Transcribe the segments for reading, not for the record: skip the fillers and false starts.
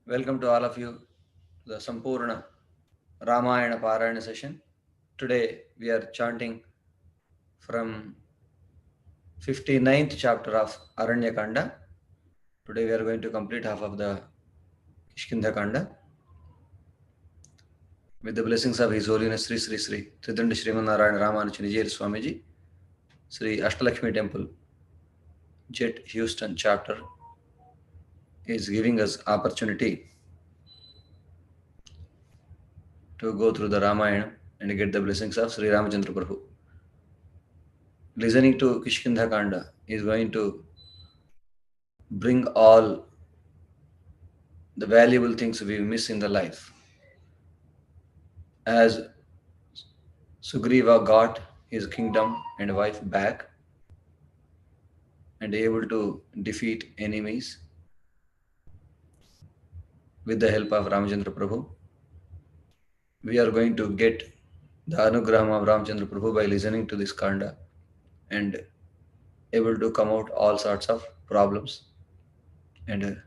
Welcome to all of you to the Sampurna Ramayana Parayana session. Today we are chanting from 59th chapter of Aranyakanda. Today we are going to complete half of the Kishkindhakanda with the blessings of His Holiness Sri Sri Sri Tridandi Srimannarayana Dear Swamiji, Sri Ashtalakshmi Temple, Jet Houston chapter is giving us opportunity to go through the Ramayana and get the blessings of Sri Ramachandra Prabhu. Listening to Kishkindhakanda is going to bring all the valuable things we miss in the life. As Sugriva got his kingdom and wife back and able to defeat enemies with the help of Ramachandra Prabhu, we are going to get the anugraham of Ramachandra Prabhu by listening to this Kanda and able to come out all sorts of problems and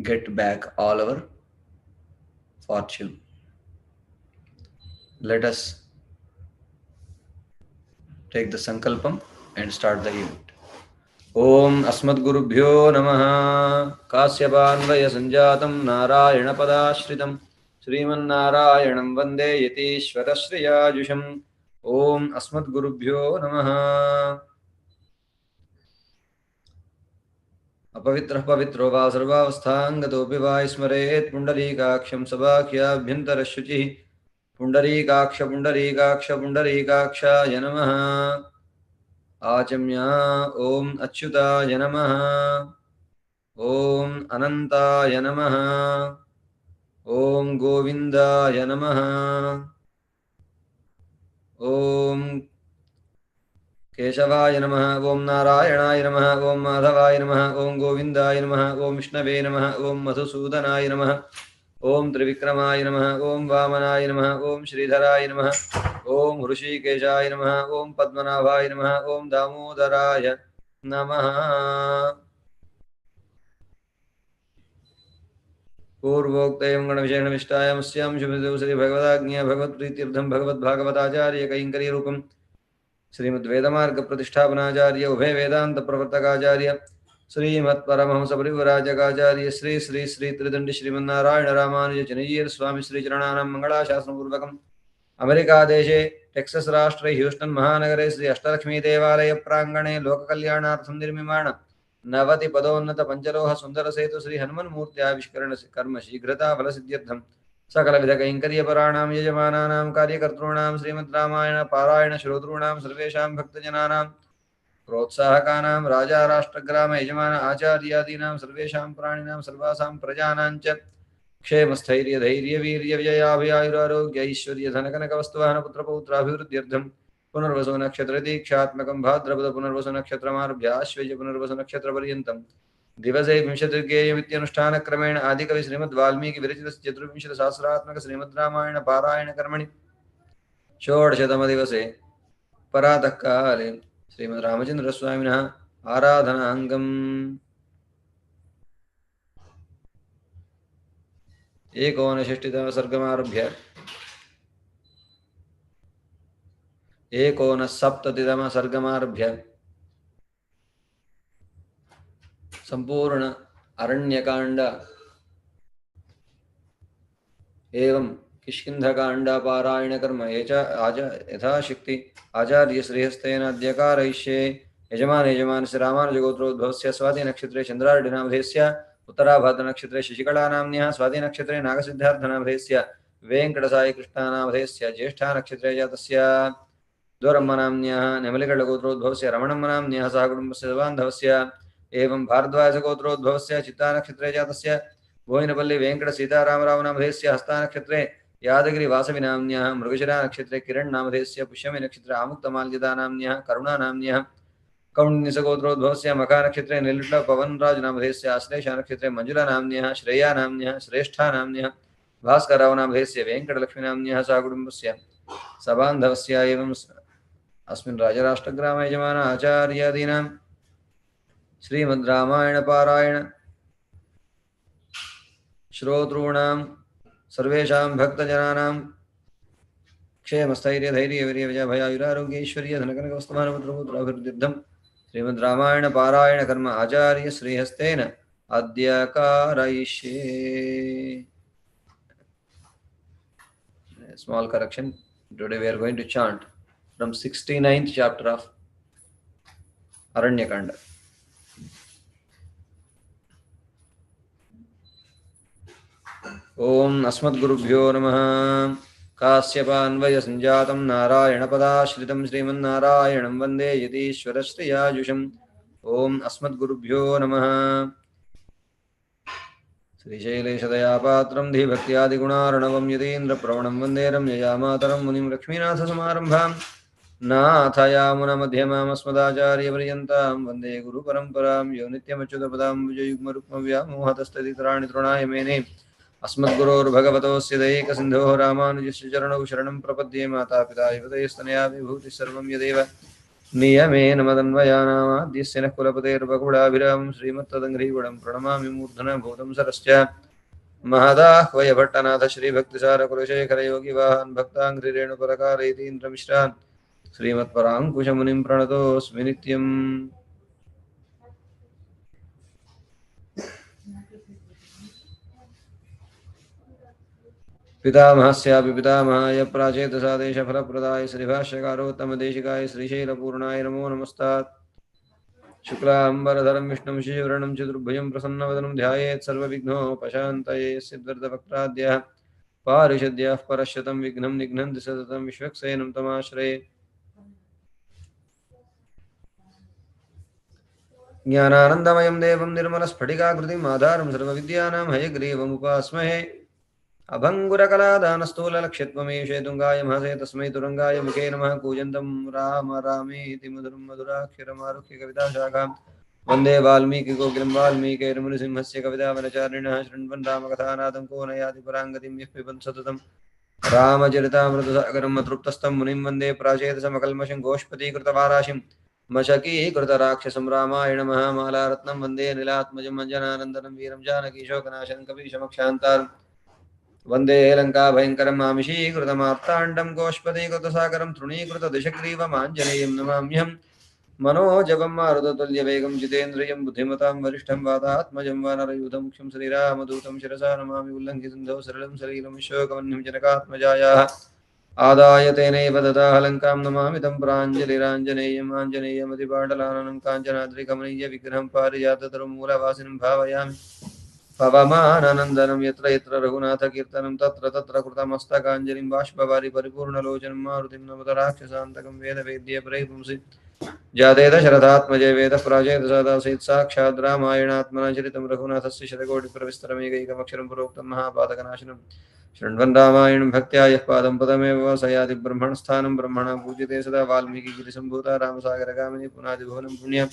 get back all our fortune. Let us take the sankalpam and start the event. Om Asmadgurubhyo Namaha Kasyapānvaya Sanjatam Narayana Padashritam Srimannarayanam Vande Yatishvara Sriyajusham Om Asmadgurubhyo Namaha Apavitra Pavitro Va Sarvavasthangato Piva Ismaret Pundarikaksham Sabhakyabhyantara Shuchi Pundarikaksha Pundarikaksha Pundarikaksha Yanamaha Achamya Om Achyutaya Namaha Om Anantaya Namaha Om Govindaya Namaha Om Keshavaya Namaha Om Narayanaya Namaha Om Madhavaya Namaha Om Govindaya Namaha Om Vishnave Namaha Om Madhusudanaya Namaha Om Trivikramaya Namaha Om Vamanaya Namaha Om Sridharaya Namaha Om Hrishikeshaya Namaha Om Padmanabhaya Namaha Om Damodaraya Namaha पूर्वोक्तयं गणविषयणविष्टायां स्यां Shubhdev Shri भगवदाज्ञा भगवत्प्रीत्यर्थं भगवद्भागवताचार्य कैङ्कर्य रूपं श्रीमद्वेदमार्ग प्रतिष्ठापनाचार्य उभय वेदांत प्रवर्तकाचार्य श्रीमत्परमहंस परिव्राजकाचार्य श्री श्री श्री त्रिदंडी श्रीमन्नारायण रामानुज चनय्यर स्वामी Shri चरणानां मंगलाशासनपूर्वकम् America देशे Texas राष्ट्रे Houston महानगरे Shri Ashtalakshmi देवालय प्रांगणे लोककल्याणार्थं निर्मिमाण नवति पदोन्नत पंचलोह सुंदर सेतु श्री हनुमन मूर्त्याविष्करण कर्म शीघ्रता फल सिद्ध्यर्थम सकल विध कैंकर्यपराणां यजमानानां कार्यकर्तॄणां श्रीमद् रामायण पारायण श्रोतॄणां सर्वेषां भक्तजनानां प्रोत्साहकानां राजा राष्ट्रग्राम यजमान आचार्यादीनां सर्वेषां प्राणिनां सर्वासां प्रजानां च क्षेमस्थैर्य धैर्य वीर्य विजयाभियायुरारोग्य ऐश्वर्य धनकनकवस्तुवाहन पुत्रपौत्राभिवृद्ध्यर्थं पुनर्वसु नक्षत्र दीक्षात्मकं भाद्रपद पुनर्वसु नक्षत्रमारभ्य आश्वेज पुनर्वसु नक्षत्रपर्यन्तं दिवसे विंशतिर्गेयमित्यनुष्ठानक्रमेण आदिकवि श्रीमद् वाल्मीकि विरचितस्य चतुर्विंशतिसहस्रात्मक श्रीमद् रामायण पारायण कर्मणि षोडशतमदिवसे परातःकाले श्रीमद् रामचन्द्रस्वामिनः आराधनाङ्गम् एकोनषष्टितम सर्गमारभ्य एकोनसप्ततितम सर्गमारभ्य संपूर्ण अरण्यकांड एवं किष्किंधकांड पारायण कर्म यथाशक्ति आचार्य श्रीहस्तेन अद्य कारयिष्ये यजमान श्री रामानुजगोत्रोद्भवस्य स्वाति नक्षत्रे चन्द्रार्डिनामधेयस्य उत्तराभाद्रनक्षत्रे शशिकलानाम्न्यः स्वाति नक्षत्रे नागसिद्धार्थनामधेयस्य वेङ्कटसाई कृष्णानामधेयस्य ज्येष्ठा नक्षत्रे जातस्य द्वरम्मनाम्न्यः नेमलिकळगोत्रोद्भवस्य रमणम्मनाम्न्यः सह कुटुम्बस्य बान्धवस्य एवं भारद्वाजगोत्रोद्भवस्य चित्तानक्षत्रे जातस्य भोयिनपल्ली वेङ्कट सीतारामरावनामधेयस्य हस्तानक्षत्रे यादगिरिवासविनाम्न्यः मृगशिरा नक्षत्रे किरण्नामधेयस्य पुष्यमी नक्षत्रे आमुक्तमाल्यदानाम्न्यः करुणानाम्न्यः कौण्डिन्यसगोत्रोद्भवस्य मखानक्षत्रे निलुट पवनराजनामधेयस्य आश्लेषानक्षत्रे मञ्जुलानाम्न्यः श्रेयानाम्न्यः श्रेष्ठानाम्न्यः भास्कररावनामधेयस्य वेङ्कटलक्ष्मीनाम्न्यः सह कुटुम्बस्य सबान्धवस्य एवं अस्मिन् राजराष्ट्रग्राम यजमान आचार्यादीनां श्रीमद् रामायण पारायण श्रोतॄणां सर्वेषां भक्तजनानां क्षेमस्थैर्य धैर्य वीर्य विजय भयायुरारोग्य ऐश्वर्य धनकनकवस्तुमानपुत्रपुत्राभिवृद्धिर्थं श्रीमद् रामायण पारायण कर्म आचार्य श्रीहस्तेन अद्य कारयिष्ये. Small correction. Today we are going to chant from 69th chapter of Aranyakanda. Om Asmadgurubhyo Namaha. Kasyapānvaya sanjātam Nārāyanapadāśritam Srimannārayanam Vande Yatishwarashriyājusham. Om Asmadgurubhyo Namaha. श्रीशैलेशदयापात्रं धीभक्त्यादिगुणार्णवं यतीन्द्रप्रवणं वन्दे रम्यजामातरं मुनिं लक्ष्मीनाथसमारम्भां नाथयामुनमध्यमामस्मदाचार्यपर्यन्तां वन्दे गुरुपरम्परां यो नित्यमच्युतपदाम्बुजयुग्मरुक्मव्यामोहतस्तदितराणि तृणाय मेने अस्मद्गुरोर्भगवतोऽस्य दैकसिन्धोः रामानुजस्य चरणौ शरणं प्रपद्ये. मातापिता युवतयस्तनया विभूतिः सर्वं यदेव नियमेन मदन्वयानामाद्यस्य नः कुलपतेर्वकुलाभिरामं श्रीमत्तदङ्घ्रीगुणं प्रणमामि मूर्धना भूतं सरश्च महदाह्वयभट्टनाथ श्रीभक्तिसारकुलशेखरयोगिवाहान् भक्ताङ्घ्रिरेणुपरकारयतीन्द्रमिश्रान् श्रीमत्पराङ्कुशमुनिं प्रणतोऽस्मि नित्यम्. पितामहस्यापि पितामहाय प्राचेतसादेशफलप्रदाय श्रीभाष्यकारोत्तमदेशिकाय श्रीशैलपूर्णाय नमो नमस्तात्. शुक्लाम्बरधरं विष्णुं शशिवर्णं चतुर्भुजं प्रसन्नवदनं ध्यायेत् सर्वविघ्नोपशान्तये. सिद्धवक्त्राद्यः पारिषद्यः परश्यतं विघ्नं निघ्नन्ति सततं विश्वक्सेनं तमाश्रये. ज्ञानानन्दमयं देवं निर्मलस्फटिकाकृतिम् आधारं सर्वविद्यानां हयग्रीवमुपास्महे. अभङ्गुरकलादानस्थूललक्ष्यत्वमेषे तुङ्गाय महसे तस्मै तुरङ्गाय मुखे नमः. कूजन्तं राम रामेति मधुरं मधुराक्षरमारुह्य कविताशाखां वन्दे वाल्मीकिकोकिलं वाल्मीकिर्मुनिसिंहस्य कवितावनचारिणः. शृण्वन् रामकथानादं को न याति पराङ्गतिं यः पिबन् सततं रामचरितामृतसागरम् अतृप्तस्थं मुनिं वन्दे प्राचेतसमकल्मषं गोष्पदीकृतवाराशिं मशकीकृतराक्षसं रामायण महामालारत्नं वन्दे नीलात्मजं अञ्जनानन्दनं वीरं जानकीशोकनाशनं कपीशमक्षान्तारम् वन्दे लङ्काभयङ्करं मामिषीकृतमार्ताण्डं गोष्पदीकृतसागरं तृणीकृतदशग्रीवमाञ्जनेयं नमाम्यहं. मनोजवं मारुततुल्यवेगं जितेन्द्रियं बुद्धिमतां वरिष्ठं वातात्मजं वानरयूथमुख्यं श्रीरामदूतं शिरसा नमामि. उल्लङ्घ्य सिन्धौ सरलं सलीलं विश्वोकवह्निं जनकात्मजायाः आदाय तेनैव ददाह लङ्कां नमामि तं प्राञ्जलिराञ्जनेयम् आञ्जनेयमतिपाटलाननं काञ्चनाद्रिकमनीयविग्रहं पारिजाततरुमूलवासिनं भावयामि. पवमाननन्दनं यत्र यत्र रघुनाथकीर्तनं तत्र तत्र कृतमस्तकाञ्जलिं बाष्पवारि परिपूर्णलोचनं मारुतिं नमत राक्षसान्तकं वेदवेद्ये प्रैपुंसि जाते दशरथात्मजे वेदः प्राचेतसदासीत् साक्षात् रामायणात्मना चरितं रघुनाथस्य शतकोटिप्रविस्तरमेकैकमक्षरं प्रोक्तं महापातकनाशनं. शृण्वन् रामायणं भक्त्या यः पादं पदमेव स याति ब्रह्मणस्थानं ब्रह्मणा पूज्यते सदा. वाल्मीकिगिरिसम्भूता रामसागरगामिनी पुनादिभुवनं पुण्यं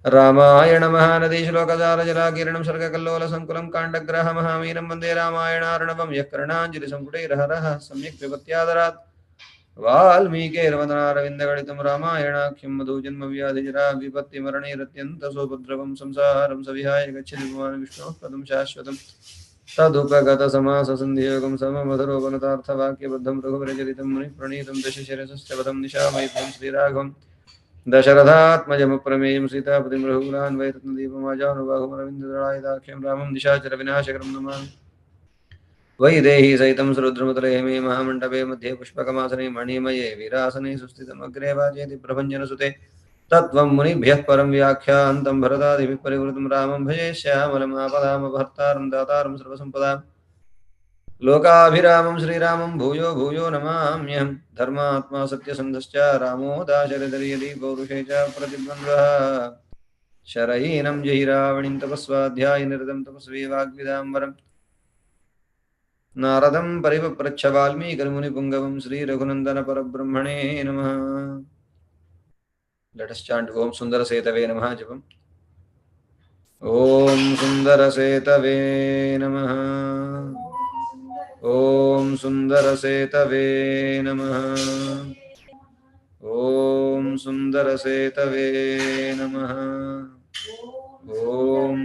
रामायण महानदी श्लोकजालजलाकीर्णं सर्गकल्लोलसङ्कुलं काण्डग्राहमहामीनं वन्दे रामायणार्णवं यः कर्णाञ्जलिसम्पुटैर्हरः सम्यक् पिबत्यादरात्. वाल्मीकिर्वदनारविन्दगणितं रामायणाख्यं मधुजन्मव्याधिजरा विपत्तिमरणैरत्यन्तसोपद्रवं संसारं सविहाय गच्छति भवान् विष्णोः पदं शाश्वतं तदुपगतसमाससन्धियोगं सममधुरोपनतार्थवाक्यबद्धं रघुवरचरितं मुनिप्रणीतं दशशिरसश्च निशामयितं श्रीराघवम् दशरथात्मजमप्रमेयं सीतापतिं रघुकुलान् वैरत्नदीपमाजानुबाहुमरविन्ददलायदाख्यं रामं निशाचरविनाशकरं नमामि. वैदेही सहितं सरुद्रमुतले मे महामण्डपे मध्ये पुष्पकमासने मणिमये वीरासने सुस्थितमग्रे वाचेति प्रभञ्जनसुते तत्त्वं मुनिभ्यः परं व्याख्यान्तं भरतादिभिः परिवृतं रामं भजे श्यामलमापदामभर्तारं दातारं सर्वसम्पदाम् लोकाभिरामं श्रीरामं भूयो भूयो नमाम्यहं. धर्मात्मा सत्यसन्धश्च रामो दाशरथिर्यदि पौरुषे च प्रतिद्वन्द्वः शरयीनं जहि रावणिं तपस्वाध्यायनिरतं तपस्वी वाग्विदाम्बरं नारदं परिपप्रच्छ वाल्मीकिर्मुनिपुङ्गवं श्रीरघुनन्दनपरब्रह्मणे नमः. Let us chant Om Sundarashetave Namaha Japam. Om Sundarashetave Namaha. Om Sundarashetave Namaha. Om Sundarashetave Namaha. Om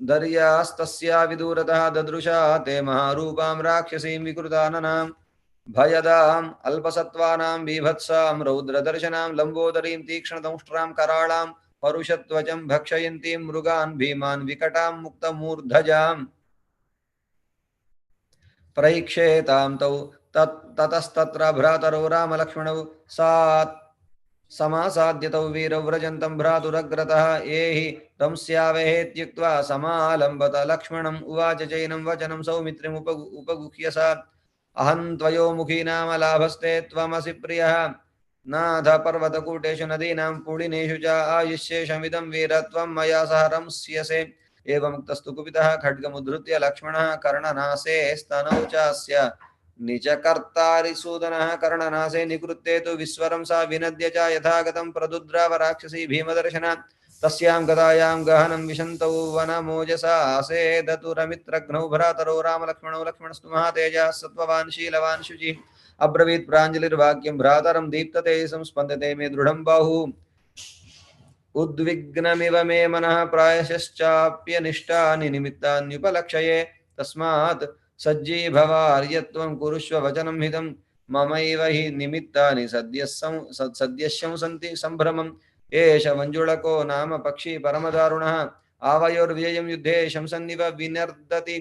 दर्यास्तस्या विदूरतः ददृशा ते महारूपां राक्षसीं विकृताननां भयदाम् अल्पसत्त्वानां बीभत्सां रौद्रदर्शनां लम्बोदरीं तीक्ष्णदंष्ट्रां कराळां परुषत्वचं भक्षयन्तीं मृगान् भीमान् विकटां मुक्तमूर्धजाम् प्रैक्षेतां तौ ततस्तत्र भ्रातरौ रामलक्ष्मणौ सात् समासाद्यतौ वीरौ व्रजन्तं भ्रातुरग्रतः एहि रंस्यावहेत्युक्त्वा समालम्बत लक्ष्मणम् उवाच चैनं वचनं सौमित्रिमुपगुह्य सा अहं त्वयोमुखी नाम लाभस्ते त्वमसि प्रियः नाथ पर्वतकूटेषु नदीनां पुलिनेषु च आयुष्येषमिदं वीरत्वं मया सह रंस्यसे एवमुक्तस्तु कुपितः खड्गमुद्धृत्य लक्ष्मणः कर्णनासे स्तनौ चास्य निजकर्तारिसूदनः कर्णनासे निकृत्ते तु विस्वरं सा विनद्य च यथागतं प्रदुद्राव राक्षसी भीमदर्शनात् तस्यां गदायां गहनं विशन्तौ वनमोजसा आसेदतुरमित्रघ्नौ भ्रातरौ रामलक्ष्मणौ लक्ष्मणस्तु महातेजः सत्त्ववान् शीलवान् शुचिः अब्रवीत् प्राञ्जलिर्वाक्यं भ्रातरं दीप्तते संस्पन्दते मे दृढं बाहु उद्विग्नमिव मे मनः प्रायश्चाप्यनिष्टानि निमित्तान्युपलक्षये तस्मात् सज्जीभवार्यत्वं कुरुष्व वचनं हितं ममैव हि निमित्तानि सद्यस्यं सन्ति सम्भ्रमम् एष मञ्जुळको नाम पक्षी परमदारुणः आवयोर्व्ययं युद्धे शंसन्निव विनर्दति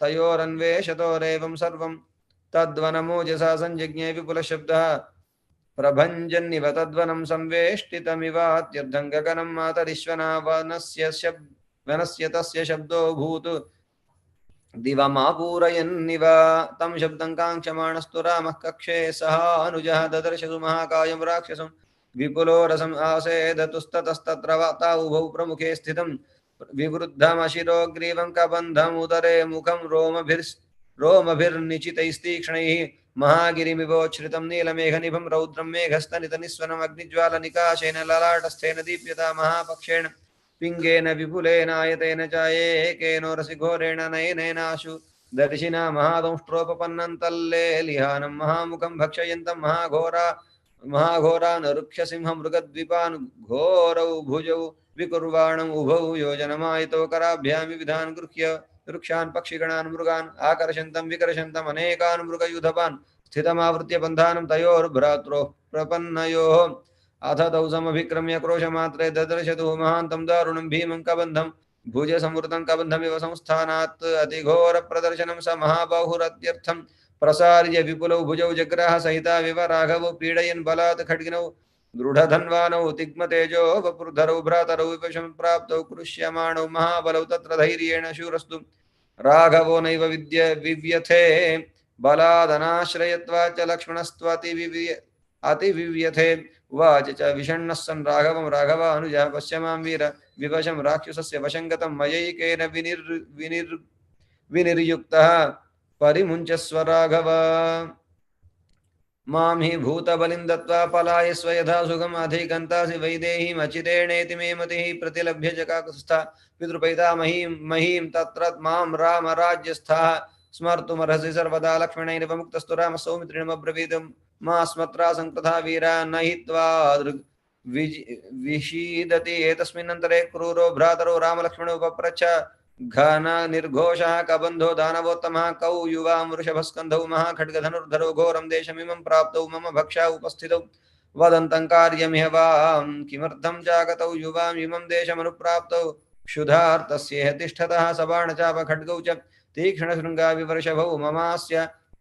तयोरन्वेषतोरेवं सर्वं तद्वनमोजसा सञ्जज्ञे विपुलशब्दः प्रभञ्जन्निव तद्वनं संवेष्टितमिवात्यर्धं गगनं मातरिश्वना वनस्य तस्य शब्दो भूत् दिवमापूरयन्निव तं शब्दं काङ्क्षमाणस्तु रामः कक्षे सः अनुजः ददर्शसु महाकायं राक्षसं विपुलो रसम् आसेदतुस्ततस्तत्र वाता उभौ प्रमुखे स्थितं विवृद्धमशिरोग्रीवं कबन्धमुदरे मुखं रोमभिर्निचितैस्तीक्ष्णैः महागिरिमिवोच्छ्रितं नीलमेघनिभं रौद्रं मेघस्तनितनिस्वनम् अग्निज्वालनिकाशेन ललाटस्थेन दीप्यता महापक्षेण पिङ्गेन विपुलेनायतेन च एकेनो रसिघोरेण नयनेनाशु दर्शिना महादंष्ट्रोपपन्नं तल्लेलिहानं महामुखं भक्षयन्तं महाघोरान् रुक्षसिंहं मृगद्विपान् घोरौ भुजौ विकुर्वाणम् उभौ योजनमायितो कराभ्यां विविधान् गृह्य वृक्षान् पक्षिगणान् मृगान् आकर्षन्तम् विकर्षन्तम् अनेकान् मृगयूथपान् स्थितमावृत्य बन्धानं तयोर्भ्रात्रोः प्रपन्नयोः अथ तौ समभिक्रम्य क्रोशमात्रे ददर्शतु महान्तं दारुणं भीमं कबन्धं भुजसंवृतं कबन्धमिव संस्थानात् अतिघोरप्रदर्शनं स महाबाहुरत्यर्थं प्रसार्य विपुलौ भुजौ जग्राह सहिताविव राघवौ पीडयन् बलात् खड्गिनौ दृढधन्वानौ तिग्मतेजो वपुर्धरौ भ्रातरौ विवशं प्राप्तौ कृष्यमाणौ महाबलौ तत्र धैर्येण शूरस्तु राघवो नैव विव्यथे बलादनाश्रयत्वाच्च लक्ष्मणस्त्वतिविव्यथे उवाच च विषण्णः सन् राघवं राघवानुजः पश्य मां वीर विवशं राक्षसस्य वशं गतं मयैकेन विनिर्युक्तः परिमुञ्चस्व राघव मां हि भूतबलिं दत्त्वा पलायस्व यथा सुखम् अधिगन्तासि वैदेहीमचितेणेति मे मतिः प्रतिलभ्य जकाकुत्स्था पितृपैतामहीं तत्र मां रामराज्यस्थः स्मर्तुमर्हसि सर्वदा लक्ष्मणैरिव मुक्तस्तु रामः सौमित्रिणमब्रवीत् मास्मत्रासं तथा वीरा न हि त्वादृग् विषीदति एतस्मिन्नन्तरे क्रूरो भ्रातरो रामलक्ष्मणौ पप्रच्छ घन निर्घोषः कबन्धो दानवोत्तमः कौ युवा वृषभस्कन्धौ महाखड्गधनुर्धरो घोरं देशमिमं प्राप्तौ मम भक्षा उपस्थितौ वदन्तं कार्यमिह वां किमर्थं जागतौ युवां इमं देशमनुप्राप्तौ क्षुधार्तस्येह तिष्ठतः सबाणचापखड्गौ च तीक्ष्णशृङ्गाविवर्षभौ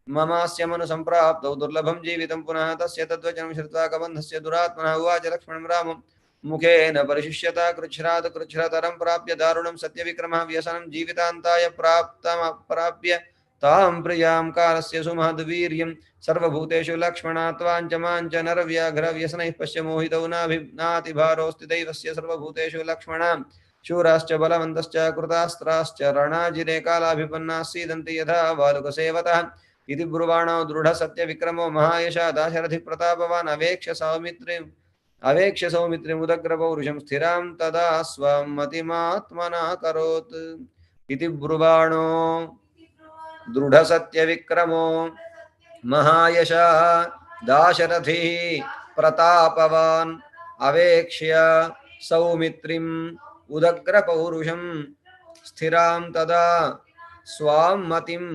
ममास्य मनुसम्प्राप्तौ दुर्लभं जीवितं पुनः तस्य तद्वचनं श्रुत्वा कबन्धस्य दुरात्मनः उवाच लक्ष्मणं रामं मुखेन परिशिष्यता कृच्छ्रातरं प्राप्य दारुणं सत्यविक्रमः व्यसनं जीवितान्ताय प्राप्य तां प्रियां कालस्य सुमहद्वीर्यं सर्वभूतेषु लक्ष्मणा त्वाञ्च माञ्च नरव्याघ्रव्यसनैः पश्य मोहितौ नातिभारोऽस्ति दैवस्य सर्वभूतेषु लक्ष्मणां शूराश्च बलवन्तश्च कृतास्त्राश्च रणाजिरे कालाभिपन्नाः सीदन्ति यथा बालुकसेवतः इति ब्रुवाणो दृढसत्यविक्रमो महायशा दाशरथिः प्रतापवान् अवेक्ष्य सौमित्रिमुदग्रपौरुषं स्थिरां तदा स्वं मतिमात्मना करोत् इति ब्रुवाणो दृढसत्यविक्रमो महायशा दाशरथिः प्रतापवान् अवेक्ष्य सौमित्रिम् उदग्र पौरुषं स्थिरां तदा स्वां मतिं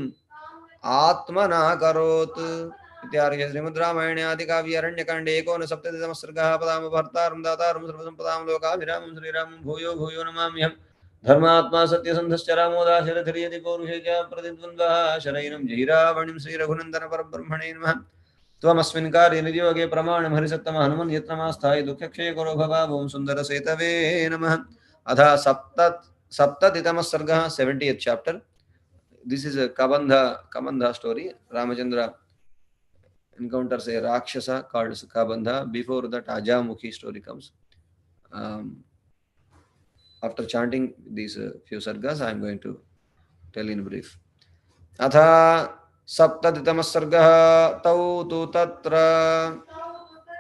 आत्मना करोत् इत्यार्घ्य श्रीमद् रामायणे आदिकाव्ये अरण्यकाण्डे 69तमः सर्गः पदाम भर्तारं दातारं सर्वसम्पदां लोकाभिरामं श्रीरामं भूयो भूयो नमाम्यहम् धर्मात्मा सत्यसन्धश्च रामो दाशरथिर्यति पौरुषेज प्रतिद्वन्द्वः शरैनं जहिरावणिं श्रीरघुनन्दन परब्रह्मणे नमः त्वमस्मिन् कार्ये नियोगे प्रमाणं हरिसत्तम हनुमन् यत्नमास्थाय दुःखक्षये करो भवावों सुन्दरसेतवे नमः अथ सप्ततितमः सर्गः 70th chapter. This is a Kabandha story. Ramachandra encounters a Rakshasa called Kabandha. Before that, Ajamukhi story comes. After chanting these few sargas, I am going to tell in brief. Atha सप्ततितमः सर्गः तौ तु तत्र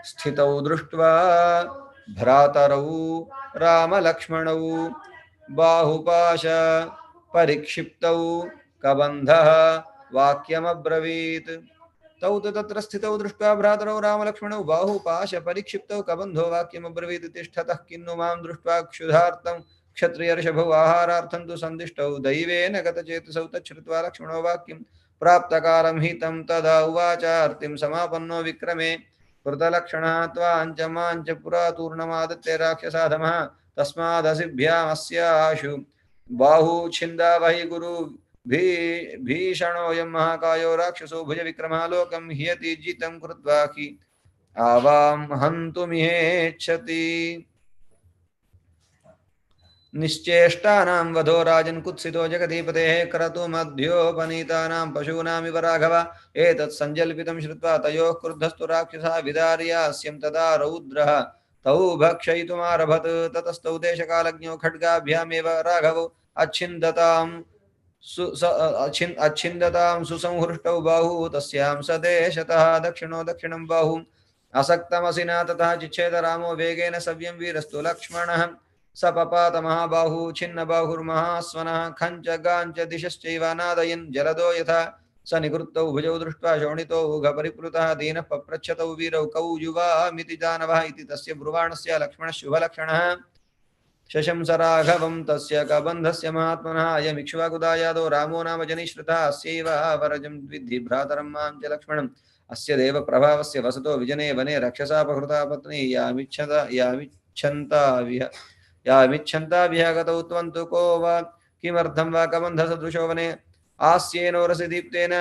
स्थितौ दृष्ट्वा भ्रातरौ रामलक्ष्मणौ बाहुपाश परिक्षिप्तौ कबन्धः वाक्यमब्रवीत् तौ तु तत्र स्थितौ दृष्ट्वा भ्रातरौ रामलक्ष्मणौ बाहुपाश परिक्षिप्तौ कबन्धो वाक्यमब्रवीत् तिष्ठतः किन्नु मां दृष्ट्वा क्षुधार्तं क्षत्रियर्षभौ आहारार्थं तु सन्दिष्टौ दैवेन गतचेतसौ तच्छ्रुत्वा लक्ष्मणो वाक्यं प्राप्तकालं हितं तदा उवाचार्तिं समापन्नो विक्रमे कृतलक्षणः त्वाञ्च माञ्च पुरातूर्णमादत्ते राक्षसाधमः तस्मादसिभ्यामस्याशु बाहुच्छिन्दावहि गुरु भीषणोऽयं महाकायो राक्षसो भुजविक्रमः लोकं ह्यति जितं कृत्वा हि आवां हन्तुमिहेच्छति निश्चेष्टानां वधो राजन् कुत्सितो जगदीपतेः क्रतुमध्योपनीतानां पशूनामिव राघव एतत् सञ्जल्पितं श्रुत्वा तयोः क्रुद्धस्तु राक्षसः विदार्यास्यं तदा रौद्रः तौ भक्षयितुमारभत ततस्तौ देशकालज्ञो खड्गाभ्यामेव राघवौ अच्छिन्दतां सुसंहृष्टौ बाहु तस्यां सदेशतः दक्षिणो दक्षिणं बाहु असक्तमसिना ततः चिच्छेद रामो वेगेन सव्यं वीरस्तु लक्ष्मणः सपपात महाबाहु छिन्न बाहुर्महास्वनः खञ्च गाञ्च दिशश्चैव नादयन् जलदो यथा स निकृतौ भुजौ दृष्ट्वा शोणितौ उघपरिप्लुतः दीनः पप्रच्छतौ वीरौ कौ युवामिति दानवः इति तस्य ब्रुवाणस्य लक्ष्मणः शुभलक्षणः शशंस राघवं तस्य कबन्धस्य महात्मनः अयमिक्ष्वाकुदायादो रामो नाम जनिश्रुतः अस्यैव वरजं द्विद्धि भ्रातरं मां च लक्ष्मणम् अस्य देव प्रभावस्य वसतो विजने वने रक्षसापहृता पत्नी यामिच्छन्ता विहगतौ त्वं तु को वा किमर्थं वा कबन्धसदृशो वने आस्येनो रसदीप्तेन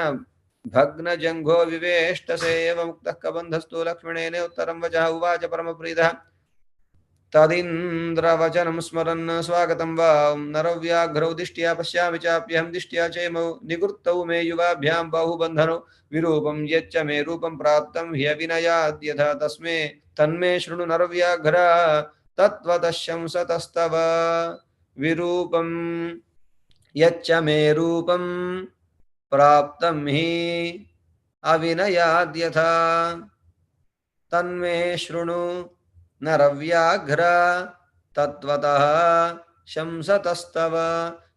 भग्नजङ्घो विवेष्टसे एव मुक्तः कबन्धस्तु लक्ष्मणेन उत्तरं वचः उवाच परमप्रीतः तदिन्द्रवचनं स्मरन् स्वागतं वा नरव्याघ्रौ दिष्ट्या पश्यामि चाप्यहं दिष्ट्या चैमौ निकृतौ मे युवाभ्यां बाहुबन्धनौ विरूपं यच्च मे रूपं प्राप्तं ह्यविनयाद्यथा तस्मै तन्मे शृणु नरव्याघ्र तत्त्वतः शंसतस्तव विरूपं यच्च मे रूपं प्राप्तं हि अविनयाद्यथा तन्मे शृणु नरव्याघ्र तत्त्वतः शंसतस्तव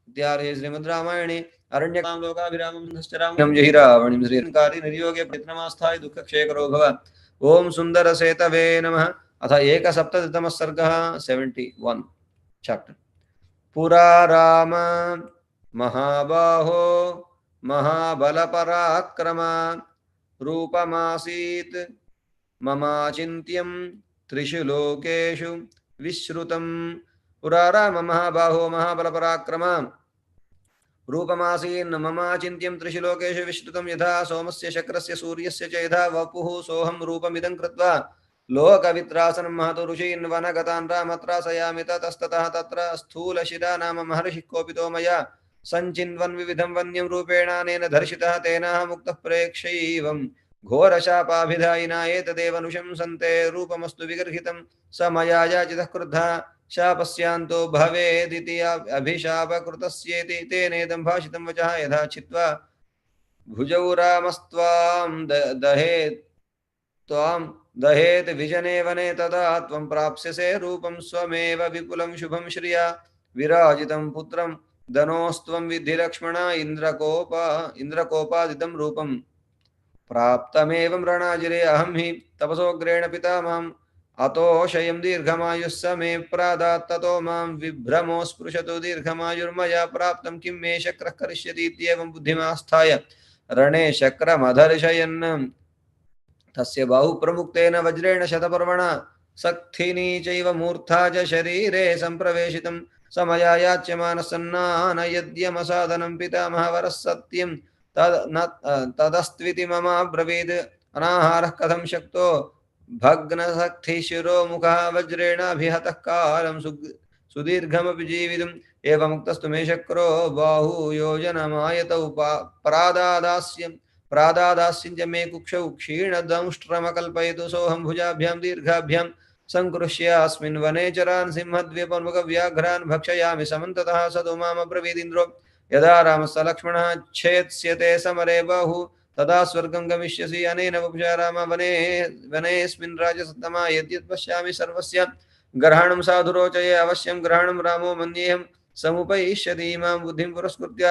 इत्यार्षे श्रीमद् रामायणे अरण्यकाण्डे लोकाभिरामं जहिरावणिं श्रीलङ्कारि निर्योगे प्रयत्नमास्थाय दुःखक्षयकरो भव ओं सुन्दरसेतवे नमः अथ एकसप्ततितमः सर्गः 71 chapter. पुरा राम महाबाहो महाबलपराक्रम रूपमासीत् ममाचिन्त्यं त्रिषु लोकेषु विश्रुतं पुरा राम महाबाहो महाबलपराक्रम रूपमासीन् ममाचिन्त्यं त्रिषु लोकेषु विश्रुतं यथा सोमस्य शक्रस्य सूर्यस्य च यथा वपुः सोऽहं रूपमिदं कृत्वा लोकवित्रासनं महतो ऋषीन् वनगतान् रामत्रासयामि ततस्ततः तत्र स्थूलशिरा नाम महर्षिः कोपितो मया सञ्चिन्वन् विविधं वन्यं रूपेणानेन दर्शितः तेनाह मुक्तः प्रेक्षैवं घोरशापाभिधायिना एतदेवनुशंसन्ते रूपमस्तु विगर्हितं स मया याचितः क्रुद्धः शापस्यान्तो भवेदिति अभिशापकृतस्येति तेनेदं भाषितं वचः यथा छित्त्वा भुजौ रामस्त्वां दहेत् विजने वने तदा त्वं प्राप्स्यसे रूपं स्वमेव विपुलं शुभं श्रिया विराजितं पुत्रं धनोस्त्वं विद्धि लक्ष्मण इन्द्रकोपादितं रूपं प्राप्तमेवं रणाजिरे अहं हि तपसोग्रेण पिता माम् अतोषयं दीर्घमायुः स मे प्रादात् ततो मां विभ्रमो स्पृशतु दीर्घमायुर्मया प्राप्तं किं मे शक्रः करिष्यति इत्येवं बुद्धिमास्थाय रणे शक्रमधर्षयन् तस्य बाहु प्रमुक्तेन वज्रेण शतपर्वणा सक्थिनी चैव मूर्धा च शरीरे सम्प्रवेशितं समया याच्यमानसन्नानयद्यमसाधनं पितामहवरः सत्यं तदस्त्विति ममाब्रवीत् अनाहारः कथं शक्तो भग्नसक्थिशिरो मुखः वज्रेणाभिहतः कालं सुदीर्घमपि जीवितुम् एवमुक्तस्तु मे शक्रो बाहुयोजनमायतौ प्रादादास्यं मे कुक्षौ क्षीणदंष्ट्रमकल्पयतु सोऽहं भुजाभ्यां दीर्घाभ्यां सङ्कृष्य अस्मिन् वने चरान् सिंहद्वीपन्मुखव्याघ्रान् भक्षयामि समन्ततः स तु मामब्रवीदिन्द्रो यदा रामस्य लक्ष्मणः छेत्स्यते समरे बाहु तदा स्वर्गं गमिष्यसि अनेन वपुषा राम वनेऽस्मिन् राजसत्तमा यद्यत् पश्यामि सर्वस्य ग्रहणं साधु रोचये अवश्यं ग्रहणं रामो मन्येऽहं समुपैष्यति इमां बुद्धिं पुरस्कृत्य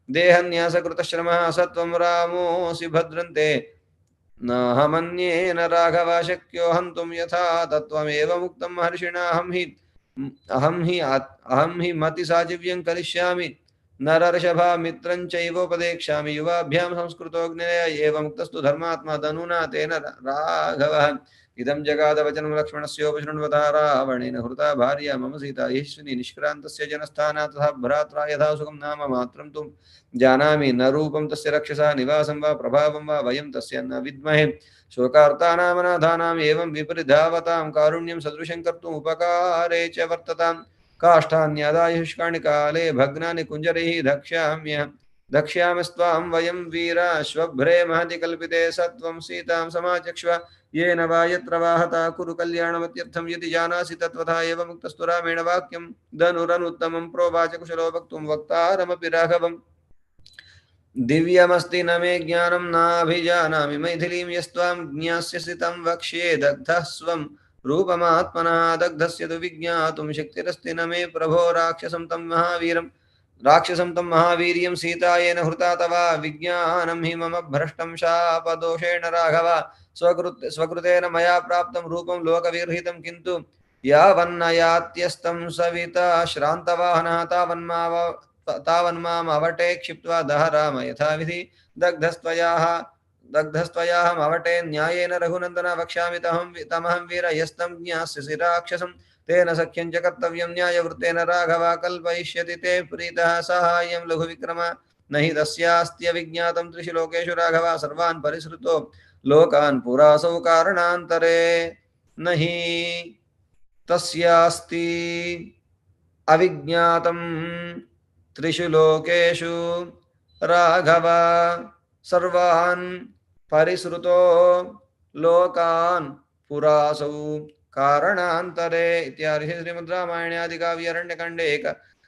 देहन्यासकृतश्रमः सत्वं रामोऽसि भद्रन्ते नाहमन्येन राघव शक्यो हन्तुं यथा तत्त्वमेवमुक्तं महर्षिणा अहं हि मतिसाचिव्यं करिष्यामि नरर्षभा मित्रं चैवोपदेक्ष्यामि युवाभ्यां संस्कृतोऽग्नया एवमुक्तस्तु धर्मात्मा धनुना तेन राघवः इदं जगादवचनं लक्ष्मणस्योपशृण्वता रावणेन हृता भार्या मम सीता ईश्वरी निष्क्रान्तस्य जनस्थानात् तथा भ्रात्रा यथा सुखं नाम मात्रं तुं जानामि न रूपं तस्य रक्षसा निवासं वा प्रभावं वा वयं तस्य न विद्महे शोकार्तानामनाथानाम् एवं विपरिधावतां कारुण्यं सदृशं कर्तुम् उपकारे च वर्ततां काष्ठान्यदाय शुष्काणि काले भग्नानि कुञ्जरैः धक्ष्यामस्त्वां वयं वीरा श्वभ्रे महति कल्पिते सत्वं सीतां समाचक्ष्व येन वा यत्र वाहता कुरु कल्याणमत्यर्थं यदि जानासि तत्त्वथा एव मुक्तस्तु रामेण वाक्यं धनुरनुत्तमं प्रोवाच कुशलो वक्तुं वक्तारमपि राघवम् दिव्यमस्ति न मे ज्ञानं नाभिजानामि मैथिलीं यस्त्वां ज्ञास्यसि तं वक्ष्ये दग्धः स्वं रूपमात्मनः दग्धस्य तु विज्ञातुं शक्तिरस्ति न मे प्रभो राक्षसं तं महावीर्यं सीतायेन हृता तव विज्ञानं हि मम भ्रष्टं शापदोषेण राघव स्वकृतेन मया प्राप्तं रूपं लोकविर्हितं किन्तु यावन्नयात्यस्तं सविता श्रान्तवाहनः तावन्माम् अवटे क्षिप्त्वा दह राम यथाविधि दग्धस्त्वयाहम् अवटे न्यायेन रघुनन्दन वक्ष्यामि तमहं वीर यस्तं ज्ञास्यसि राक्षसं तेन सख्यं च कर्तव्यं न्यायवृत्तेन राघव कल्पयिष्यति ते प्रीतः साहाय्यं लघुविक्रम न हि तस्यास्त्यविज्ञातं त्रिषु लोकेषु राघव सर्वान् परिसृतो लोकान् पुरासौ कारणान्तरे न हि तस्यास्ति अविज्ञातं त्रिषु लोकेषु राघव सर्वान् परिसृतो लोकान् पुरासौ कारणान्तरे इत्यादि श्रीमद् रामायणे आदिकाव्ये अरण्यकाण्डे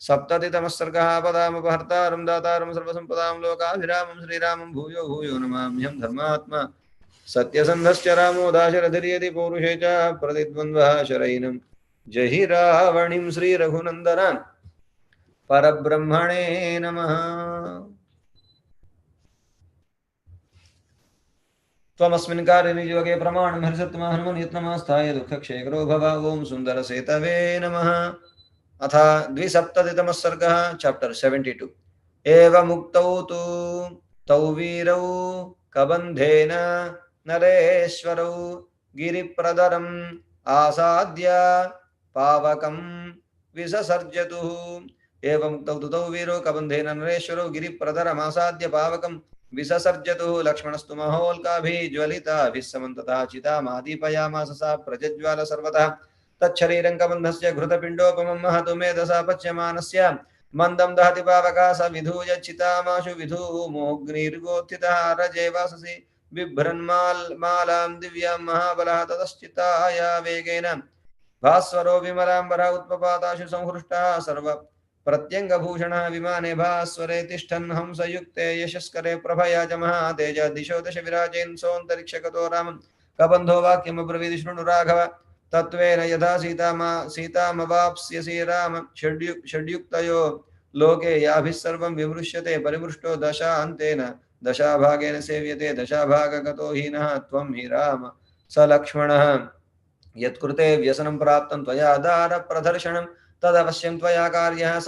सप्ततितमः सर्गः पदामपहर्तारं दातारं सर्वसम्पदां लोकाभिरामं श्रीरामं भूयो भूयो नमाम्यहं धर्मात्मा सत्यसन्धश्च रामो दाशरथिर्यदि पौरुषे च प्रतिद्वन्द्वः शरैनं जहि रावणिं श्रीरघुनन्दन परब्रह्मणे नमः। त्वमस्मिन् कार्यनियोगे प्रमाणं हरिसत्तमः हनुमन् यत्नमास्थाय दुःखक्षयकरो भव ओं सुन्दरसेतवे नमः। अथ द्विसप्ततितमः सर्गः चैप्टर 72 एवमुक्तौ तु तौ वीरौ कबन्धेन नरेश्वरौ गिरिप्रदरम् आसाद्य पावकं विससर्जतुः एवमुक्तौ तु तौ वीरौ कबन्धेन नरेश्वरौ गिरिप्रदरमासाद्य पावकं विससर्जतुः लक्ष्मणस्तु महोल्काभिः ज्वलिताभिः समन्ततः चितामादीपयामास सा प्रज्ज्वाल सर्वतः तच्छरीरं कबन्धस्य घृतपिण्डोपमं महतु मेधसा पच्यमानस्य मन्दं दहति पावका स विधूय चितामाशु विधूमोऽग्निर्गोत्थितः रजे वाससि बिभ्रन्मालां दिव्यां महाबलः ततश्चिताया वेगेन भास्वरो विमलाम्बरः उत्पपाताशु संहृष्टः सर्व प्रत्यङ्गभूषणः विमाने भास्वरे तिष्ठन् हंसयुक्ते यशस्करे प्रभया च महातेज दिशो दश विराजेन् सोऽन्तरिक्षगतो रामं कबन्धो वाक्यमब्रवीति शृणु राघव तत्त्वेन यथा सीतामवाप्स्यसि राम षड्युक्तयो लोके याभिः सर्वं विमृश्यते परिमृष्टो दशान्तेन दशाभागेन सेव्यते दशाभागगतो हीनः त्वं हि राम स लक्ष्मणः यत्कृते व्यसनं प्राप्तं त्वया दार प्रदर्शनं तदवश्यं त्वया कार्यः स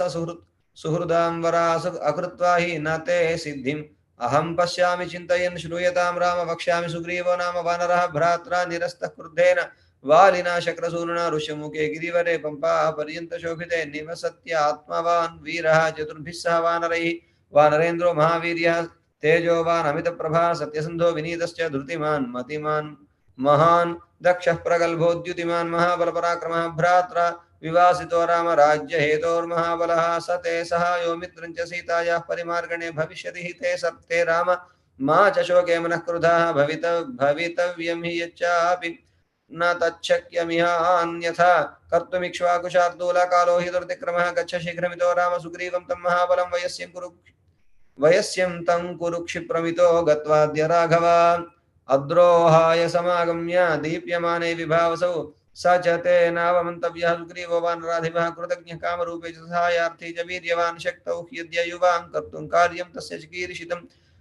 सुहृदां वरासु अकृत्वा हि न ते सिद्धिम् अहं पश्यामि चिन्तयन् श्रूयतां राम वक्ष्यामि सुग्रीवो नाम वानरः भ्रात्रा निरस्तः क्रुद्धेन वालिना शक्रसूर्णा ऋष्यमुखे गिरिवरे पंपा पर्यन्त शोभिते निवसत्य आत्मवान् वीरः चतुर्भिः सह वानरैः वानरेन्द्रो महावीर्यः तेजोवान् अमितप्रभा सत्यसन्धो विनीतश्च धृतिमान् मतिमान् महान् दक्षः प्रगल्भोद्युतिमान् महाबलपराक्रमः भ्रात्रा विवासितो राम राज्य हेतोर्महाबलः स ते सहायो मित्रं च सीतायाः परिमार्गणे भविष्यति हि ते सत्ते राम मा च शोके मनः क्रुधाः भवितव्यं हि यच्चापि न तच्छक्यमिहान्यथा कर्तुमिक्ष्वाकुशार्दूलकालो हि दुर्तिक्रमः गच्छ शीघ्रमितो राम सुग्रीवं तं महाबलं वयस्यं तं कुरु क्षिप्रमितो गत्वाद्य राघव अद्रोहाय समागम्य दीप्यमाने विभावसौ स च तेनावमन्तव्यः सुग्रीवो वानराधिपः कृतज्ञः कामरूपे च सहायार्थी च वीर्यवान् शक्तौ ह्यद्ययुवां कर्तुं कार्यं तस्य चिकीर्षितं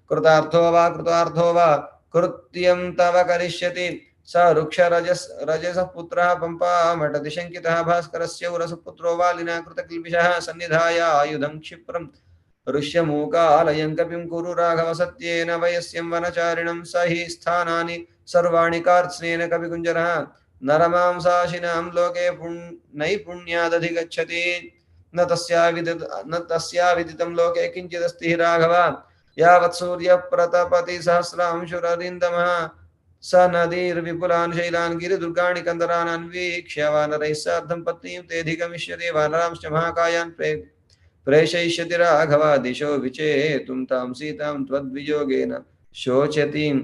कृतार्थो वा कृतार्थो वा कृत्यं तव करिष्यति स रजसः पुत्रः पम्पामटदिशङ्कितः भास्करस्य उरसः पुत्रो वालिना कृतकिल्बिषः सन्निधाय आयुधं क्षिप्रम् ऋष्यमूकालयं कपिं कुरु राघव सत्येन वयस्यं वनचारिणं स हि स्थानानि सर्वाणि कार्त्स्नेन कपिकुञ्जरः नरमांसाशिनां लोके नैपुण्यादधिगच्छति न तस्याविदितं लोके किञ्चिदस्ति राघव यावत् सूर्यप्रतपति सहस्रांशुररिन्दमः स नदीर्विपुलान् शैलान् गिरिदुर्गाणि कन्दरान् अन्वीक्ष्य वानरैः सार्धं पत्नीं तेऽधिगमिष्यति वानरांश्च महाकायान् प्रेषयिष्यति राघव दिशो विचेतुं तां सीतां त्वद्वियोगेन शोचतीं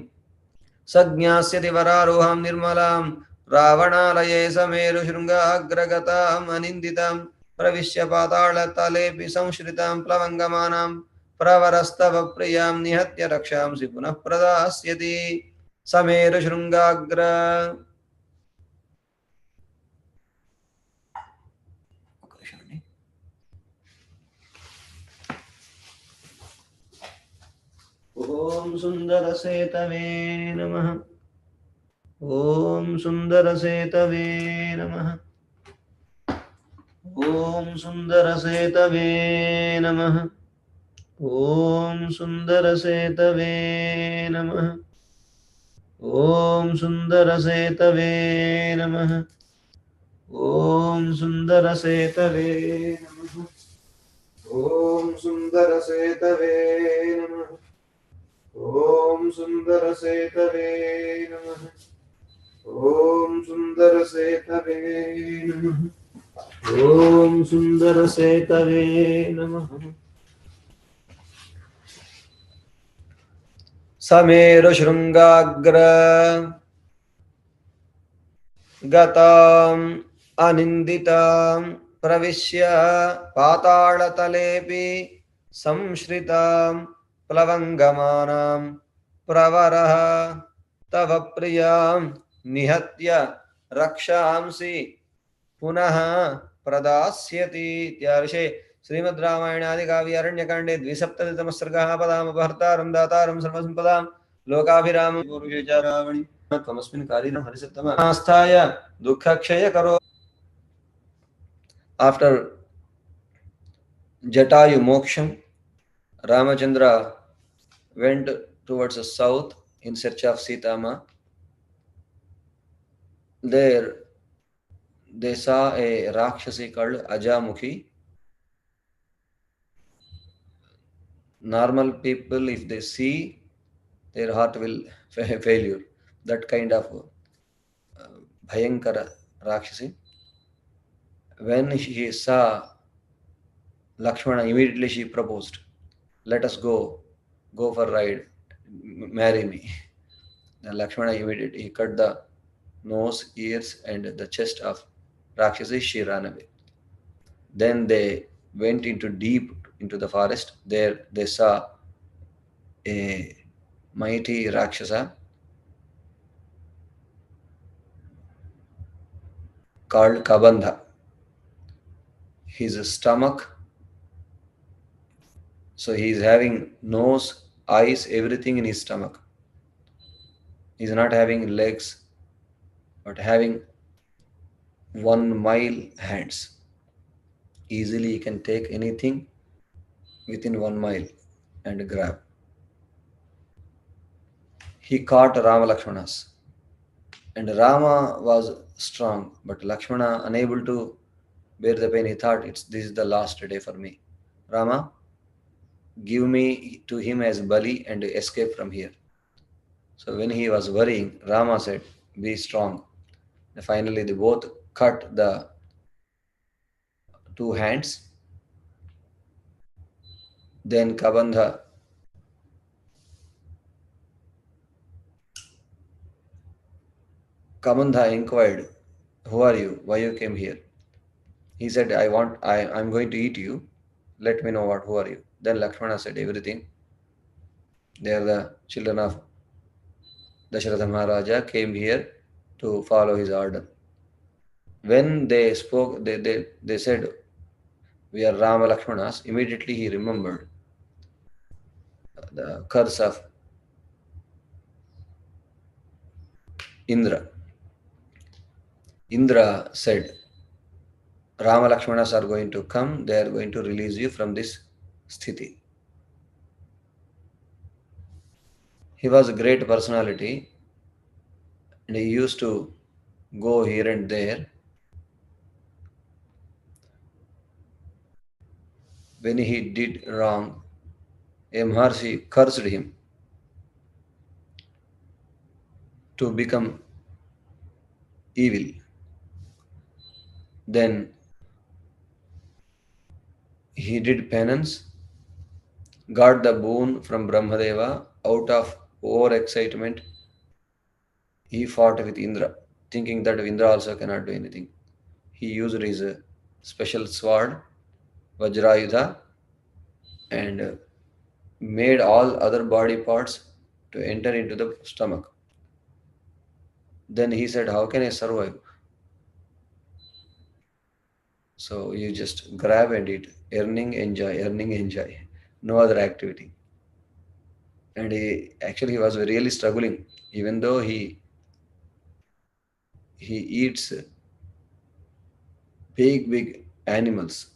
स ज्ञास्यति वरारोहां निर्मलां रावणालये समेरुशृङ्गाग्रगताम् अनिन्दितां प्रविश्य पाताळतलेऽपि संश्रितां प्लवङ्गमानां प्रवरस्तव प्रियां निहत्य रक्षांसि पुनः प्रदास्यति समेरुशृङ्गाग्र ओम सुंदरसेतवे नमः। ओम सुंदरसेतवे नमः। ओम सुंदरसेतवे नमः। ओम सुंदरसेतवे नमः। ओम सुंदरसेतवे नमः। ओम सुंदरसेतवे नमः। ओम सुंदरसेतवे नमः। ओम सुंदरसेतवे नमः। ओम सुंदरसेतवे नमः। ओम सुंदरसेतवे नमः। समेरुशृङ्गाग्र गताम् अनिन्दितां प्रविश्य पाताळतलेऽपि संश्रितां प्लवङ्गमानां प्रवरः तव प्रियां निहत्य रक्षांसि पुनः प्रदास्यति। इत्यार्षे श्रीमद् रामायणे आदिकाव्ये अरण्यकाण्डे 270तमः सर्गः। पदामपहर्तारं दातारं सर्वसम्पदां लोकाभिरामं पूर्वे च रावणि त्वमस्मिन् कारिणं हरिसत्तमास्थाय दुःखक्षय करो। After Jatayu moksham, Ramachandra went towards the south in search of Sita Ma. There they saw a Rakshasi called Ajamukhi. Normal people, if they see, their heart will failure. That kind of Bhayankara Rakshasi. When she saw Lakshmana, immediately she proposed, "Let us go for a ride, marry me." Then Lakshmana immediately he cut the nose, ears, and the chest of Rakshasi. She ran away. Then they went deep into the forest. There they saw a mighty Rakshasa called Kabandha. His stomach, so he is having nose, eyes, everything in his stomach. He is not having legs, but having 1 mile hands. Easily he can take anything within 1 mile and grab. He caught Rama Lakshmanas. And Rama was strong, but Lakshmana, unable to bear the pain, he thought, this is the last day for me. Rama, give me to him as Bali and escape from here. So when he was worrying, Rama said, be strong. And finally, they both cut the 2 hands. Then Kabandha inquired, who are you? Why you came here? He said, I'm going to eat you. Let me know who are you? Then Lakshmana said, everything. They are the children of Dasharatha Maharaja came here to follow his order. When they spoke, they said, we are Rama Lakshmanas. Immediately he remembered the curse of Indra. Indra said, Rama Lakshmanas are going to come, they are going to release you from this sthiti. He was a great personality and he used to go here and there. When he did wrong, a Maharshi cursed him to become evil. Then he did penance, got the boon from Brahmadeva. Out of over-excitement, he fought with Indra, thinking that Indra also cannot do anything. He used his special sword, Vajrayudha, and made all other body parts to enter into the stomach. Then he said, how can I survive? So you just grab and eat, earning, enjoy, no other activity. And he was really struggling, even though he eats big animals.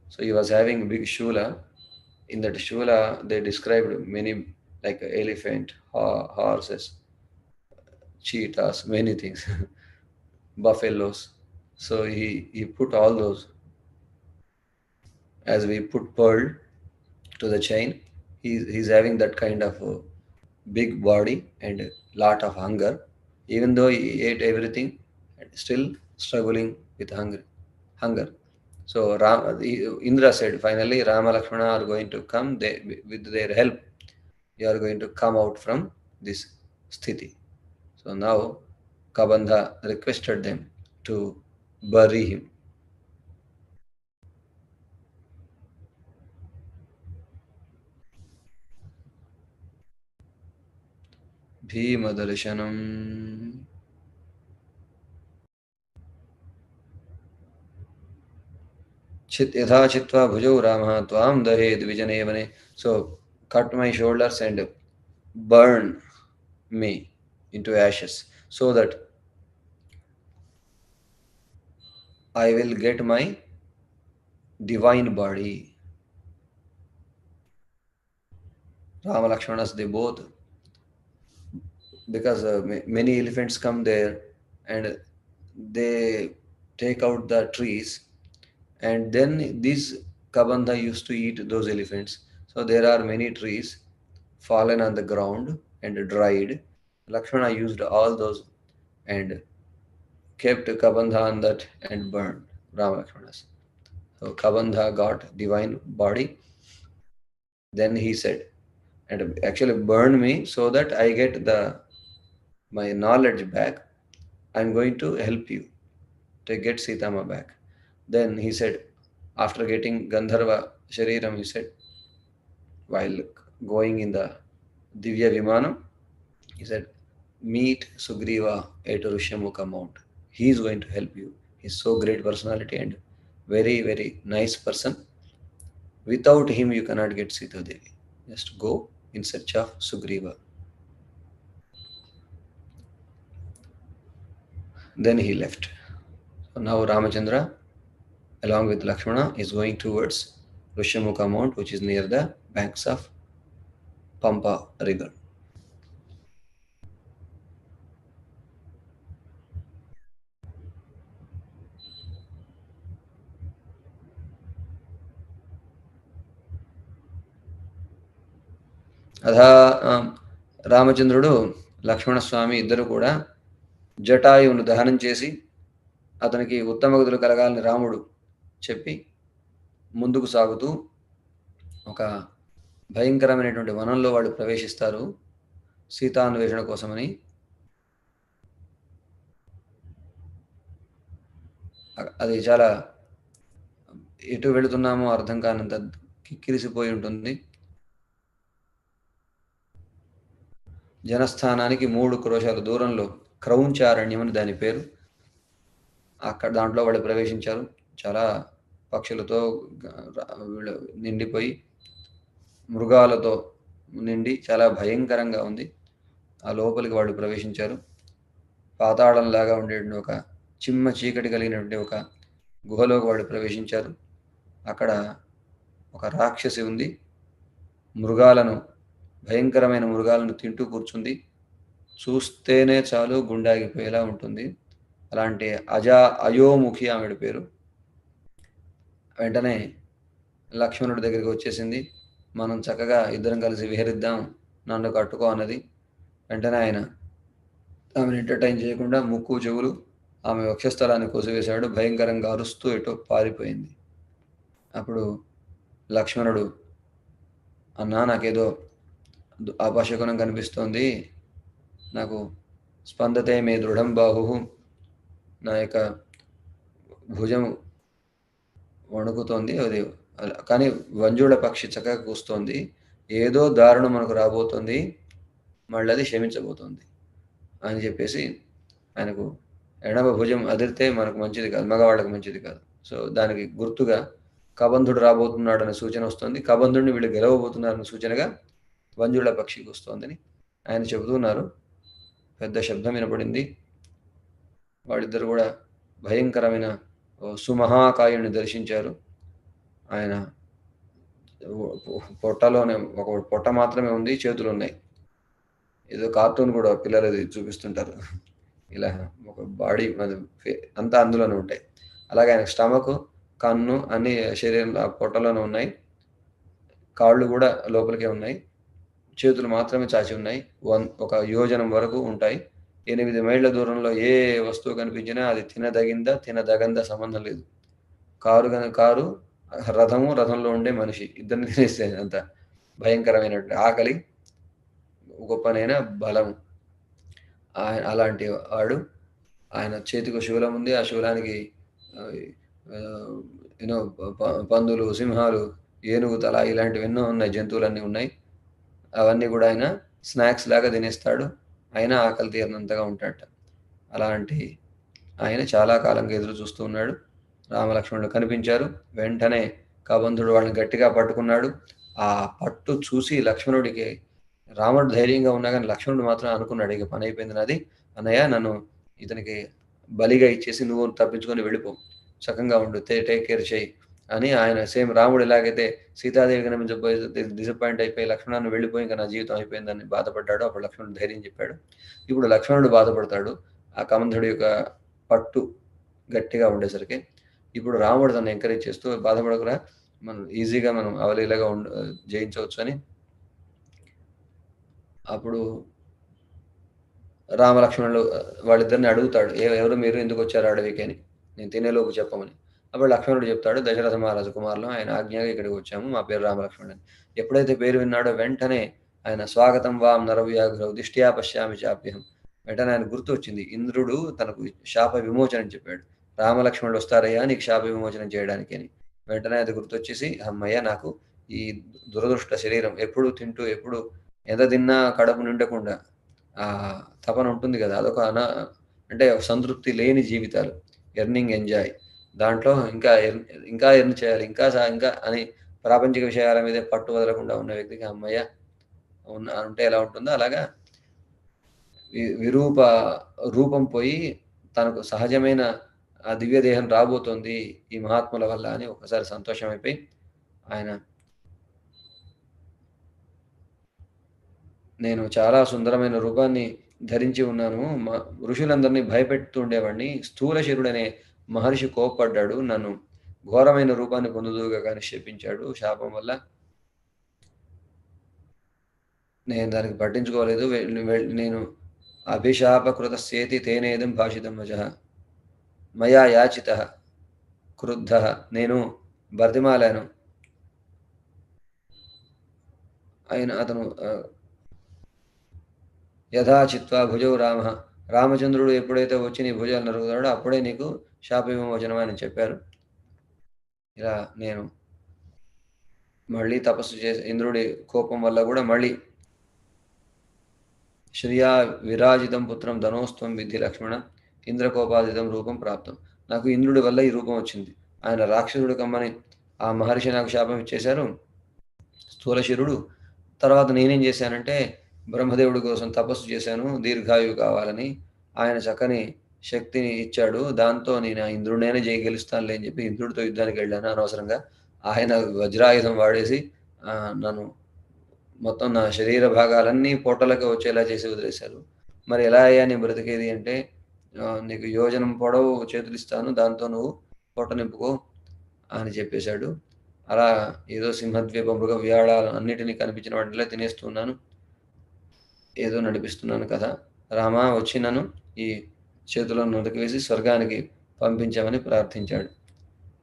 So he was having a big shula. In that shula, they described many, like elephant, horses, cheetahs, many things, buffaloes. So he put all those, as we put pearl to the chain. He's having that kind of big body and a lot of hunger. Even though he ate everything, still struggling with hunger. So Indra said, finally, Rama Lakshmana are going to come. With their help, you are going to come out from this sthiti. So now Kabandha requested them to bury him. Bhima darshanam. Yatha chitva bhujau Rama tvam dahed vijanevane. So cut my shoulders and burn me into ashes so that I will get my divine body. Rama Lakshmanas, they both, because many elephants come there and they take out the trees, and then these Kabandha used to eat those elephants. So there are many trees fallen on the ground and dried. Lakshmana used all those and kept Kabandha on that and burned Rama Lakshmanas. So Kabandha got divine body. Then he said, and actually burn me so that I get my knowledge back. I'm going to help you to get Sitama back. Then he said, after getting Gandharva Shariram, he said, while going in the Divya Vimanam, he said, meet Sugriva at Rishyamukha Mount. He is going to help you. He's so great personality and very nice person. Without him, you cannot get Sita Devi. Just go in search of Sugriva. Then he left. Now Ramachandra, along with Lakshmana, is going towards Rishyamukha Mount, which is near the banks of Pampa river. అథ రామచంద్రుడు లక్ష్మణస్వామి ఇద్దరు కూడా జటాయువును దహనం చేసి అతనికి ఉత్తమ గతులు కలగాలని రాముడు చెప్పి ముందుకు సాగుతూ ఒక భయంకరమైనటువంటి వనంలో వాళ్ళు ప్రవేశిస్తారు సీతాన్వేషణ కోసమని. అది చాలా ఎటు వెళుతున్నామో అర్థం కానంత కిక్కిరిసిపోయి ఉంటుంది. జనస్థానానికి 3 క్రోశాల దూరంలో క్రౌంచారణ్యం అని దాని పేరు. అక్కడ దాంట్లో వాళ్ళు ప్రవేశించారు. చాలా పక్షులతో నిండిపోయి మృగాలతో నిండి చాలా భయంకరంగా ఉంది. ఆ లోపలికి వాళ్ళు ప్రవేశించారు. పాతాళంలాగా ఉండేటువంటి ఒక చిమ్మ చీకటి కలిగినటువంటి ఒక గుహలోకి వాళ్ళు ప్రవేశించారు. అక్కడ ఒక రాక్షసి ఉంది. భయంకరమైన మృగాలను తింటూ కూర్చుంది. చూస్తేనే చాలు గుండాగిపోయేలా ఉంటుంది. అలాంటి అయోముఖి ఆమెడి పేరు. వెంటనే లక్ష్మణుడి దగ్గరికి వచ్చేసింది. మనం చక్కగా ఇద్దరం కలిసి విహరిద్దాం, నన్ను కట్టుకో అన్నది. వెంటనే ఆయన ఆమెను ఎంటర్టైన్ చేయకుండా ముక్కు చెవులు ఆమె వక్షస్థలాన్ని కోసివేశాడు. భయంకరంగా అరుస్తూ ఎటో పారిపోయింది. అప్పుడు లక్ష్మణుడు, అన్నా నాకేదో అపశకునం కనిపిస్తోంది, నాకు స్పందతే మే దృఢం బాహు, నా యొక్క భుజం వణుకుతోంది, అది కానీ వంజుడ పక్షి చక్కగా కూస్తోంది, ఏదో దారుణం మనకు రాబోతోంది, మళ్ళీ అది క్షమించబోతోంది అని చెప్పేసి ఆయనకు ఎడమ భుజం అదిరితే మనకు మంచిది కాదు, మగవాళ్ళకు మంచిది కాదు. సో దానికి గుర్తుగా కబంధుడు రాబోతున్నాడనే సూచన వస్తుంది. కబంధుడిని వీళ్ళు గెలవబోతున్నారనే సూచనగా వంజుళ పక్షికి వస్తోందని ఆయన చెబుతున్నారు. పెద్ద శబ్దం వినపడింది. వాళ్ళిద్దరు కూడా భయంకరమైన సుమహాకాయుని దర్శించారు. ఆయన పొట్టలోనే ఒక పొట్ట మాత్రమే ఉంది, చేతులు ఉన్నాయి. ఏదో కార్టూన్ కూడా పిల్లలు చూపిస్తుంటారు, ఇలా ఒక బాడీ అంతా అందులోనే ఉంటాయి. అలాగే ఆయన స్టమక్, కన్ను అన్ని శరీరం పొట్టలోనే ఉన్నాయి. కాళ్ళు కూడా లోపలికే ఉన్నాయి. చేతులు మాత్రమే చాచి ఉన్నాయి. ఒక యోజనం వరకు ఉంటాయి. 8 మైళ్ళ దూరంలో ఏ వస్తువు కనిపించినా అది తినదగందా సంబంధం లేదు. కారు, రథంలో ఉండే మనిషి ఇద్దరిని తినేస్తే అంత భయంకరమైనటువంటి ఆకలి, గొప్పనైన బలం. అలాంటి వాడు. ఆయన చేతికి శూలం ఉంది. ఆ శూలానికి పందులు, సింహాలు, ఏనుగు తల ఇలాంటివి ఎన్నో ఉన్నాయి, జంతువులన్నీ ఉన్నాయి. అవన్నీ కూడా ఆయన స్నాక్స్ లాగా తినేస్తాడు. ఆయన ఆకలి తీరినంతగా ఉంటాడట. అలాంటి ఆయన చాలా కాలంగా ఎదురు చూస్తూ ఉన్నాడు. రామలక్ష్మణుడు కనిపించారు. వెంటనే కబంధుడు వాళ్ళని గట్టిగా పట్టుకున్నాడు. ఆ పట్టు చూసి లక్ష్మణుడికి, రాముడు ధైర్యంగా ఉన్నా కానీ లక్ష్మణుడు మాత్రం అనుకున్నాడు, ఇక పని అయిపోయింది నాది, అన్నయ్య నన్ను ఇతనికి బలిగా ఇచ్చేసి నువ్వు తప్పించుకొని వెళ్ళిపో, చక్కగా ఉండు, టేక్ కేర్ చేయి అని ఆయన సేమ్ రాముడు ఎలాగైతే సీతాదేవి కనిపించబోయి డిసప్పాయింట్ అయిపోయి లక్ష్మణుడు వెళ్ళిపోయి ఇంకా నా జీవితం అయిపోయిందని బాధపడ్డాడు. అప్పుడు లక్ష్మణుడు ధైర్యం చెప్పాడు. ఇప్పుడు లక్ష్మణుడు బాధపడతాడు ఆ కబంధుడి యొక్క పట్టు గట్టిగా ఉండేసరికి. ఇప్పుడు రాముడు తను ఎంకరేజ్ చేస్తూ, బాధపడకురా, మనం ఈజీగా మనం అవలీలగా జయించవచ్చు అని. అప్పుడు రామలక్ష్మణులు వాళ్ళిద్దరిని అడుగుతాడు, ఎవరు మీరు, ఎందుకు వచ్చారు అడవికి అని, నేను తినేలోపు చెప్పమని. అప్పుడు లక్ష్మణుడు చెప్తాడు, దశరథ మహారాజు కుమారులు, ఆయన ఆజ్ఞగా ఇక్కడికి వచ్చాము, మా పేరు రామలక్ష్మణుడు అని. ఎప్పుడైతే పేరు విన్నాడో వెంటనే ఆయన స్వాగతం వాం నరవ్యాఘ్రౌ దిష్ట్యా పశ్యామి చాప్యహం, వెంటనే ఆయన గుర్తు వచ్చింది, ఇంద్రుడు తనకు శాప విమోచనం చెప్పాడు, రామలక్ష్మణుడు వస్తారయ్యా నీకు శాప విమోచనం చేయడానికి అని. వెంటనే అది గుర్తొచ్చేసి, అమ్మయ్య నాకు ఈ దురదృష్ట శరీరం ఎప్పుడు తింటూ ఎప్పుడు ఎంత తిన్నా కడుపు నిండకుండా ఆ తపన ఉంటుంది కదా, అదొక అంటే సంతృప్తి లేని జీవితాలు, ఎర్నింగ్ ఎంజాయ్, దాంట్లో ఇంకా ఎర్న్ చేయాలి, ఇంకా అని ప్రాపంచిక విషయాల మీదే పట్టు వదలకుండా ఉన్న వ్యక్తికి అమ్మయ్య ఉంటే ఎలా ఉంటుందో అలాగా రూపం పోయి తనకు సహజమైన ఆ దివ్య దేహం రాబోతోంది ఈ మహాత్ముల వల్ల అని ఒకసారి సంతోషం అయిపోయి ఆయన నేను చాలా సుందరమైన రూపాన్ని ధరించి ఉన్నాను. ఋషులందరినీ భయపెడుతూ ఉండేవాడిని. స్థూల శరీరుడనే మహర్షి కోప్పడ్డాడు. నన్ను ఘోరమైన రూపాన్ని పొందుదువుగాక అని శపించాడు. శాపం వల్ల నేను దానికి పట్టించుకోలేదు. నేను అభిశాపకృతస్యేతి తేనేదం భాషితం వచః మయా యాచితః క్రుద్ధః. నేను బతిమాలాను. అతను యథా చిత్వా భుజౌ రామ, రామచంద్రుడు ఎప్పుడైతే వచ్చి నీ భుజాలు నరుగుతాడో అప్పుడే నీకు శాప విమోచనం అని చెప్పారు. ఇలా నేను మళ్ళీ తపస్సు చేసి ఇంద్రుడి కోపం వల్ల కూడా మళ్ళీ శ్రియా విరాజితం పుత్రం ధనోస్త్వం విద్ధి లక్ష్మణ ఇంద్రకోపాదితం రూపం ప్రాప్తం. నాకు ఇంద్రుడి వల్ల ఈ రూపం వచ్చింది. ఆయన రాక్షసుడు కమ్మని ఆ మహర్షి నాకు శాపం ఇచ్చేశారు స్థూలశిరుడు. తర్వాత నేనేం చేశానంటే బ్రహ్మదేవుడి కోసం తపస్సు చేశాను దీర్ఘాయువు కావాలని. ఆయన చక్కని శక్తిని ఇచ్చాడు. దాంతో నేను ఆ ఇంద్రుడినైనా గెలుస్తానులే అని చెప్పి ఇంద్రుడితో యుద్ధానికి వెళ్ళాను అనవసరంగా. ఆయన వజ్రాయుధం వాడేసి నన్ను మొత్తం నా శరీర భాగాలన్నీ పొట్టలకి వచ్చేలా చేసి వదిలేశారు. మరి ఎలా అయ్యా నేను బ్రతికేది అంటే నీకు యోజనం పొడవు చేతులు ఇస్తాను, దాంతో నువ్వు పొట్ట నింపుకో అని చెప్పేశాడు. అలా ఏదో సింహద్వీప మృగ వ్యాళాలు అన్నిటినీ కనిపించిన వాటిలో తినేస్తున్నాను, ఏదో నడిపిస్తున్నాను కదా. రామా వచ్చి నన్ను ఈ చేతులను నొదకివేసి స్వర్గానికి పంపించామని ప్రార్థించాడు.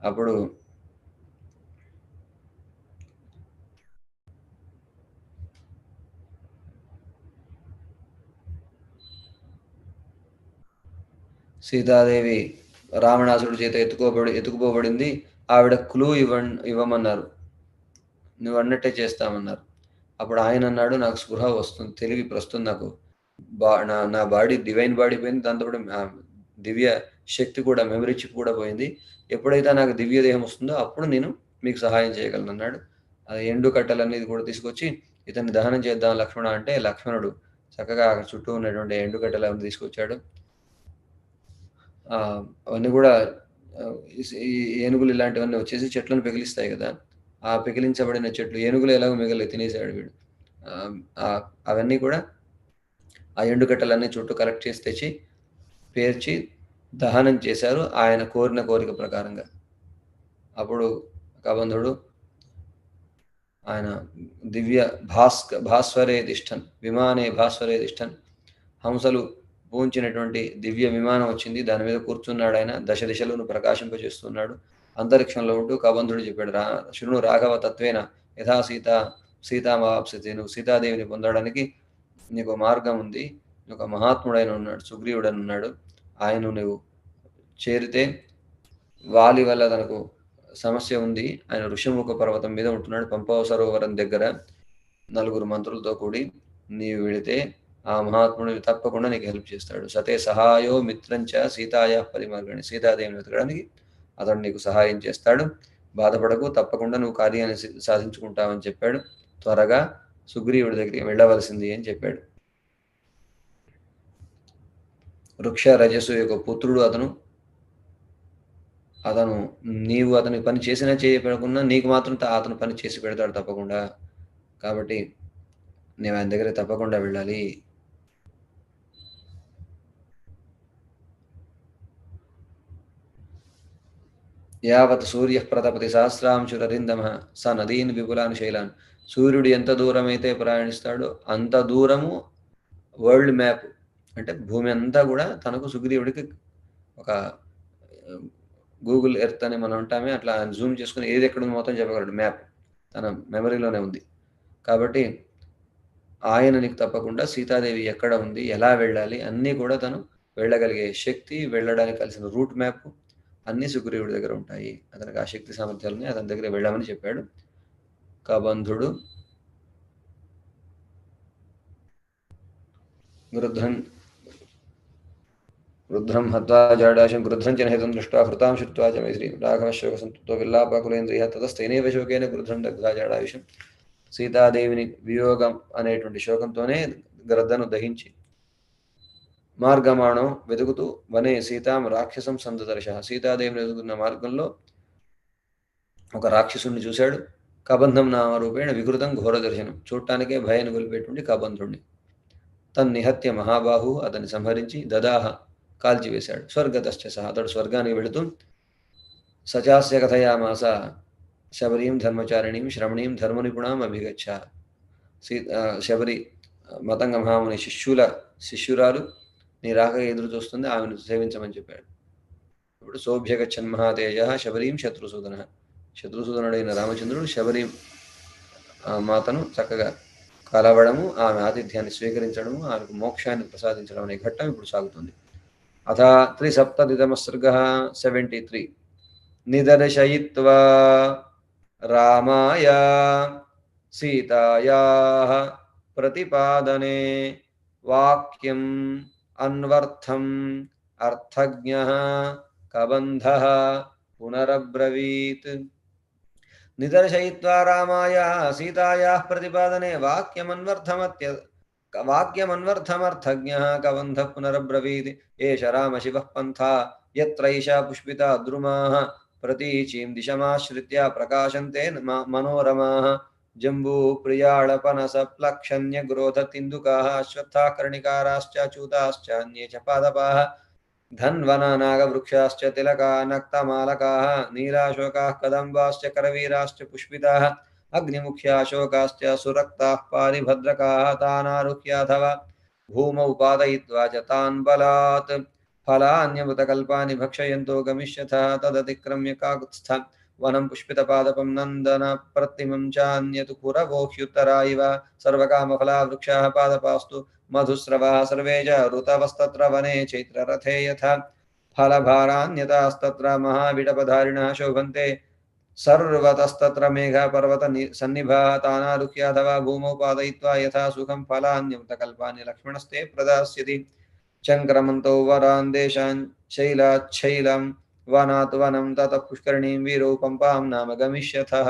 అప్పుడు సీతాదేవి రావణాసుడి చేత ఎత్తుకుపోబడింది. ఆవిడ క్లూ ఇవ్వమన్నారు. నువ్వు అన్నట్టే చేస్తామన్నారు. అప్పుడు ఆయన అన్నాడు, నాకు స్పృహ వస్తుంది, తెలివి ప్రస్తుతం నాకు నా బాడీ డివైన్ బాడీ పోయింది, దాంతో దివ్య శక్తి కూడా, మెమరీ చిప్ కూడా పోయింది. ఎప్పుడైతే నాకు దివ్య దేహం వస్తుందో అప్పుడు నేను మీకు సహాయం చేయగలను అన్నాడు. అది ఎండు కట్టెలనేది కూడా తీసుకొచ్చి ఇతన్ని దహనం చేద్దాం లక్ష్మణ అంటే లక్ష్మణుడు చక్కగా చుట్టూ ఉన్నటువంటి ఎండు కట్టెలను తీసుకొచ్చాడు. అవన్నీ కూడా ఈ ఏనుగులు ఇలాంటివన్నీ వచ్చేసి చెట్లను పెకిలిస్తాయి కదా. ఆ పెకిలించబడిన చెట్లు ఏనుగులు ఎలాగో మిగలే తినేసాడు వీడు. అవన్నీ కూడా ఆ ఎండుకట్టలన్నీ చుట్టూ కలెక్ట్ చేసి తెచ్చి పేర్చి దహనం చేశారు ఆయన కోరిన కోరిక ప్రకారంగా. అప్పుడు కబంధుడు ఆయన దివ్య భాస్వరే తిష్టన్ విమానే భాస్వరే తిష్టన్, హంసలు పూంచినటువంటి దివ్య విమానం వచ్చింది, దాని మీద కూర్చున్నాడు ఆయన. దశ దిశలను ప్రకాశింపజేస్తున్నాడు. అంతరిక్షంలో ఉంటూ కబంధుడు చెప్పాడు, శృణు రాఘవ తత్వేన యథా సీతామాప్సితే, నువ్వు సీతాదేవిని పొందడానికి నీకు మార్గం ఉంది. ఒక మహాత్ముడైన ఉన్నాడు, సుగ్రీవుడని ఉన్నాడు. ఆయన నువ్వు చేరితే వాలి వల్ల తనకు సమస్య ఉంది. ఆయన ఋషిముఖ పర్వతం మీద ఉంటున్నాడు, పంపవ సరోవరం దగ్గర 4 మంత్రులతో కూడి. నీవు వెళితే ఆ మహాత్ముడు తప్పకుండా నీకు హెల్ప్ చేస్తాడు. సతే సహాయో మిత్రంచ సీతాయా పరిమార్గణి, సీతాదేవిని వెతకడానికి అతడు నీకు సహాయం చేస్తాడు. బాధపడకు, తప్పకుండా నువ్వు కార్యాన్ని సాధించుకుంటావని చెప్పాడు. త్వరగా సుగ్రీవుడి దగ్గరికి వెళ్ళవలసింది అని చెప్పాడు. వృక్ష రజస్సు యొక్క పుత్రుడు అతను నీవు అతనికి పని చేసినా చేయకుండా నీకు మాత్రం అతను పని చేసి పెడతాడు తప్పకుండా. కాబట్టి నేను ఆయన దగ్గర తప్పకుండా వెళ్ళాలి. యావత్ సూర్య ప్రతపతి సహస్రాంశురరిందమ స నదీన్ విపులాన్ శైలాన్. సూర్యుడు ఎంత దూరం అయితే ప్రయాణిస్తాడో అంత దూరము వరల్డ్ మ్యాప్, అంటే భూమి అంతా కూడా తనకు సుగ్రీవుడికి ఒక గూగుల్ ఎర్త్ అని మనం ఉంటామే, అట్లా జూమ్ చేసుకుని ఏది ఎక్కడ మొత్తం చెప్పగలడు. మ్యాప్ తన మెమరీలోనే ఉంది. కాబట్టి ఆయన నీకు తప్పకుండా సీతాదేవి ఎక్కడ ఉంది, ఎలా వెళ్ళాలి అన్నీ కూడా తను వెళ్ళగలిగే శక్తి, వెళ్ళడానికి కలిసిన రూట్ మ్యాప్ అన్నీ సుగ్రీవుడి దగ్గర ఉంటాయి. అతనికి ఆ శక్తి సామర్థ్యాలని అతని దగ్గర వెళ్ళామని చెప్పాడు కబంధుడు. వృద్ధం హత్వా జాడాశం గృధ్రం జనహితం దృష్ట్వా హృతాం శృత్వా చ మే శ్రీ రాఘవశోకసంతప్తో విల్లాపాకులేంద్రియ తతస్తైనేవ శోకేన గృధ్రం దగ్ధా జాడాయుషం. సీతాదేవిని వియోగం అనేటువంటి శోకంతోనే గ్రద్దను దహించి మార్గమాణో వెతుకుతూ వనే సీతాం రాక్షసం సందదర్శ. సీతాదేవిని వెతుకుతున్న మార్గంలో ఒక రాక్షసుని చూశాడు. కబంధం నామరూపేణ వికృతం ఘోర దర్శనం. చూడటానికే భయాన్ని గొలిపేటువంటి కబంధుణ్ణి. తన్నిహత్య మహాబాహు, అతన్ని సంహరించి దదాహ కాల్చివేశాడు. స్వర్గతశ్చ సహ, అతడు స్వర్గానికి వెళుతూ సచాస్య కథయామాస శబరీం ధర్మచారిణీం శ్రమణీం ధర్మనిపుణాం అభిగచ్చ. శబరి మతంగ మహాముని శిష్యురాలు నీ రాక ఎదురు చూస్తుంది, ఆమెను సేవించమని చెప్పాడు. ఇప్పుడు సోభ్యగచ్చన్ మహాతేజ శబరీం శత్రుసూదన. శత్రుసూదనుడైన రామచంద్రుడు శబరి మాతను చక్కగా కలవడము, ఆమె ఆతిథ్యాన్ని స్వీకరించడము, ఆమెకు మోక్షాన్ని ప్రసాదించడం అనే ఘట్టం ఇప్పుడు సాగుతుంది. అథ 370 సర్గ 73. నిదర్శయిత్వా రామాయ సీతాయాః ప్రతిపాదనే వాక్యం అన్వర్థం అర్థజ్ఞః కబంధః పునరబ్రవీత్. నిదర్శయిత్వా రామాయ సీతాయాః ప్రతిపాదనే వాక్యమన్వర్థమర్థజ్ఞః కబంధః పునరబ్రవీత్. ఏష రామ శివః పంథా యత్రైషా పుష్పితా ద్రుమాః ప్రతీచీం దిశమాశ్రిత్య ప్రకాశంతే మనోరమాః. జంబూ ప్రియాళపనస ప్లక్షణ్య గ్రోధ తిందుకాః అశ్వత్థాః కర్ణికారాశ్చ చ్యూతాశ్చ అన్యే చ పాదపాః. ధన్వనా నాగవృక్షాశ్చ తిలకా నక్తమాలకాః నీలాశోకాః కదంబాశ్చ కరవీరాశ్చ పుష్పితాః. అగ్నిముఖ్యాశోకాశ్చ సురక్తాః పారిభద్రకాః. తానారుహ్యాథవ భూమౌ పాదయిత్వా చ తాన్ బలాత్ ఫలాన్యమృతకల్పాని భక్షయంతో గమిష్యథ. తదతిక్రమ్య కాకుత్స్థ వనం పుష్పితపాదపం నందన ప్రతిమం చాన్యతు పురవోహ్యుత్తరా ఇవ. సర్వకామఫలా వృక్షాః పాదపాస్తు మధుస్రవాः సర్వే చ ఋతవస్తత్ర వనే చైత్రరథే యథా. ఫలభారాన్యతాస్తత్ర మహావిడపధారిణः శోభంతే సర్వతస్తత్ర మేఘ పర్వత సన్నిభాః. తానారుహ్యాథవా భూమౌ పాదయిత్వా యథా సుఖం ఫలాన్యమృతకల్పాని లక్ష్మణస్తే ప్రదాస్యతి. చంక్రమంతో వరాన్ దేశాన్ శైలాచ్చైలం వనాత్ వనం తతః పుష్కరిణీం వీరౌ పంపాం నామ గమిష్యథః.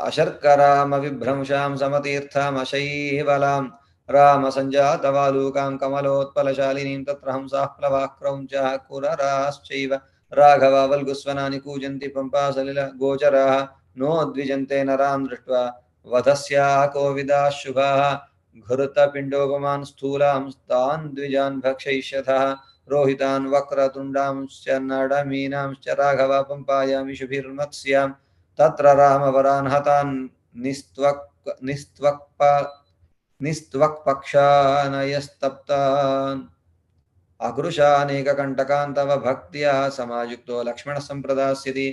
అశర్కరామవిభ్రంశాం సమతీర్థమశైవలాం రామ సంజాతవాలూకాం కమలోత్పలశాలినీం తత్ర హంసాః ప్లవాః క్రౌంచః కురరాశ్చైవ రాఘవ వల్గుస్వనాని కూజంతి పంపాసలిల గోచరాः. నోద్విజంతే నరాన్ దృష్ట్వా వధస్యాः కోవిదాः శుభాः. घृतपिण्डोपमान् स्थूलां तान् द्विजान् भक्षयिष्यथः. रोहितान् वक्रतुण्डांश्च नडमीनांश्च राघव पंपायामि शुभिर्मत्स्याम्. तत्र रामवरान् हतान् निस्त्वक्पक्षानयस्तप्तान्. अकृशानेककण्टकान् तव भक्त्या समायुक्तो लक्ष्मणः सम्प्रदास्यति.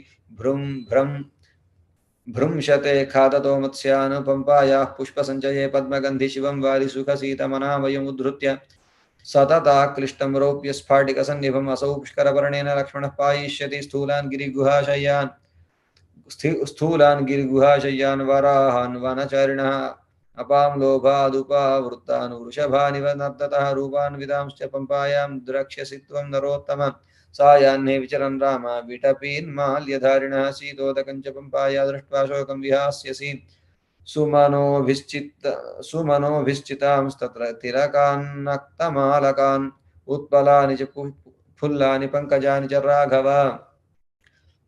भ्रंशते खादतो मत्स्यान् पंपायाः पुष्पसञ्चये पद्मगन्धि शिवं वारिसुखसीतमनावयमुद्धृत्य. सतताक्लिष्टं रौप्य स्फाटिकसन्निभम् असौ पुष्करपर्णेन लक्ष्मणः पायिष्यति. स्थूलान् गिरिगुहाशय्यान् वराहान् वनचारिणः अपां लोभादुपावृत्तान् वृषभानिव नर्ततः. रूपान् विदांश्च पंपायां द्रक्ष्यसि त्वं नरोत्तम. सायाह्ने विचरन् राम विटपीन्माल्यधारिणः. शीतोदकं च पंपाया दृष्ट्वा शोकं विहास्यसि. सुमनोभिश्चितांस्तत्र तिलकान्नक्तमालकान् उत्पलानि च फुल्लानि पंकजानि च राघव.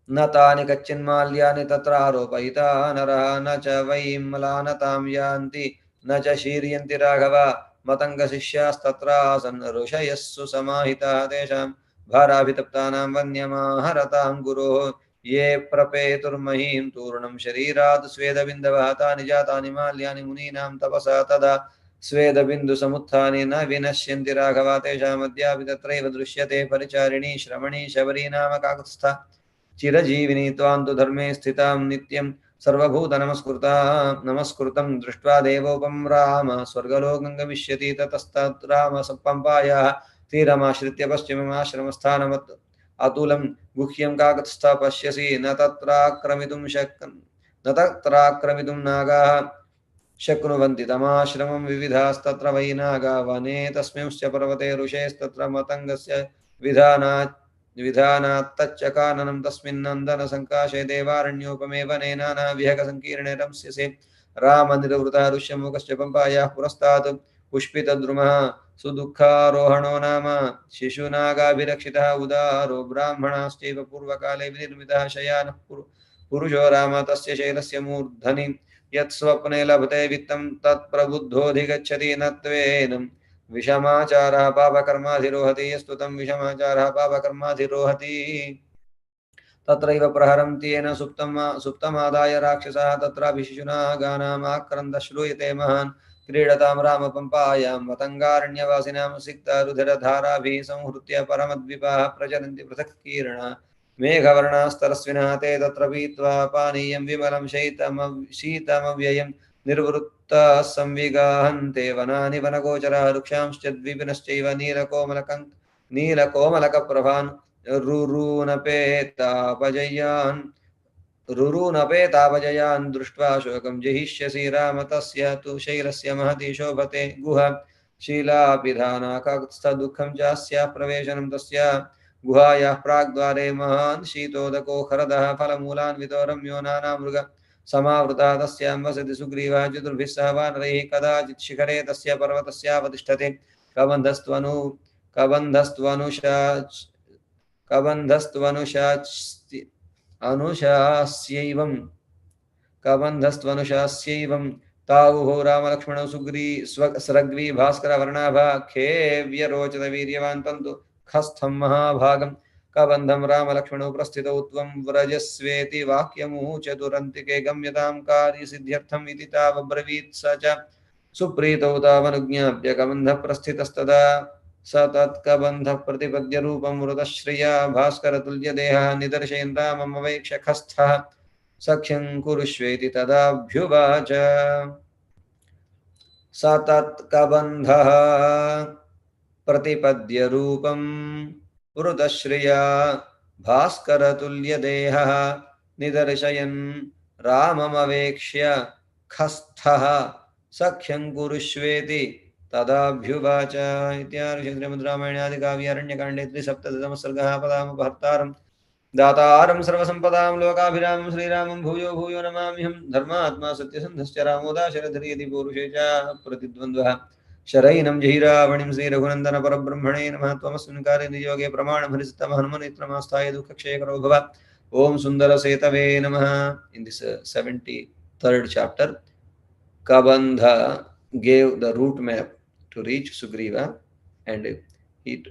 न तानि कच्चिन्माल्यानि तत्र आरोपयिता नरः. न च वैम्लानतां यान्ति न च शीर्यन्ति राघव. मतङ्गशिष्यास्तत्र आसन् ऋषयः सुसमाहिताः. तेषां भाराभितप्तानां वन्यमाहरतां गुरोः. ये प्रपेतुर्महीं तूर्णं शरीरात् स्वेदबिन्दवः. तानि जातानि माल्यानि मुनीनां तपसा तदा. स्वेदबिन्दुसमुत्थानि न विनश्यन्ति राघव. तेषामद्यापि तत्रैव दृश्यते परिचारिणी श्रमणी शबरी नाम काकुत्स्था. चिरजीविनी त्वां तु धर्मे स्थितां नित्यं सर्वभूतनमस्कृतं दृष्ट्वा देवोपं राम स्वर्गलोकं गमिष्यति. ततस्तात् राम पंपायाः तीरमाश्रित्य पश्चिममाश्रमस्थानमत् अतुलं गुह्यं काकुत्स्थः पश्यसि. न तत्राक्रमितुं नागाः शक्नुवन्ति तमाश्रमं. विविधास्तत्र वै नागा वने तस्मिंश्च पर्वते ऋषेस्तत्र मतङ्गस्य विधानात्तच्च काननं. तस्मिन्नन्दन संकाशे देवारण्योपमे वने नानाविहग संकीर्णे रंस्यसे. रामनिर्वृतः ऋष्यमुखश्च पंपायाः पुरस्तात् पुष्पितद्रुमः सुदुःखारोहणो नाम शिशुनागाभिरक्षितः उदारो ब्राह्मणाश्चैव पूर्वकाले विनिर्मितः शयानः पुरुषो राम तस्य शैलस्य मूर्धनि यत्स्वप्ने लभते वित्तं तत्प्रबुद्धोऽधिगच्छति न त्वेनं विषमाचारः पापकर्माधिरोहति यस्तु तं विषमाचारः पापकर्माधिरोहति तत्रैव प्रहरन्ति येन सुप्तमादाय राक्षसः तत्रापि शिशुना गानामाक्रन्दः श्रूयते महान् क्रीडतां रामपम्पायां मतङ्गारण्यवासिनां सिक्तारुधिरधाराभिः संहृत्य परमद्विपाः प्रचरन्ति पृथक् कीर्णा मेघवर्णास्तरस्विनः ते तत्र पीत्वा पानीयं विमलं शीतमव्ययं निर्वृत्ताः संविगाहन्ते वनानि वनगोचराः वृक्षांश्च द्विपिनश्चैव नीलकोमलकप्रभान् रुरूनपेतापजयान् दृष्ट्वा शोकं जहिष्यसि राम तस्य तु शैलस्य महती शोभते गुहा शीलापिधानाकस्थदुःखं चास्याः प्रवेशनं तस्य गुहायाः प्राग्द्वारे महान् शीतोदको खरदः फलमूलान्वितो रम्यो नानामृग समावृतः तस्यां वसति सुग्रीवः चतुर्भिः सह वानरैः कदाचित् शिखरे तस्य पर्वतस्यावतिष्ठते कबन्धस्त्वनुशास्यैवं तावुः रामलक्ष्मणौ स्रग्वी भास्करवर्णाभा खेव्यरोचत वीर्यवान् तन्तु खस्थं महाभागं कबन्धं रामलक्ष्मणौ प्रस्थितौ त्वं व्रजस्वेति वाक्यमुचतुरन्तिके गम्यतां कार्यसिद्ध्यर्थम् इति तावब्रवीत् स च सुप्रीतौ तावनुज्ञाप्य कबन्धः प्रस्थितस्तदा स तत्कबन्धः प्रतिपद्य रूपं वृतश्रिया भास्करतुल्यदेहः निदर्शयन् राममवेक्ष्य खस्थः सख्यं कुरुष्वेति तदाभ्युवाच स तत्कबन्धः प्रतिपद्य रूपं वृतश्रिया भास्करतुल्यदेहः निदर्शयन् राममवेक्ष्य खस्थः सख्यं कुरुष्वेति तदाभ्युवाच इत्यार्षे श्रीमद् रामायणे आदिकाव्ये अरण्यकाण्डे 37तमः सर्गः पदामुपहर्तारं दातारं सर्वसम्पदां लोकाभिरामं श्रीरामं भूयो भूयो नमाम्यहं धर्मात्मा सत्यसन्धश्च रामो दाशरथिर्यति यदि पौरुषे च प्रतिद्वन्द्वः शरैनं जहिरावणिं श्रीरघुनन्दन परब्रह्मणे नमः त्वमस्मिन् काले नियोगे प्रमाणभरितम हनुमनेत्रमास्थाय दुःखक्षयकरो भव ओम सुन्दरसेतवे नमः. In this 73rd chapter, Kabandha gave the route map to reach Sugriva, and he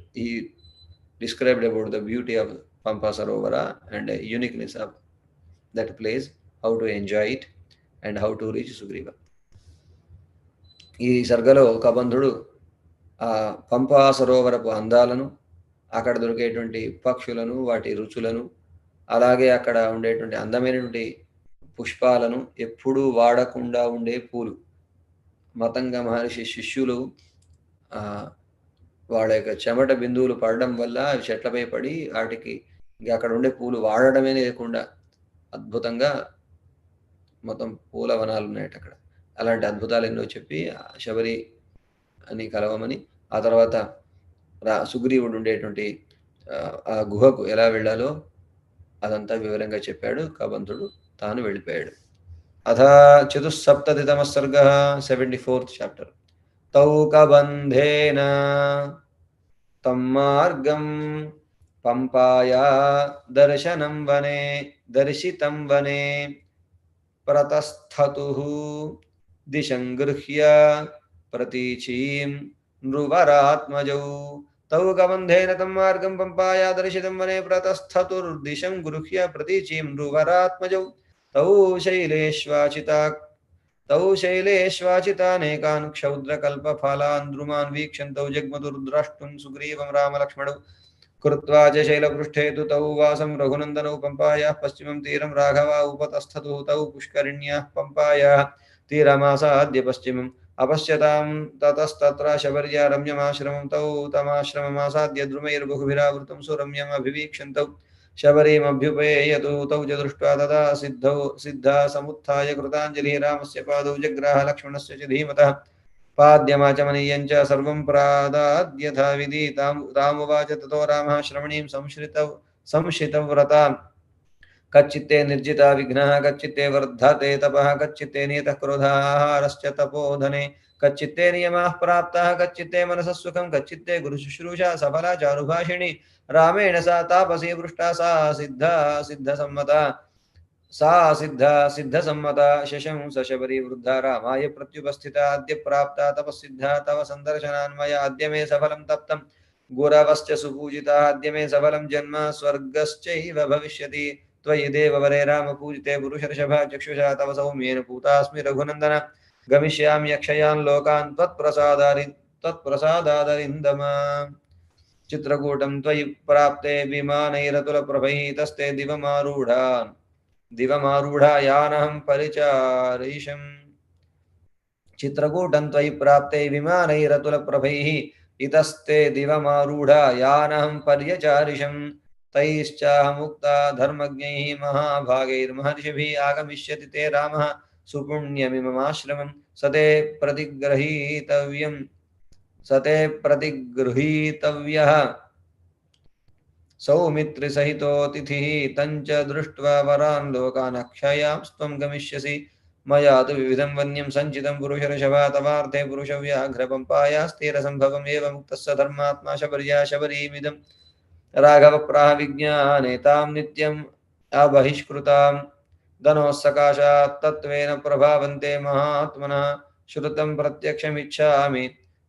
described about the beauty of Pampa Sarovara and the uniqueness of that place, how to enjoy it and how to reach Sugriva. ఈ సర్గలో కబంధుడు ఆ పంపా సరోవరపు అందాలను, అక్కడ దొరికేటువంటి పక్షులను, వాటి రుచులను, అలాగే అక్కడ ఉండేటువంటి అందమైనటువంటి పుష్పాలను, ఎప్పుడూ వాడకుండా ఉండే పూలు, మతంగ మహర్షి శిష్యులు వాళ్ళ యొక్క చెమట బిందువులు పడడం వల్ల అవి చెట్లపై పడి వాటికి అక్కడ ఉండే పూలు వాడడమే లేకుండా అద్భుతంగా మొత్తం పూల వనాలు ఉన్నాయట అక్కడ. అలాంటి అద్భుతాలు ఎన్నో చెప్పి శబరి అని కలవమని, ఆ తర్వాత సుగ్రీవుడు ఉండేటువంటి ఆ గుహకు ఎలా వెళ్ళాలో అదంతా వివరంగా చెప్పాడు. కబంధుడు తాను వెళ్ళిపోయాడు. అథ చతుస్సప్తతితమః సర్గః 74th చాప్టర్. తౌ కబంధేన తం మార్గం పంపాయా దర్శితం వనే ప్రతస్థతుః దిశం గృహ్య ప్రతీచీం నృవరాత్మజౌ. తౌ కబంధేన తం మార్గం పంపాయా దర్శితం వనే ప్రతస్థతుర్దిశం గృహ్య ప్రతీచీం నృవరాత్మజౌ. తౌ శైలేష్వాచితానేకాన్ క్షౌద్రకల్పఫలాన్ ద్రుమాన్ వీక్షन्तౌ జగ్మతుర్ద్రష్టుం సుగ్రీవం రామలక్ష్మణౌ. कृत्वा च शैलपृष्ठे तु तौ वासं रघुनन्दनौ पंपायाः पश्चिमं तीरं राघवा उपतस्थतुः. तौ पुष्करिण्याः पंपायाः तीरमासाद्य पश्चिमम् अपश्यतां ततस्तत्र शबर्या रम्यमाश्रमं. तौ तमाश्रममासाद्य द्रुमैर्बहुभिरावृतं सुरम्यमभिवीक्षन्तौ शबरीमभ्युपेयतु. तौ च दृष्ट्वा तदा सिद्धा समुत्थाय कृताञ्जलिः रामस्य पादौ जग्राह लक्ष्मणस्य च धीमतः. पाद्यमाचमनीयं च सर्वं प्रादाद्यथा विधि. तामुवाच ततो रामः श्रवणीं संश्रितव्रतां कच्चित्ते निर्जिता विघ्नः कच्चित्ते वर्धते तपः कच्चित्ते नियतः क्रोधाहारश्च तपोधने कच्चित्ते नियमाः प्राप्ताः कच्चित्ते मनसः सुखं कच्चित्ते गुरुशुश्रूषा सफला चारुभाषिणी रामेण सा तापसी पृष्टा सा सिद्धा सिद्धसम्मता सा सिद्धा सिद्धसम्मता शशंस शबरी वृद्धा रामाय प्रत्युपस्थिता अद्य प्राप्ता तपस्सिद्धा तव सन्दर्शनान्मया अद्य मे सफलं तप्तं गुरवश्च सुपूजिता अद्य मे सफलं जन्म स्वर्गश्चैव भविष्यति त्वयि देववरे राम पूजिते पुरुषर्षभा चक्षुषा तव सौम्येन पूतास्मि रघुनन्दन गमिष्यामि अक्षयान् लोकान् त्वत्प्रसादादरिन्दम चित्रकूटं त्वयि प्राप्ते विमानैरतुलप्रभैः तस्ते दिवमारूढा यानहं परिचारयिषम् चित्रकूटं त्वयि प्राप्ते विमानैरतुलप्रभैः इतस्ते दिवमारूढा यानहं पर्यचारिषम् तैश्चाहमुक्ता धर्मज्ञैः महाभागैर्महर्षिभिः आगमिष्यति ते रामः सुपुण्यमिममाश्रमं सते प्रतिगृहीतव्यः सौमित्रिसहितोतिथिः तञ्च दृष्ट्वा वरान् लोकान् अक्षयांस्त्वं गमिष्यसि मया तु विविधं वन्यं सञ्चितं पुरुषर्षभा तवार्थे पुरुषव्याघ्रपम्पायास्तेरसम्भवम् एव मुक्तः स धर्मात्मा शबर्या शबरीमिदं राघवप्राह विज्ञानेतां नित्यम् अबहिष्कृतां धनोस्सकाशात् तत्त्वेन प्रभावन्ते महात्मनः श्रुतं प्रत्यक्षमिच्छामि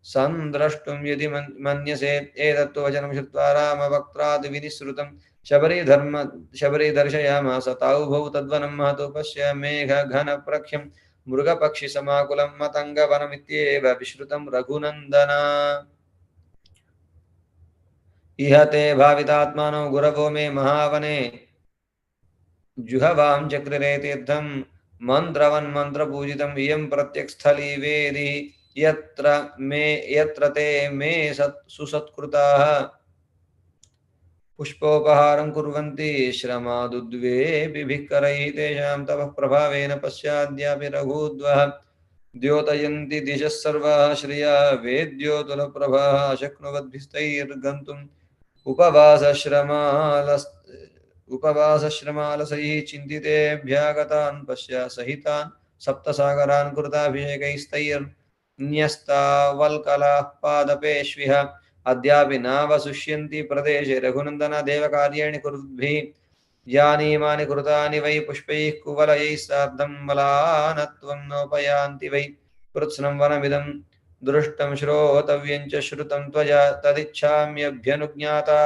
संद्रष्टुं यदि मन्यसे एतत्तु वचनं श्रुत्वा रामवक्त्राद् विनिसृतं शबरी दर्शयामास तावुभौ तद्वनं महतो पश्य मेघघनप्रख्यं मृगपक्षिसमाकुलं मतङ्गवनमित्येव विश्रुतं रघुनन्दन इह ते भावितात्मानो गुरवो मे महावने जुहवां चक्रिरे तीर्थं मन्त्रवन्मन्त्रपूजितम् इयं प्रत्यक्स्थली वेदी यत्र ते मे सुसत्कृताः पुष्पोपहारं कुर्वन्ति श्रमादुद्वेपिभिः करैः तेषां तपः प्रभावेन पश्चाद्यापि रघूद्वः द्योतयन्ति दिशः सर्वाः श्रिया वेद्योतुलप्रभाः अशक्नुवद्भिस्तैर्गन्तुम् उपवासश्रमालसैः चिन्तितेभ्यागतान् पश्य सहितान् सप्तसागरान् कृताभिषेकैस्तैर्न्यस्तावल्कलाः पादपेष्विह अद्यापि नावशुष्यन्ति प्रदेशे रघुनन्दन देवकार्याणि कुरुद्भिः यानीमानि कृतानि वै पुष्पैः कुवलयैः सार्धं मलानत्वं नोपयान्ति वै कृत्स्नं वनमिदं दृष्टं श्रोतव्यं च श्रुतं त्वया तदिच्छाम्यभ्यनुज्ञाता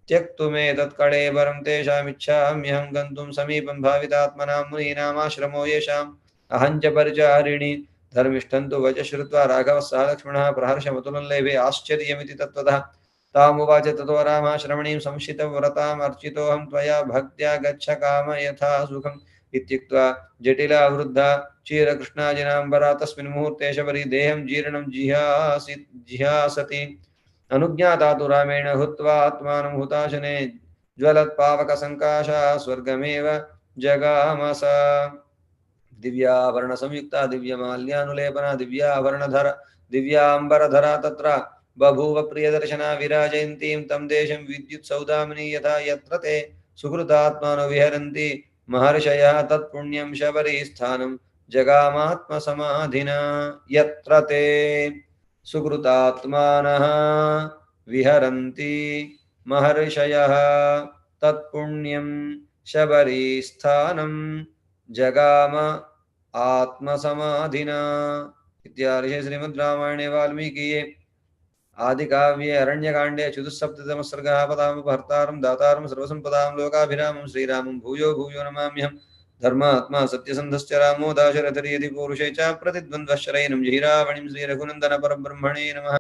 त्यक्तुमेतत्कळेबरं तेषामिच्छाम्यहं गन्तुं समीपं भावितात्मनां मुनीनामाश्रमो येषाम् अहं च परिचारिणि धर्मिष्ठं तु वच श्रुत्वा राघवः सह लक्ष्मणः प्रहर्षमतुलं लेभे आश्चर्यमिति तत्त्वतः तामुवाच ततो रामः श्रमणीं संशितव्रताम् अर्चितोऽहं त्वया भक्त्या गच्छ काम यथा सुखम् इत्युक्त्वा जटिला वृद्धा क्षीरकृष्णाजिनाम्बरा तस्मिन् मुहूर्ते शबरी देहं जीर्णं जिहासति अनुज्ञाता तु रामेण हुत्वा आत्मानं हुताशने ज्वलत्पावकसङ्काशा स्वर्गमेव जगामस दिव्याभरणसंयुक्ता दिव्यमाल्यानुलेपना दिव्याम्बरधरा तत्र बभूव प्रियदर्शना विराजयन्तीं तं देशं विद्युत्सौदामिनी यथा यत्र ते सुकृतात्मानो विहरन्ति महर्षयः तत्पुण्यं शबरीस्थानं जगामात्मसमाधिना यत्र ते सुकृतात्मानः विहरन्ति महर्षयः तत्पुण्यं शबरीस्थानं जगाम आत्मसमाधिना इत्यार्षे श्रीमद् रामायणे वाल्मीकिये आदिकाव्ये अरण्यकाण्डे चतुस्सप्ततमः सर्गः पदामपहर्तारं दातारं सर्वसम्पदां लोकाभिरामं श्रीरामं भूयो भूयो नमाम्यहम् धर्मात्मा सत्यसन्धश्च रामो दाशरथिर्यदि पौरुषे च प्रतिद्वन्द्वश्रयिनं जहिरावणिं श्रीरघुनन्दन परब्रह्मणे नमः।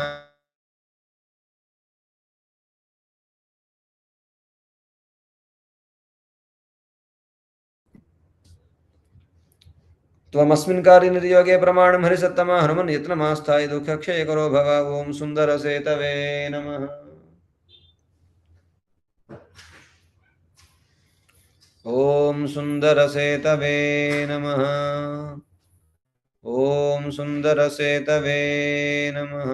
त्वमस्मिन् कार्यनिर्योगे प्रमाणं हरिसत्तमा हनुमन् यत्नमास्थाय दुःखक्षयकरो भव। ॐ सुन्दरसेतवे नमः। ॐ सुन्दरसेतवे नमः। ॐ सुन्दरसेतवे नमः।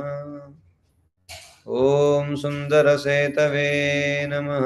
ॐ सुन्दरसेतवे नमः।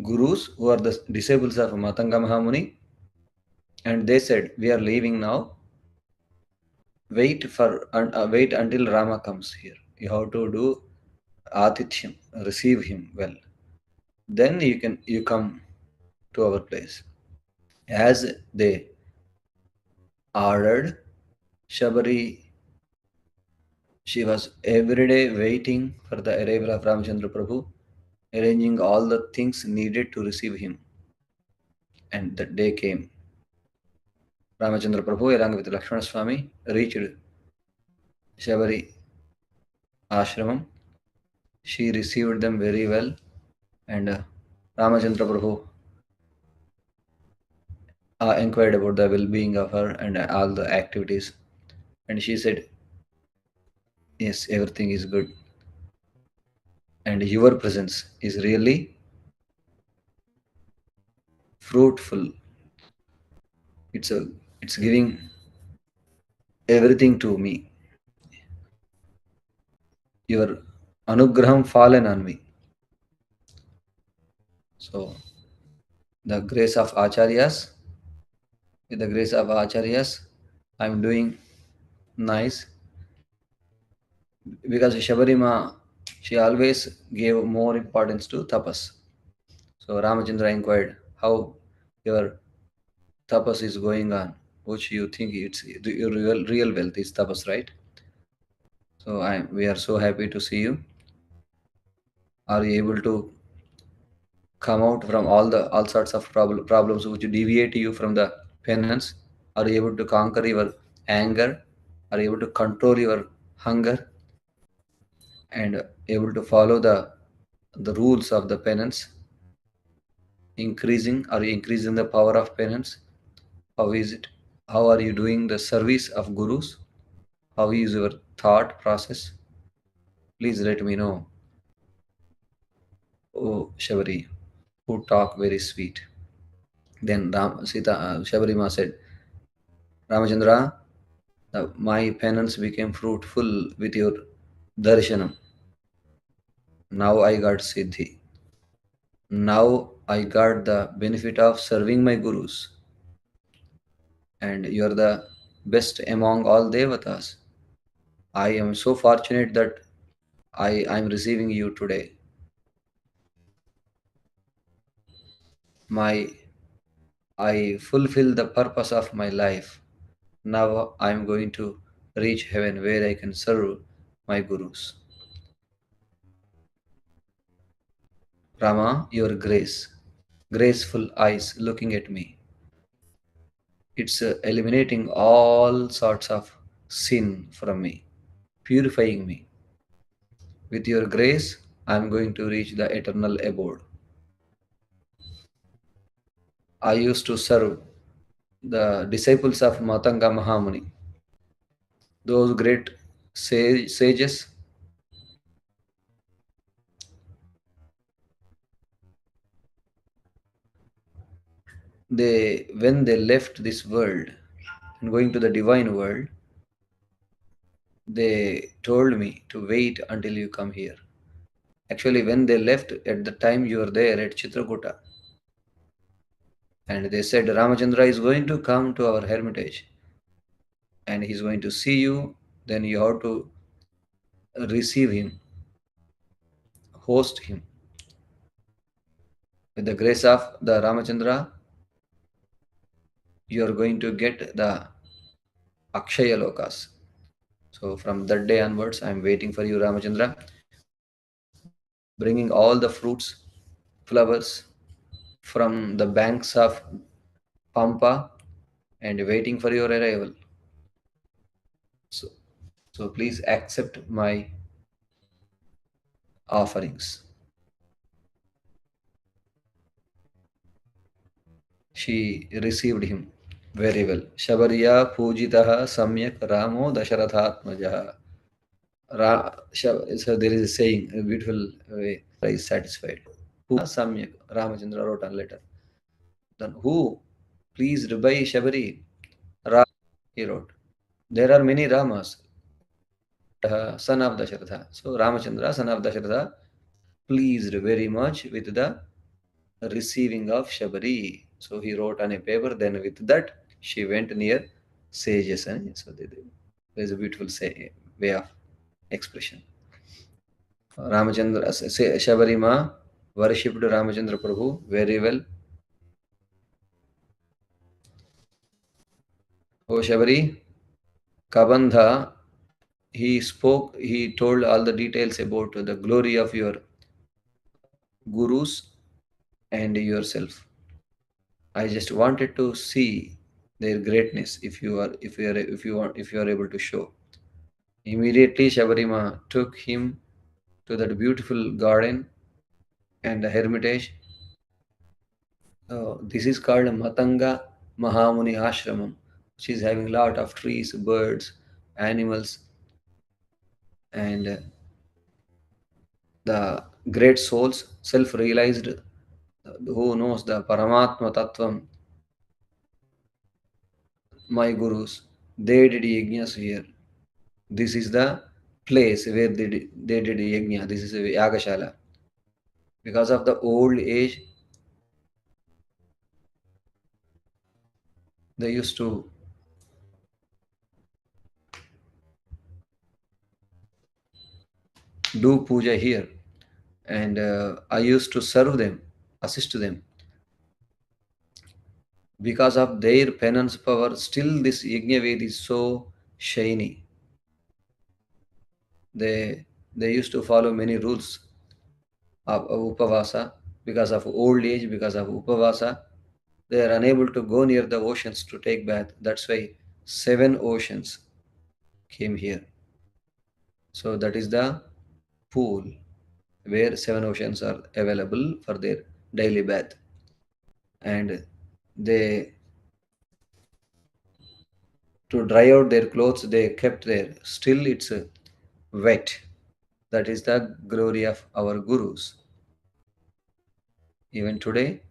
gurus who are the disciples of Matanga Mahamuni, and they said, "We are leaving now. Wait until Rama comes here. You have to do atithyam, receive him well. Then you come to our place." As they ordered, Shabari, she was every day waiting for the arrival of Ramchandra Prabhu, arranging all the things needed to receive him. And the day came. Ramachandra Prabhu, along with Lakshmana Swami, reached Shabari ashramam. She received them very well, and Ramachandra Prabhu inquired about the well-being of her and all the activities. And she said, "Yes, everything is good. And your presence is really fruitful. It's a, it's giving everything to me. Your anugraham fallen on me." So, the grace of Acharyas, with the grace of Acharyas, I'm doing nice, because Shabarima, she always gave more importance to tapas. So Ramachandra inquired how your tapas is going on, which you think it's your real wealth is tapas, right? So we are so happy to see you. Are you able to come out from all sorts of problems which deviate you from the penance? Are you able to conquer your anger? Are you able to control your hunger and able to follow the rules of the penance? Are you increasing the power of penance? How is it? How are you doing the service of gurus? How is your thought process? Please let me know. Oh, Shabari, who talk very sweet. Then Shabarima said, "Ramachandra, my penance became fruitful with your darshanam. Now I got siddhi. Now I got the benefit of serving my gurus. And you are the best among all devatas. I am so fortunate that I am receiving you today. My I fulfill the purpose of my life. Now I am going to reach heaven where I can serve my gurus. Rama, your grace, graceful eyes looking at me. It's eliminating all sorts of sin from me, purifying me. With your grace, I am going to reach the eternal abode. I used to serve the disciples of Matanga Mahamuni, those great sages. When they left this world and going to the divine world, they told me to wait until you come here. Actually, when they left, at the time you were there at Chitrakuta, and they said Ramachandra is going to come to our hermitage and he's going to see you, then you have to receive him, host him. With the grace of the Ramachandra, you are going to get the Akshaya Lokas. So from that day onwards, I am waiting for you, Ramachandra, bringing all the fruits, flowers from the banks of Pampa and waiting for your arrival. So please accept my offerings. She received him very well. Shabarya Pujitaha Samyak Ramo Dasharathatmajaha. So there is a saying, a beautiful way, is satisfied. Who Samyak, Ramachandra wrote on letter. Then who pleased by Shabari? Ra, he wrote. There are many Ramas, son of Dasharatha. So Ramachandra, son of Dasharatha, pleased very much with the receiving of Shabari. So he wrote on a paper, then with that she went near sages. And so there's a beautiful way of expression. Ramachandra, Shabari Ma worshipped Ramachandra Prabhu very well. Oh Shabari, Kabandha, he told all the details about the glory of your gurus and yourself. I just wanted to see their greatness if you are able to show. Immediately Shabarima took him to that beautiful garden and the hermitage. This is called Matanga Mahamuni Ashramam, which is having lot of trees, birds, animals, and the great souls, self-realized, who knows the Paramatma Tattvam, my gurus, they did yajnas here. This is the place where they did yajna. This is a Yagashala. Because of the old age, they used to do puja here, and I used to serve them, assist them. Because of their penance power, still this Yajna is so shiny. They used to follow many rules of Upavasa. Because of old age, because of Upavasa, they are unable to go near the oceans to take bath. That's why 7 oceans came here. So that is the pool where 7 oceans are available for their daily bath. And they, to dry out their clothes, they kept there. Still it's wet. That is the glory of our gurus. Even today,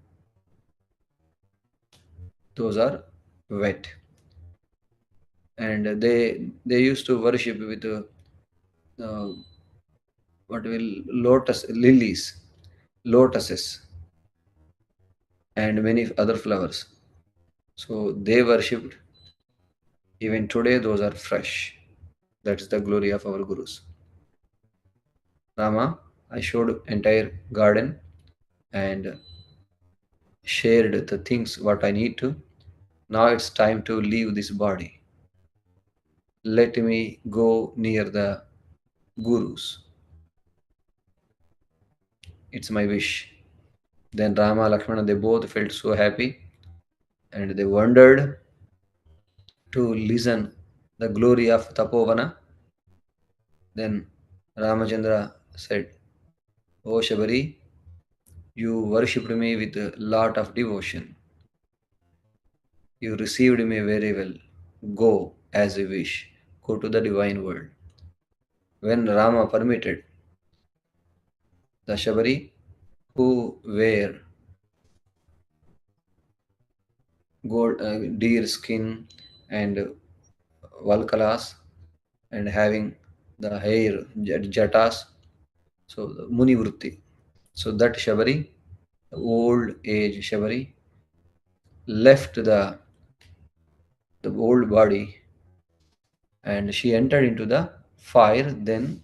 those are wet. And they used to worship with what will lotus lilies, lotuses, and many other flowers. So they worshipped. Even today, those are fresh. That is the glory of our gurus. Rama, I showed entire garden and shared the things what I need to. Now it's time to leave this body. Let me go near the gurus. It's my wish. Then Rama, Lakshmana, they both felt so happy and they wondered to listen the glory of Tapovana. Then Ramachandra said, "O Shabari, you worshipped me with a lot of devotion. You received me very well. Go as you wish. Go to the divine world." When Rama permitted, the Shabari who wear gold, deer skin and valkalas and having the hair jatas, so the Muni Vritti. So that Shabari, the old age Shabari, left the old body and she entered into the fire. Then,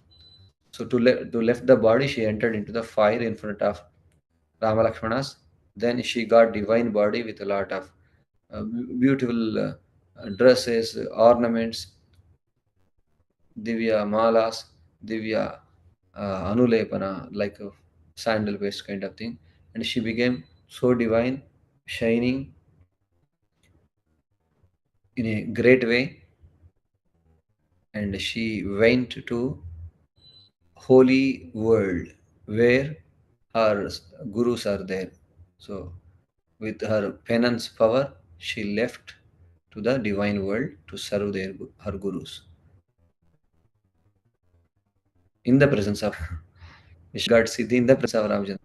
so to left the body, she entered into the fire in front of Rama Lakshmanas. Then she got divine body with a lot of beautiful dresses, ornaments, divya malas, divya anulepana, like a sandal paste kind of thing. And she became so divine, shining in a great way. And she went to holy world where her gurus are there. So with her penance power, she left to the divine world to serve her gurus in the presence of God Siddhi, in the presence of Ramachandra.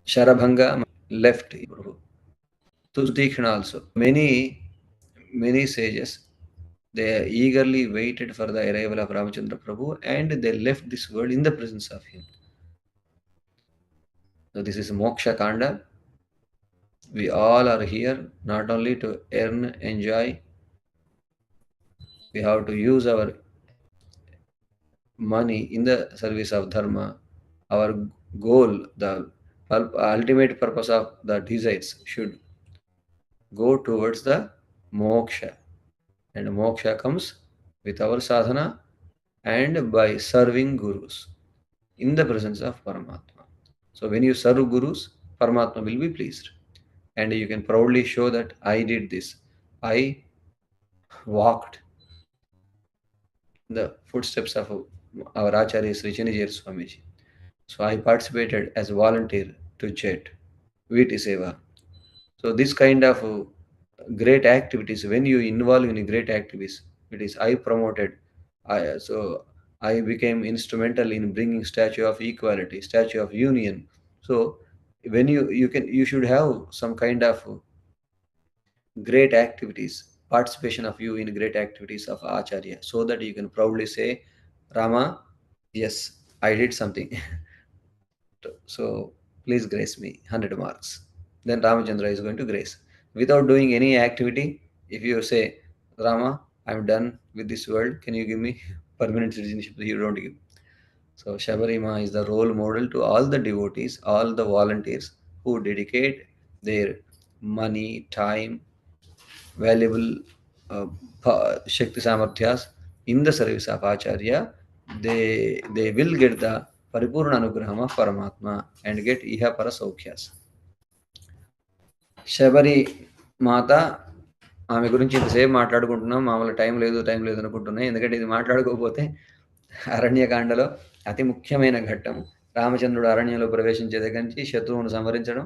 Sharabhanga left Tudikhana also. Many sages, they eagerly waited for the arrival of Ramachandra Prabhu and they left this world in the presence of him. So this is Moksha Kanda. We all are here not only to earn, enjoy, we have to use our money in the service of Dharma. Our goal, the ultimate purpose of the desires should go towards the moksha. And moksha comes with our sadhana and by serving gurus in the presence of Paramatma. So when you serve gurus, Paramatma will be pleased. And you can proudly show that I did this. I walked in the footsteps of our Acharya Sri Chinajir Swamiji. So I participated as a volunteer to JET, VT Seva. So this kind of great activities, when you involve in great activities, it is I promoted. I became instrumental in bringing statue of equality, statue of union. So when you should have some kind of great activities, participation of you in great activities of Acharya, so that you can proudly say, Rama, yes, I did something. So please grace me 100 marks. Then Ramachandra is going to grace. Without doing any activity, if you say, Rama, I'm done with this world, can you give me permanent citizenship? You don't give. So Shabarima is the role model to all the devotees, all the volunteers who dedicate their money, time, valuable Shakti Samarthyas in the service of Acharya. They will get the Paripurna Anugraham of Paramatma and get Iha Para Saukhyas. Sabari మాత ఆమె గురించి ఇంతసేపు మాట్లాడుకుంటున్నాం. మామూలు time లేదు అనుకుంటున్నాం. ఎందుకంటే ఇది మాట్లాడుకోకపోతే అరణ్యకాండలో అతి ముఖ్యమైన ఘట్టం. రామచంద్రుడు అరణ్యంలో ప్రవేశించే దగ్గర నుంచి శత్రువును సంహరించడం,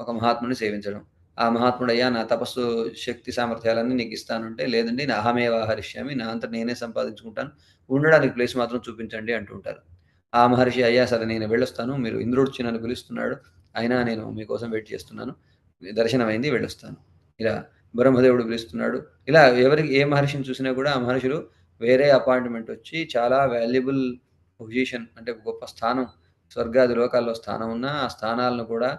ఒక మహాత్ముని సేవించడం. ఆ మహాత్ముడయ్యా నా తపస్సు శక్తి సామర్థ్యాలన్నీ నీకు ఇస్తానంటే, లేదండి నా అహమేవ హరిష్యామి, నా అంతా నేనే సంపాదించుకుంటాను, ఉండడానికి ప్లేస్ మాత్రం చూపించండి అంటుంటారు. ఆ మహర్షి అయ్యా సరే నేను వెళ్ళొస్తాను, మీరు ఇంద్రుడిచి నన్ను పిలుస్తున్నాడు, అయినా నేను మీకోసం వెయిట్ చేస్తున్నాను, దర్శనమైంది వెళ్ళొస్తాను. ఇలా బ్రహ్మదేవుడు పిలుస్తున్నాడు. ఇలా ఎవరికి ఏ మహర్షిని చూసినా కూడా ఆ మహర్షులు వేరే అపాయింట్మెంట్ వచ్చి చాలా వాల్యుబుల్ పొజిషన్, అంటే గొప్ప స్థానం, స్వర్గాది లోకాల్లో స్థానం ఉన్న ఆ స్థానాలను కూడా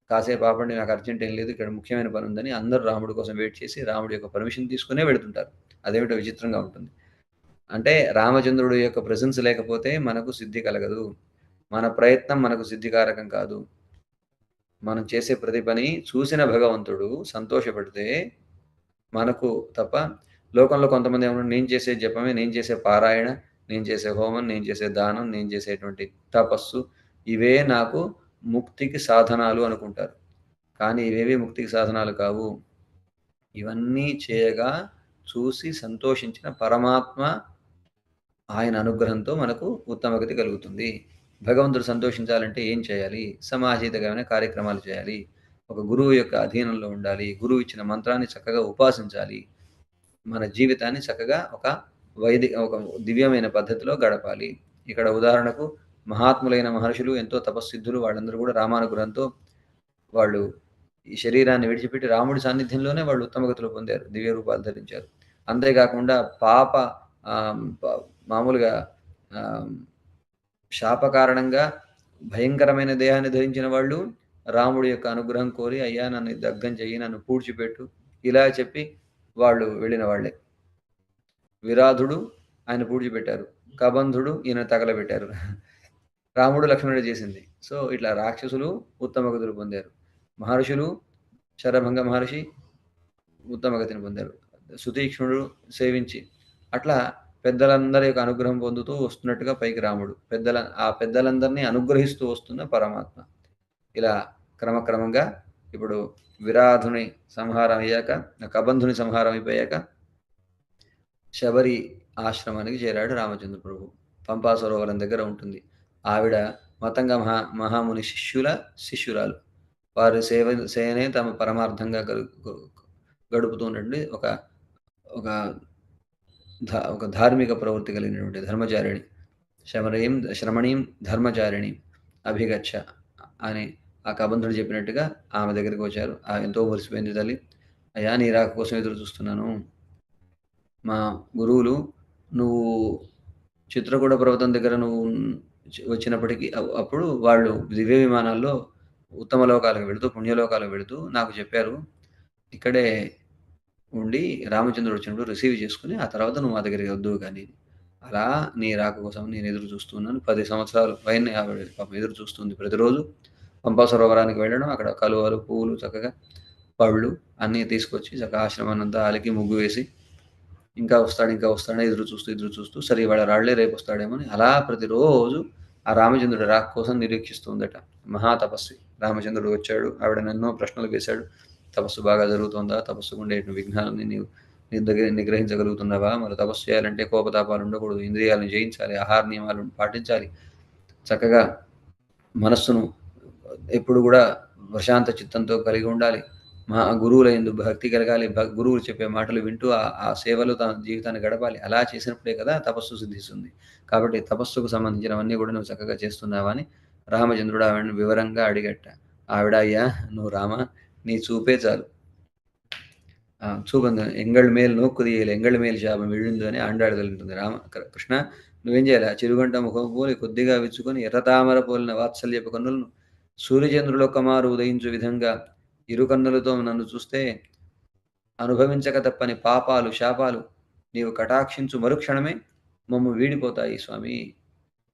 కాసేపు ఆపండి, నాకు అర్జెంట్ ఏం లేదు, ఇక్కడ ముఖ్యమైన పని ఉందని అందరూ రాముడి కోసం వెయిట్ చేసి రాముడి యొక్క పర్మిషన్ తీసుకునే వెళుతుంటారు. అదేమిటో విచిత్రంగా ఉంటుంది. అంటే రామచంద్రుడు యొక్క ప్రెసెన్స్ లేకపోతే మనకు సిద్ధి కలగదు. మన ప్రయత్నం మనకు సిద్ధికారకం కాదు. మనం చేసే ప్రతి పని చూసిన భగవంతుడు సంతోషపడితే మనకు తప్ప, లోకంలో కొంతమంది ఏమన్నా నేను చేసే జపమే, నేను చేసే పారాయణ, నేను చేసే హోమం, నేను చేసే దానం, నేను చేసేటువంటి తపస్సు, ఇవే నాకు ముక్తికి సాధనాలు అనుకుంటారు. కానీ ఇవేవి ముక్తికి సాధనాలు కావు. ఇవన్నీ చేయగా చూసి సంతోషించిన పరమాత్మ ఆయన అనుగ్రహంతో మనకు ఉత్తమ గతి కలుగుతుంది. భగవంతుడు సంతోషించాలంటే ఏం చేయాలి? సమాహితమైన కార్యక్రమాలు చేయాలి. ఒక గురువు యొక్క అధీనంలో ఉండాలి. గురువు ఇచ్చిన మంత్రాన్ని చక్కగా ఉపాసించాలి. మన జీవితాన్ని చక్కగా ఒక దివ్యమైన పద్ధతిలో గడపాలి. ఇక్కడ ఉదాహరణకు మహాత్ములైన మహర్షులు, ఎంతో తపస్సిద్ధులు, వాళ్ళందరూ కూడా రామానుగ్రహంతో వాళ్ళు ఈ శరీరాన్ని విడిచిపెట్టి రాముడి సాన్నిధ్యంలోనే వాళ్ళు ఉత్తమగతులు పొందారు, దివ్య రూపాలు ధరించారు. అంతేకాకుండా మామూలుగా శాప కారణంగా భయంకరమైన దేహాన్ని ధరించిన వాళ్ళు రాముడి యొక్క అనుగ్రహం కోరి, అయ్యా నన్ను దగ్ధం చెయ్యి, నన్ను పూడ్చిపెట్టు, ఇలా చెప్పి వాళ్ళు వెళ్ళిన వాళ్ళే. విరాధుడు ఆయన పూడ్చిపెట్టారు, కబంధుడు ఈయన తగలబెట్టారు. రాముడు లక్ష్మణుడు చేసింది. సో ఇట్లా రాక్షసులు ఉత్తమ గతులు పొందారు, మహర్షులు శరభంగ మహర్షి ఉత్తమ గతిని పొందారు, సుతీక్ష్ణుడు సేవించి, అట్లా పెద్దలందరి యొక్క అనుగ్రహం పొందుతూ వస్తున్నట్టుగా పైకి రాముడు, ఆ పెద్దలందరినీ అనుగ్రహిస్తూ వస్తున్న పరమాత్మ. ఇలా క్రమక్రమంగా ఇప్పుడు విరాధుని సంహారం అయ్యాక, కబంధుని సంహారం అయిపోయాక శబరి ఆశ్రమానికి చేరాడు రామచంద్ర ప్రభు. పంపా సరోవరం దగ్గర ఉంటుంది. ఆవిడ మతంగ మహాముని శిష్యురాలు. వారి సేవనే తమ పరమార్థంగా గడుపుతున్నటువంటి ఒక ధార్మిక ప్రవృత్తి కలిగినటువంటి ధర్మచారిణి. శ్రమణీం ధర్మచారిణి అభిగచ్చ అని ఆ కబంధుడు చెప్పినట్టుగా ఆమె దగ్గరికి వచ్చారు. ఎంతో మురిసిపోయింది తల్లి. అయ్యా నీ రాక కోసం ఎదురు చూస్తున్నాను. మా గురువులు నువ్వు చిత్రకూట పర్వతం దగ్గర నువ్వు వచ్చినప్పటికీ అప్పుడు వాళ్ళు దివ్య విమానాల్లో ఉత్తమ లోకాలకు వెళుతూ, పుణ్యలోకాలకు వెళుతూ నాకు చెప్పారు, ఇక్కడే ఉండి రామచంద్రుడు వచ్చినప్పుడు రిసీవ్ చేసుకొని ఆ తర్వాత నువ్వు మా దగ్గరికి వద్దువు కానీ, అలా నీ రాక కోసం నేను ఎదురు చూస్తున్నాను. 10 సంవత్సరాలు పైన ఆవిడ పాపం ఎదురు చూస్తుంది. ప్రతిరోజు పంపా సరోవరానికి వెళ్ళడం, అక్కడ కలువలు, పువ్వులు, చక్కగా పళ్ళు అన్నీ తీసుకొచ్చి చక్కగా ఆశ్రమాన్నంతా అలికి ముగ్గు వేసి, ఇంకా వస్తాడని ఎదురు చూస్తూ సరే ఇవాళ రాళ్లే రేపు వస్తాడేమో అని అలా ప్రతిరోజు ఆ రామచంద్రుడి రాక కోసం నిరీక్షిస్తుందట. మహాతపస్వి రామచంద్రుడు వచ్చాడు. ఆవిడ ఎన్నో ప్రశ్నలు వేశాడు. తపస్సు బాగా జరుగుతుందా? తపస్సుకు ఉండే విఘ్నాలని నీవు నీ దగ్గర నిగ్రహించగలుగుతున్నావా? మరి తపస్సు చేయాలంటే కోపతాపాలు ఉండకూడదు, ఇంద్రియాలను జయించాలి, ఆహార నియమాలను పాటించాలి, చక్కగా మనస్సును ఎప్పుడు కూడా ప్రశాంత చిత్తంతో కలిగి ఉండాలి, మా గురువుల యందు భక్తి కలగాలి, గురువులు చెప్పే మాటలు వింటూ ఆ సేవలో తన జీవితాన్ని గడపాలి. అలా చేసినప్పుడే కదా తపస్సు సిద్ధిస్తుంది. కాబట్టి తపస్సుకు సంబంధించినవన్నీ కూడా నువ్వు చక్కగా చేస్తున్నావా అని రామచంద్రుడు ఆవిడని వివరంగా అడిగట. ఆవిడ, అయ్యా నువ్వు రామ, నీ చూపే చాలు, చూపంది ఎంగళ్ మేలు నోక్కుదియలు ఎంగళ్ మేలు శాపం విழுందు అని ఆండాడగలుగుతుంది. కృష్ణ నువ్వేం చేయాలి? ఆ చిరుగంట ముఖం పోలి కొద్దిగా విచ్చుకొని ఎర్రతామర పోలిన వాత్సల్యపు కన్నులను సూర్యచంద్రులొక్క మారు ఉదయించు విధంగా ఇరు కన్నులతో నన్ను చూస్తే అనుభవించక తప్పని పాపాలు, శాపాలు నీవు కటాక్షించు మరుక్షణమే మమ్ము వీడిపోతాయి స్వామి,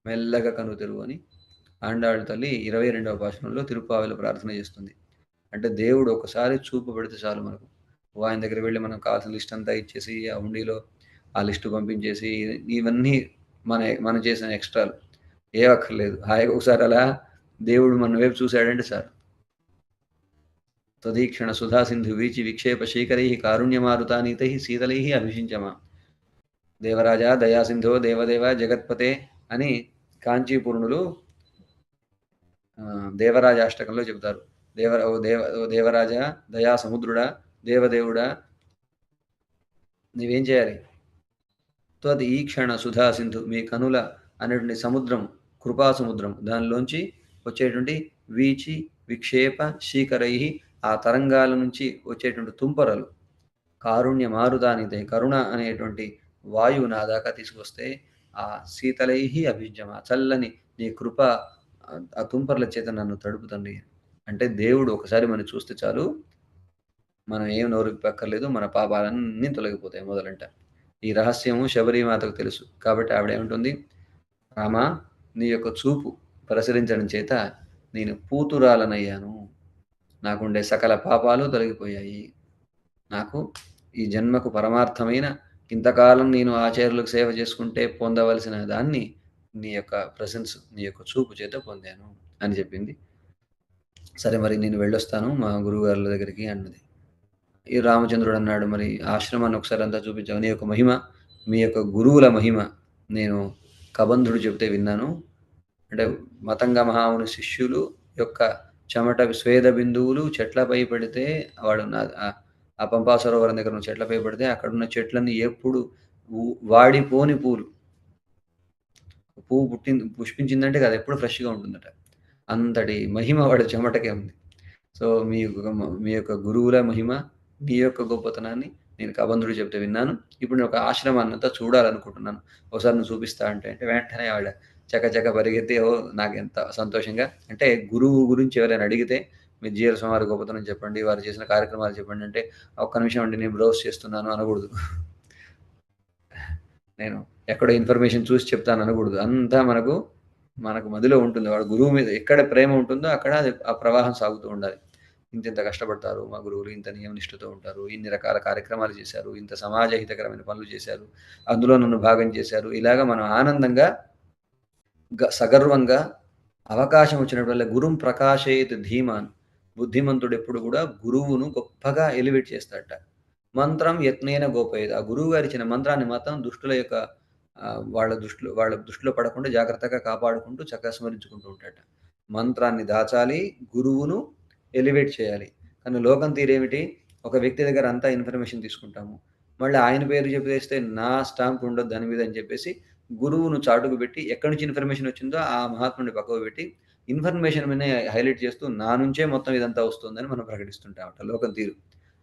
మెల్లగా కను తెరువు అని ఆండాళ్ళ తల్లి 22వ భాషణంలో తిరుప్పావిలో ప్రార్థన చేస్తుంది. అంటే దేవుడు ఒకసారి చూపు పెడితే చాలు మనకు, ఆయన దగ్గరికి వెళ్ళి మనం కావాల్సిన లిస్ట్ అంతా ఇచ్చేసి ఆ హుండీలో ఆ లిస్టు పంపించేసి ఇవన్నీ మనం చేసిన ఎక్స్ట్రాలు ఏ అక్కర్లేదు. హాయిగా ఒకసారి అలా దేవుడు మన వైపు చూశాడంటే సార్, తదీక్షణ సుధా సింధు వీచి విక్షేప శీకరై కారుణ్యమారుతానీతై శీతలై అభిషించమా దేవరాజా దయాసింధో దేవదేవ జగత్పతే అని కాంచీపూర్ణులు దేవరాజాష్టకంలో చెబుతారు. దేవరాజా దయా సముద్రుడా, దేవదేవుడా, నీవేం చేయాలి? త్వద్ ఈ క్షణ సుధా సింధు, మీ కనుల అనేటువంటి సముద్రం, కృపా సముద్రం, దానిలోంచి వచ్చేటువంటి వీచి విక్షేప శీకరై, ఆ తరంగాల నుంచి వచ్చేటువంటి తుంపరలు, కారుణ్య మారుతానిదే, కరుణ అనేటువంటి వాయువు నా దాకా తీసుకొస్తే ఆ శీతలై అభిజ్యమ, చల్లని నీ కృప ఆ తుంపర్ల చేత నన్ను తడుపుతండి. అంటే దేవుడు ఒకసారి మనం చూస్తే చాలు, మనం ఏం నోరు విప్పక్కర్లేదు, మన పాపాలన్నీ తొలగిపోతాయి మొదలంట. ఈ రహస్యము శబరిమాతకు తెలుసు. కాబట్టి ఆవిడ ఏమంటుంది, రామా నీ యొక్క చూపు ప్రసరించడం చేత నేను పూతురాలనయ్యాను, నాకుండే సకల పాపాలు తొలగిపోయాయి, నాకు ఈ జన్మకు పరమార్థమైన ఇంతకాలం నేను ఆచార్యులకు సేవ చేసుకుంటే పొందవలసిన దాన్ని నీ యొక్క ప్రెసెన్స్, నీ యొక్క చూపు చేత పొందాను అని చెప్పింది. సరే మరి నేను వెళ్ళొస్తాను మా గురువుగారుల దగ్గరికి అన్నది. ఈ రామచంద్రుడు అన్నాడు, మరి ఆశ్రమాన్ని ఒకసారి అంతా చూపించావు, నీ యొక్క మహిమ, మీ యొక్క గురువుల మహిమ నేను కబంధుడు చెబితే విన్నాను. అంటే మతంగ మహాముని శిష్యులు యొక్క చెమట స్వేద బిందువులు చెట్లపై పడితే, వాడు ఆ పంపా సరోవరం దగ్గర ఉన్న చెట్లపై పడితే అక్కడున్న చెట్లన్నీ ఎప్పుడు వాడిపోని పూలు, పువ్వు పుష్పించిందంటే అది ఎప్పుడు ఫ్రెష్గా ఉంటుందట. అంతటి మహిమ వాడి చెమటకే ఉంది. సో మీ యొక్క గురువుల మహిమ, నీ యొక్క గొప్పతనాన్ని నేను కబంధుడు చెప్తే విన్నాను. ఇప్పుడు నేను ఒక ఆశ్రమాన్ని అంతా చూడాలనుకుంటున్నాను, ఒకసారి నువ్వు చూపిస్తా అంటే వెంటనే ఆవిడ చకచక పరిగెత్తి, నాకు ఎంత సంతోషంగా. అంటే గురువు గురించి ఎవరైనా అడిగితే మీ జీర స్వామి గొప్పతనం చెప్పండి, వారు చేసిన కార్యక్రమాలు చెప్పండి అంటే ఒక్క నిమిషం అండి నేను బ్రౌజ్ చేస్తున్నాను అనకూడదు, నేను ఎక్కడో ఇన్ఫర్మేషన్ చూసి చెప్తాను అనకూడదు. అంతా మనకు మదిలో ఉంటుంది. వాడు గురువు మీద ఎక్కడ ప్రేమ ఉంటుందో అక్కడ ఆ ప్రవాహం సాగుతూ ఉండాలి. ఇంత కష్టపడతారు మా గురువులు, ఇంత నియమనిష్టతో ఉంటారు, ఇన్ని రకాల కార్యక్రమాలు చేశారు, ఇంత సమాజ హితకరమైన పనులు చేశారు, అందులో నన్ను భాగం చేశారు, ఇలాగా మనం ఆనందంగా సగర్వంగా అవకాశం వచ్చినప్పుడల్లా గురుం ప్రకాశయేత్ ధీమాన్, బుద్ధిమంతుడు ఎప్పుడు కూడా గురువును గొప్పగా ఎలివేట్ చేస్తాడట. మంత్రం యత్నేన గోపయేత్, ఆ గురువు గారు ఇచ్చిన మంత్రాన్ని మాత్రం దుష్టుల యొక్క వాళ్ళ దృష్టిలో పడకుండా జాగ్రత్తగా కాపాడుకుంటూ చక్కగా స్మరించుకుంటూ ఉంటాడట. మంత్రాన్ని దాచాలి, గురువును ఎలివేట్ చేయాలి. కానీ లోకం తీరేమిటి, ఒక వ్యక్తి దగ్గర అంతా ఇన్ఫర్మేషన్ తీసుకుంటాము, మళ్ళీ ఆయన పేరు చెప్పేస్తే నా స్టాంప్ ఉండదు దాని మీద అని చెప్పేసి గురువును చాటుకు పెట్టి ఎక్కడి నుంచి ఇన్ఫర్మేషన్ వచ్చిందో ఆ మహాత్ముడిని పక్కకు పెట్టి ఇన్ఫర్మేషన్ మీద హైలైట్ చేస్తూ నా నుంచే మొత్తం ఇదంతా వస్తుందని మనం ప్రకటిస్తుంటామట. లోకం తీరు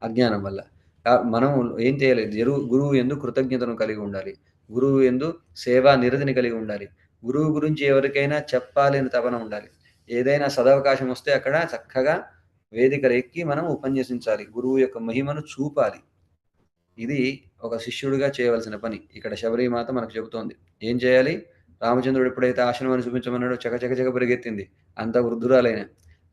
అజ్ఞానం వల్ల. మనం ఏం చేయాలి, గురువు యందు కృతజ్ఞతను కలిగి ఉండాలి, గురువు యందు సేవా నిరతిని కలిగి ఉండాలి, గురువు గురించి ఎవరికైనా చెప్పాలి అని తపన ఉండాలి. ఏదైనా సదవకాశం వస్తే అక్కడ చక్కగా వేదికలు ఎక్కి మనం ఉపన్యసించాలి, గురువు యొక్క మహిమను చూపాలి. ఇది ఒక శిష్యుడిగా చేయవలసిన పని. ఇక్కడ శబరిమాత మనకు చెబుతోంది. ఏం చేయాలి? రామచంద్రుడు ఎప్పుడైతే ఆశ్రమాన్ని చూపించమన్నాడో చకచక పరిగెత్తింది. అంత వృద్ధురాలైన.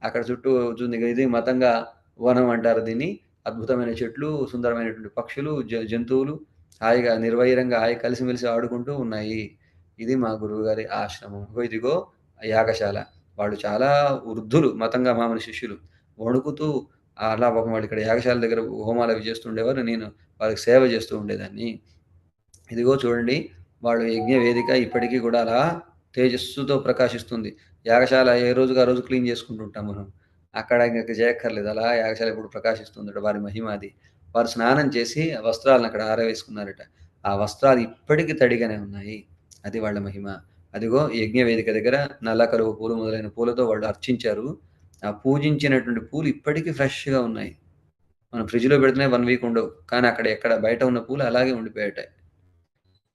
అక్కడ చుట్టూ చూస్తుంది. ఇది మతంగా వనం అంటారు దీన్ని. అద్భుతమైన చెట్లు, సుందరమైనటువంటి పక్షులు, జంతువులు హాయిగా నిర్వైరంగా కలిసిమెలిసి ఆడుకుంటూ ఉన్నాయి. ఇది మా గురువుగారి ఆశ్రమం. ఇదిగో యాగశాల. వాళ్ళు చాలా వృద్ధులు, మతంగా మామని శిష్యులు. వణుకుతూ అలా పాపం వాళ్ళు ఇక్కడ యాగశాల దగ్గర హోమాలు అవి చేస్తుండేవారు. నేను వాళ్ళకి సేవ చేస్తూ ఉండేదాన్ని. ఇదిగో చూడండి, వాళ్ళు యజ్ఞ వేదిక ఇప్పటికీ కూడా అలా తేజస్సుతో ప్రకాశిస్తుంది. యాగశాల ఏ రోజుకి ఆ రోజు క్లీన్ చేసుకుంటుంటాం మనం. అక్కడ ఇంక చేయక్కర్లేదు. అలా యాగశాల ఇప్పుడు ప్రకాశిస్తుందట. వారి మహిమ అది. వారు స్నానం చేసి వస్త్రాలను అక్కడ ఆరవేసుకున్నారట. ఆ వస్త్రాలు ఇప్పటికీ తడిగానే ఉన్నాయి. అది వాళ్ళ మహిమ. అదిగో యజ్ఞ వేదిక దగ్గర నల్ల కలువ పూలు మొదలైన పూలతో వాళ్ళు అర్చించారు. ఆ పూజించినటువంటి పూలు ఇప్పటికీ ఫ్రెష్‌గా ఉన్నాయి. మనం ఫ్రిడ్జ్‌లో పెడితేనే 1 వీక్ ఉండవు. కానీ అక్కడ ఎక్కడ బయట ఉన్న పూలు అలాగే ఉండిపోయాయట.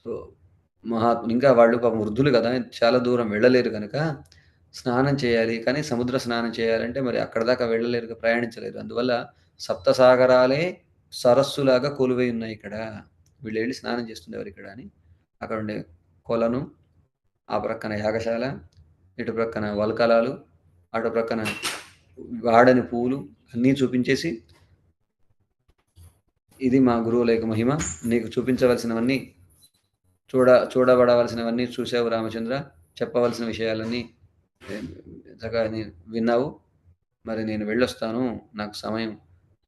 సో, మహాత్ములు ఇంకా వాళ్ళు పాపం వృద్ధులు గదా! చాలా దూరం వెళ్ళలేరు గనక స్నానం చేయాలి. కానీ సముద్ర స్నానం చేయాలంటే మరి అక్కడి దాకా వెళ్ళలేరు, ప్రయాణించలేరు. అందువల్ల సప్తసాగరాలే సరస్సులాగా కొలువై ఉన్నాయి ఇక్కడ. వీళ్ళెళ్లి స్నానం చేస్తుండేవారు ఇక్కడ అని. అక్కడుండే కొలను, ఆ ప్రక్కన యాగశాల, ఇటు ప్రక్కన వల్కలాలు, అటు ప్రక్కన వాడని పూలు అన్నీ చూపించేసి, ఇది మా గురువుల యొక్క మహిమ. నీకు చూపించవలసినవన్నీ చూడబడవలసినవన్నీ చూసావు రామచంద్ర. చెప్పవలసిన విషయాలన్నీ చక్కగా విన్నావు. మరి నేను వెళ్ళొస్తాను. నాకు సమయం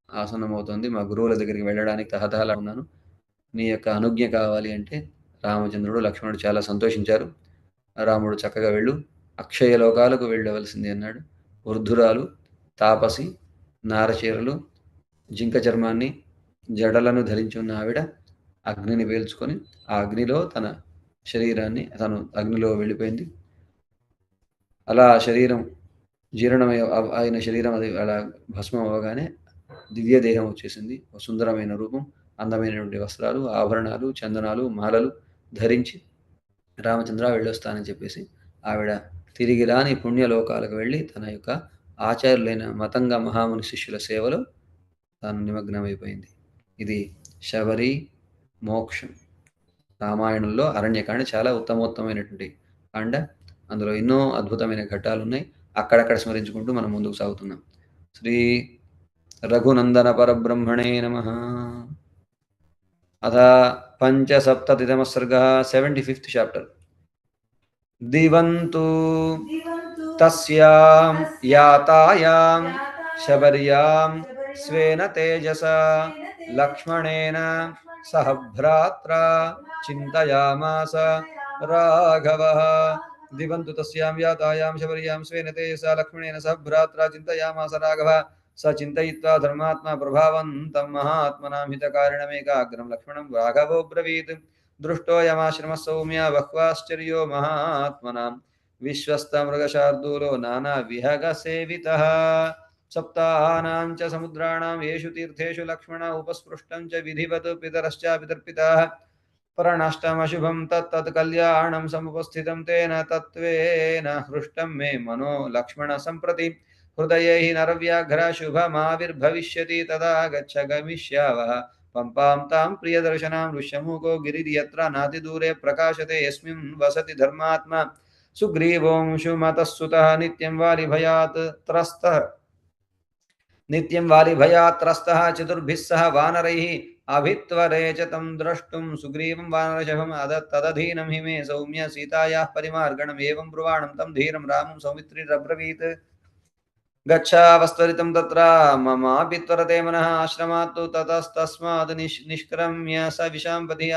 ఆసన్నమవుతోంది. మా గురువుల దగ్గరికి వెళ్ళడానికి తహతహలా ఉన్నాను. నీ యొక్క అనుజ్ఞ కావాలి అంటే రామచంద్రుడు, లక్ష్మణుడు చాలా సంతోషించారు. రాముడు చక్కగా వెళ్ళు, అక్షయ లోకాలకు వెళ్ళవలసింది అన్నాడు. వృద్ధురాలు, తాపసి, నారచీరలు, జింక చర్మాన్ని, జడలను ధరించి ఉన్న ఆవిడ అగ్నిని పీల్చుకొని ఆ అగ్నిలో తన శరీరాన్ని తను అగ్నిలో వెళ్ళిపోయింది. అలా శరీరం జీర్ణమై అయిన శరీరం అది అలా భస్మం అవ్వగానే దివ్య దేహం వచ్చేసింది. ఒక సుందరమైన రూపం, అందమైనటువంటి వస్త్రాలు, ఆభరణాలు, చందనాలు, మాలలు ధరించి రామచంద్ర వెళ్ళొస్తానని చెప్పేసి ఆవిడ తిరిగి రాని పుణ్యలోకాలకు వెళ్ళి తన యొక్క ఆచార్యులైన మతంగా మహాముని శిష్యుల సేవలో తాను నిమగ్నమైపోయింది. ఇది శబరి మోక్షం. రామాయణంలో అరణ్యకాండ చాలా ఉత్తమోత్తమైనటువంటి కాండ. అందులో ఎన్నో అద్భుతమైన ఘట్టాలు ఉన్నాయి. అక్కడక్కడ స్మరించుకుంటూ మనం ముందుకు సాగుతున్నాం. శ్రీ రఘునందన పరబ్రహ్మణే నమః. అథ పంచసప్తతితమः सर्गः 75th చాప్టర్. దివంతు తస్యాం యాతాయాం శబర్యాం స్వేన తేజసా లక్ష్మణేన సహ భ్రాత్రా చింతయామాస రాఘవః. దివంతు తస్యాం యాతాయాం శబర్యాం స్వేన తేజసా లక్ష్మణేన సహ భ్రాత్రా చింతయామాస రాఘవः. స చింతయిత్వా ధర్మాత్మా ప్రభావంతం మహాత్మనాం హితకారిణమేకాగ్రం లక్ష్మణం రాఘవో బ్రవీత్. దృష్టోయమాశ్రమः సౌమ్య బహ్వాశ్చర్యో మహాత్మనాం విశ్వస్తమృగశార్దూలో నానా విహగ సేవితః. సప్తాహానాం చ సముద్రాణాం యేషు తీర్థేషు లక్ష్మణ ఉపస్పృష్టం చ విధివత్ పితరశ్చాపితర్పితాః. పరణష్టమశుభం తత్తత్ కళ్యాణం సముపస్థితం తేన తత్వేన హృష్టం మే మనో లక్ష్మణ సంప్రతి. హృదయే నరవ్యాఘ్ర శుభమావిర్భవిష్యతి తదా గచ్చ గమిష్యావః. పంపాం తాం ప్రియదర్శనాం ఋష్యమూకో గిరిర్యత్ర నాతిదూరే ప్రకాశతే యస్మిన్ వసతి ధర్మాత్మ. సుగ్రీవోంశుమతఃసుతః నిత్యం వాలిభయాత్ త్రస్తః చతుర్భిः సహ వానరైః అభిత్వరే చ తం ద్రష్టుం. సుగ్రీవం వానరశవం తదధీనం हि मे సౌమ్య సీతాయాః పరిమార్గణం. ఏవం బ్రువాణం తం ధీరం రామం సౌమిత్రిరబ్రవీత్. గచ్ఛావస్త్వరితం తత్ర మమాపి త్వరతే మనః. ఆశ్రమాత్తు తతస్తస్మాద్ నిష్క్రమ్య స విశాంపతి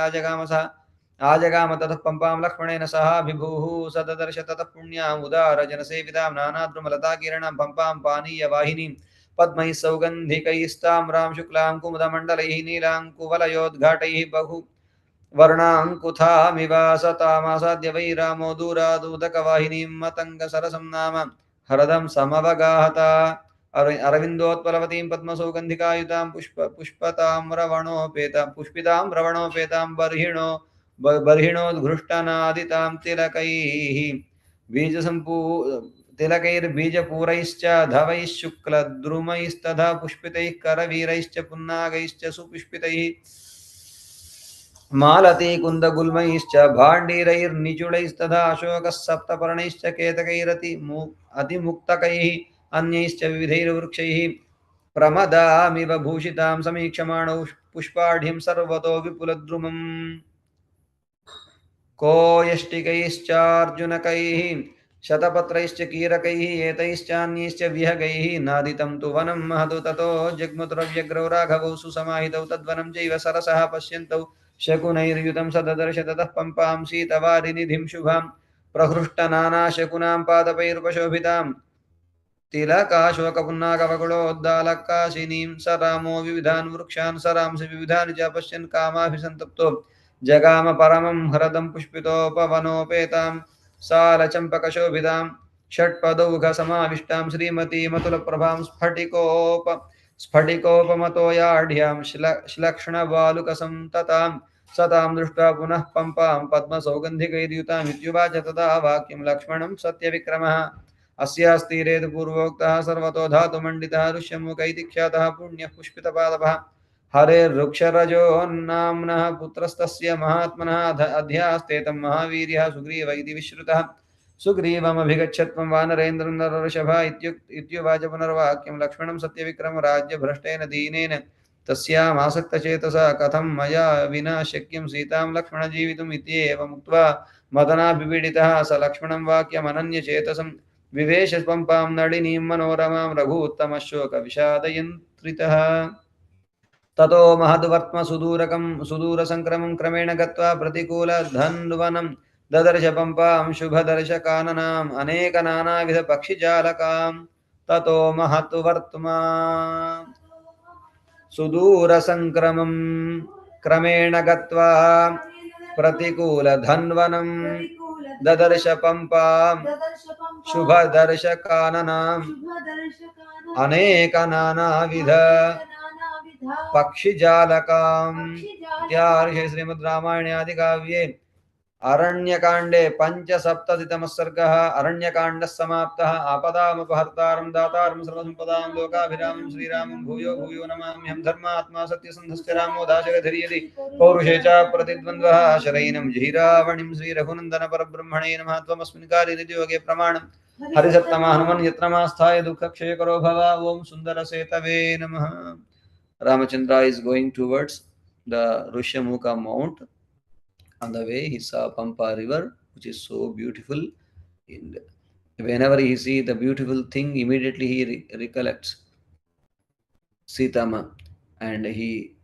ఆజగామ తతః పంపాం లక్ష్మణేన సహాభిభూః. స దదర్శ తతః పుణ్యాం ఉదార జనసేవితాం నానాద్రుమలతాకిరణాం పంపాం పానీయవాహినీం పద్మైః సౌగంధికైస్తామ్రాం శుక్లాం కుముదమండలైః నీలాంకువలయోద్ఘాటైః బహు వర్ణాంకుథామివ. సతామాసాద్య వై రామో దూరాదూదకవాహినీం మతంగ సరసం నామ హరదం సమవగాహత. అరవిందోత్పలవతీం పద్మసౌగంధికాయుతాం పుష్పితాం రవణోపేతాం బర్హిణోద్ఘృష్టనాదితాం తిలకైః तिलकैर्बीजपूरैश्च धवैः शुक्लद्रुमैस्तथा पुष्पितैः करवीरैश्च पुन्नागैश्च सुपुष्पितैः मालती कुन्दगुल्मैश्च भाण्डीरैर्निचूडैस्तथा अशोकः सप्तपर्णैश्च अतिमुक्तकैः अन्यैश्च विविधैर्वृक्षैः प्रमदामिव भूषितां समीक्षमाणौ पुष्पाढ्यं सर्वतो विपुलद्रुमम् को यष्टिकैश्चार्जुनकैः शतपत्रैश्च कीरकैः एतैश्चान्यैश्च विहगैः नादितं तु वनं महतु ततो जग्मुतुरव्यग्रौ राघवौ सुसमाहितौ तद्वनं चैव सरसः पश्यन्तौ शकुनैर्युतं स ददर्श ततः पम्पां सीतवारिनिधिं शुभां प्रहृष्टनानाशकुनां पादपैरुपशोभितां तिलकाशोकपुन्नाकवकुलोद्दालकाशिनीं स रामो विविधान् वृक्षान् सरांसि विविधानि च पश्यन् कामाभिसन्तप्तो जगाम परमं हरदं पुष्पितोपवनोपेतां सालचम्पकशोभितां षट्पदौघसमाविष्टां श्रीमतीमतुलप्रभां स्फटिकोपमतोयाढ्यां श्लक्ष्णबालुकसंततां सतां दृष्ट्वा पुनः पम्पां पद्मसौगन्धिकैर्युताम् इत्युवाच तदा वाक्यं लक्ष्मणं सत्यविक्रमः अस्यास्तीरे तु पूर्वोक्तः सर्वतो धातुमण्डितः ऋष्यमुख इति ख्यातः पुण्यः पुष्पितपादपः हरेर्वृक्षरजो नाम्नः पुत्रस्तस्य महात्मनः अध्यास्ते तं महावीर्यः सुग्रीव इति विश्रुतः सुग्रीवमभिगच्छत्वं वानरेन्द्रं नरऋषभ इत्युवाच पुनर्वाक्यं लक्ष्मणं सत्यविक्रम राज्यभ्रष्टेन दीनेन तस्यामासक्तचेतसा कथं मया विना शक्यं सीतां लक्ष्मणजीवितुम् इत्येवमुक्त्वा मदनाभिपीडितः स लक्ष्मणं वाक्यमनन्यचेतसं विवेश पंपां नडिनीं मनोरमां रघूत्तमशोकविषादयन्त्रितः ततो महद्वर्त्म सुदूरसङ्क्रमं क्रमेण गत्वा प्रतिकूलधन्वनं ददर्श पम्पां शुभदर्शकाननाम् अनेकनानाविधपक्षिजालकां ततो महद्वर्त्मा सुदूरसङ्क्रमं क्रमेण गत्वा प्रतिकूलधन्वनं ददर्श पम्पां शुभदर्शकाननाम् अनेकनानाविध पक्षिजालकाम् इत्यार्षे श्रीमद् रामायणे आदिकाव्ये अरण्यकाण्डे पञ्चसप्ततितमः सर्गः अरण्यकाण्डः समाप्तः आपदामपहर्तारं दातारं सर्वसम्पदां लोकाभिरामं श्रीरामं भूयो भूयो नमाम्यहं धर्मात्मा सत्यसन्धश्च रामो दाशरथिर्यदि पौरुषे च प्रतिद्वन्द्वः शरैनं जहिरावणिं श्रीरघुनन्दन परब्रह्मणे नमः त्वमस्मिन् कार्ये निजयोगे प्रमाणं हरिसत्तम हनुमन् यत्रमास्थाय दुःखक्षयकरो भव ओं सुन्दरसेतवे नमः. Ramachandra is going towards the Rishyamukha Mount. On the way, he saw Pampa river, which is so beautiful. And whenever he sees the beautiful thing, immediately he recollects Sitama, and he,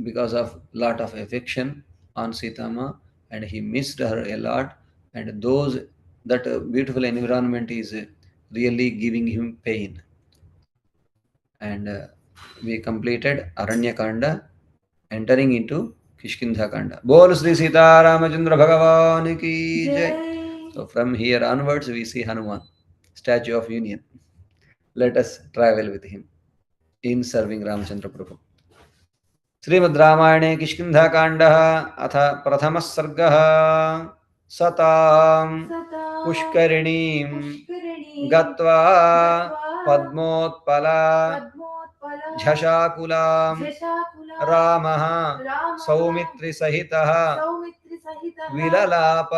because of lot of affection on Sitama, and he missed her a lot. And that beautiful environment is really giving him pain. And we completed Aranyakanda, entering into Kishkindhakanda. Bol Sri Sita Ramachandra Bhagavan ki jai. So from here onwards we see Hanuman, statue of union. Let us travel with him in serving Ramachandra Prabhu. Srimad Ramayane Kishkindhakanda atha prathama sargah satam pushkarinim gatva padmotpala झषाकुलां रामः सौमित्रिसहितः विललाप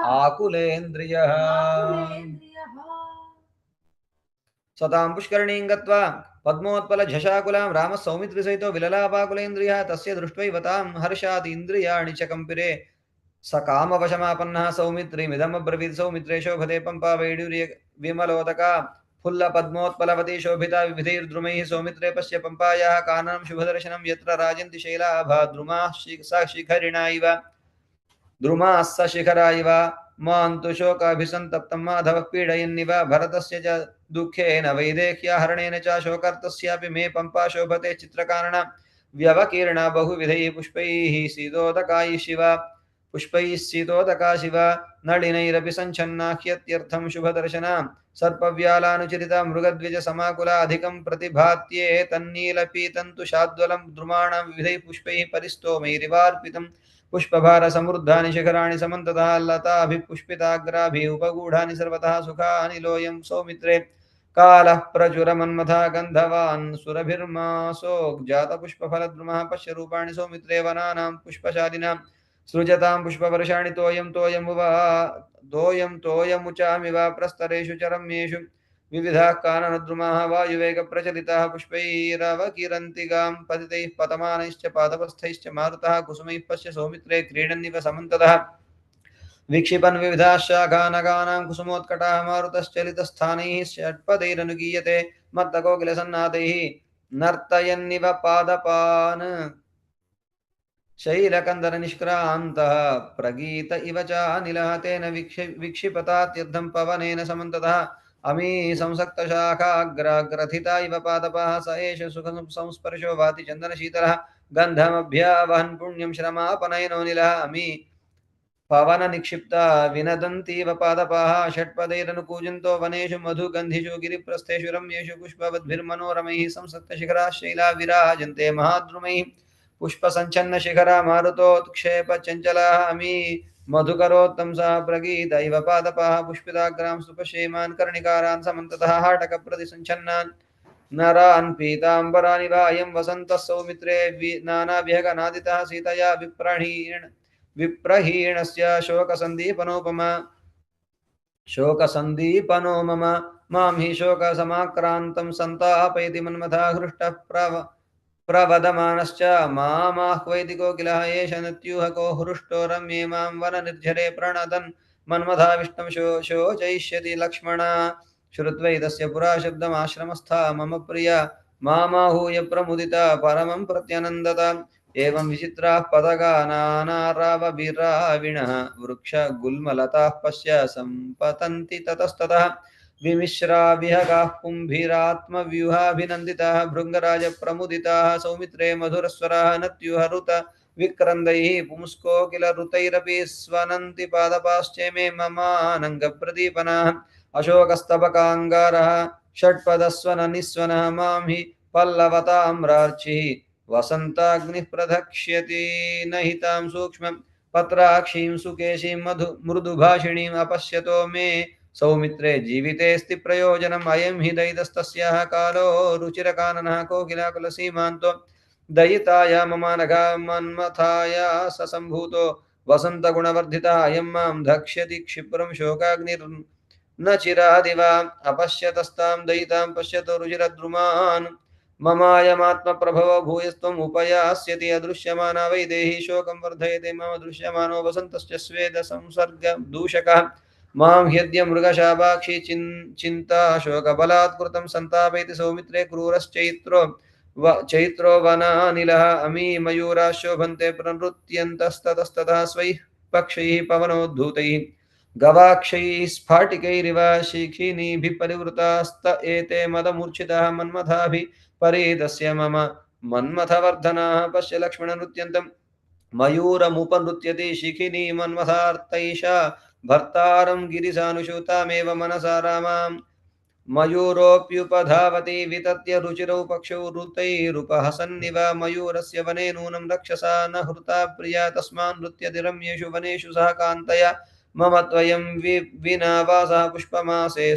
आकुलेन्द्रियः सतां पुष्करणीं गत्वा पद्मोत्पलझषाकुलां रामः सौमित्रिसहितो विललापाकुलेन्द्रियः तस्य दृष्ट्वैव तां हर्षात् इन्द्रियाणि च कम्पिरे स कामवशमापन्नः सौमित्रीमिदमब्रवीत् सौमित्रे शोभते पम्पा वैडूर्य विमलोदका फुल्ल पद्मोत्पलवती शोभिता विविधैर्द्रुमैः सौमित्रे पश्य पम्पायाः काननं शुभदर्शनं यत्र राजन्ति शैलाभा द्रुमाः स शिखरा इव मान्तु शोकाभिसन्तप्तं माधवः पीडयन्निव भरतस्य च दुःखेन वैदेह्याहरणेन च शोकर्तस्यापि मे पम्पा शोभते चित्रकानना व्यवकीर्णा बहुविधैः पुष्पैः सीदोदकायि शिव पुष्पैः शीतोदका शिवा नलिनैरपि सञ्छन्नाह्यत्यर्थं शुभदर्शना सर्पव्यालानुचरिता मृगद्विजसमाकुलाधिकं प्रतिभात्ये तन्नीलपीतन्तुषाद्वलं द्रुमाणां विविधैः पुष्पैः परिस्तोमैरिवार्पितं पुष्पभारसमृद्धानि शिखराणि समन्ततः लताभिः पुष्पिताग्राभिः उपगूढानि सर्वतः सुखानि लोऽयं सौमित्रे कालः प्रचुरमन्मथा गन्धवान् सुरभिर्मासो जातपुष्पफलद्रुमः पश्य रूपाणि सौमित्रे वनानां पुष्पशालिनां सृजतां पुष्पवर्षाणि तोयमुचामिव प्रस्तरेषु चरम्येषु विविधाः काननद्रुमाः वायुवेगप्रचलिताः पुष्पैरवकिरन्तिगां पतितैः पतमानैश्च पादपस्थैश्च मारुतः कुसुमैः पश्य सौमित्रे क्रीडन्निव समन्ततः विक्षिपन् विविधाः शाखानगानां कुसुमोत्कटाः मारुतश्चलितस्थानैः षट्पदैरनुगीयते मत्तकोकिलसन्नादैः नर्तयन्निव पादपान् शैलकन्दरनिष्क्रान्तः प्रगीत इव चानिलः तेन विक्षिपतात्यर्थं पवनेन समन्ततः अमी संसक्तशाखाग्रग्रथिता इव पादपाः स एष सुखसंस्पर्शो वाति चन्दनशीतलः गन्धमभ्यावहन् पुण्यं श्रमापनयनो निलः अमी पवननिक्षिप्ता विनदन्तीव पादपाः षट्पदैरनुकूजन्तो वनेषु मधुगन्धिषु गिरिप्रस्थेषु रम्येषु पुष्पवद्भिर्मनोरमैः संसक्तशिखराः शैला विराजन्ते महाद्रुमैः पुष्पसञ्छन्नशिखरा मारुतोत्क्षेपचञ्चलाः अमी मधुकरोत्तंसः प्रगीत इव पादपाः पुष्पिताग्रां सुपश्येमान् कर्णिकारान् समन्ततः हाटकप्रतिसञ्छन्नान् नरान् पीताम्बरानि वायं वसन्तः सौमित्रे नानाभ्यगनादितः सीतया विप्रहीणस्य शोकसन्दीपनो मम मां हि शोकसमाक्रान्तं सन्तापयति मन्मथा हृष्टः प्रवदमानश्च मामाह्वैति कोकिलः एष नत्यूहको हृष्टो रम्ये मां वननिर्झरे प्रणदन् मन्मथा विष्णुं शोचयिष्यति लक्ष्मणा श्रुत्वैतस्य पुरा शब्दमाश्रमस्था मम प्रिया मामाहूय प्रमुदिता परमं प्रत्यनन्दत एवं विचित्राः पदगा नानारावविराविणः वृक्षगुल्मलताः पश्य सम्पतन्ति ततस्ततः विमिश्रा विहगाः पुंभिरात्मव्यूहाभिनन्दिताः भृङ्गराजप्रमुदिताः सौमित्रे मधुरस्वराः नत्युहरुत विक्रन्दैः पुंस्कोकिलरुतैरपि स्वनन्ति पादपाश्चैमे ममानङ्गप्रदीपनाः अशोकस्तबकाङ्गारः षट्पदस्वननिस्वनः मां हि पल्लवताम्रार्चिः वसन्ताग्निः प्रधक्ष्यति नहितां सूक्ष्मं पत्राक्षीं सुकेशीं मृदुभाषिणीम् अपश्यतो मे सौमित्रे जीवितेऽस्ति प्रयोजनम् अयं हि दैतस्तस्याः कालो रुचिरकाननः कोकिलाकुलसीमान्तो दयिताया ममानघा मन्मथाया ससम्भूतो वसन्तगुणवर्धितः अयं मां धक्ष्यति क्षिप्रं शोकाग्निर्न चिरादिवा अपश्यतस्तां दयितां पश्यतो रुचिरद्रुमान् ममायमात्मप्रभवो भूयस्त्वम् उपयास्यति अदृश्यमाना वै देहि शोकं वर्धयते मम दृश्यमानो वसन्तश्च स्वेद संसर्गदूषकः मां ह्यद्य मृगशापाक्षी चिन्ता शोकबलात् कृतं सन्तापयति सौमित्रे चैत्रो वनानिलः अमी मयूराः शोभन्ते प्रनृत्यन्तस्ततस्ततः स्वैः पक्षैः पवनोद्धूतैः गवाक्षैः स्फाटिकैरिव शिखिनीभिः परिवृतास्त एते मदमूर्छिताः मन्मथाभिः परिदस्य मम मन्मथवर्धनाः पश्य लक्ष्मणनृत्यन्तं मयूरमुपनृत्यति शिखिनी मन्मथार्तैषा भर्तारं गिरिशानुषूतामेव मनसा रामां मयूरोऽप्युपधावति वितत्य रुचिरौ पक्षौ ऋतैरुपहसन्निव मयूरस्य वने नूनं रक्षसा न हृता प्रिया तस्मान् नृत्यति रम्येषु वनेषु सह कान्तया मम त्वयं विना वासः पुष्पमासे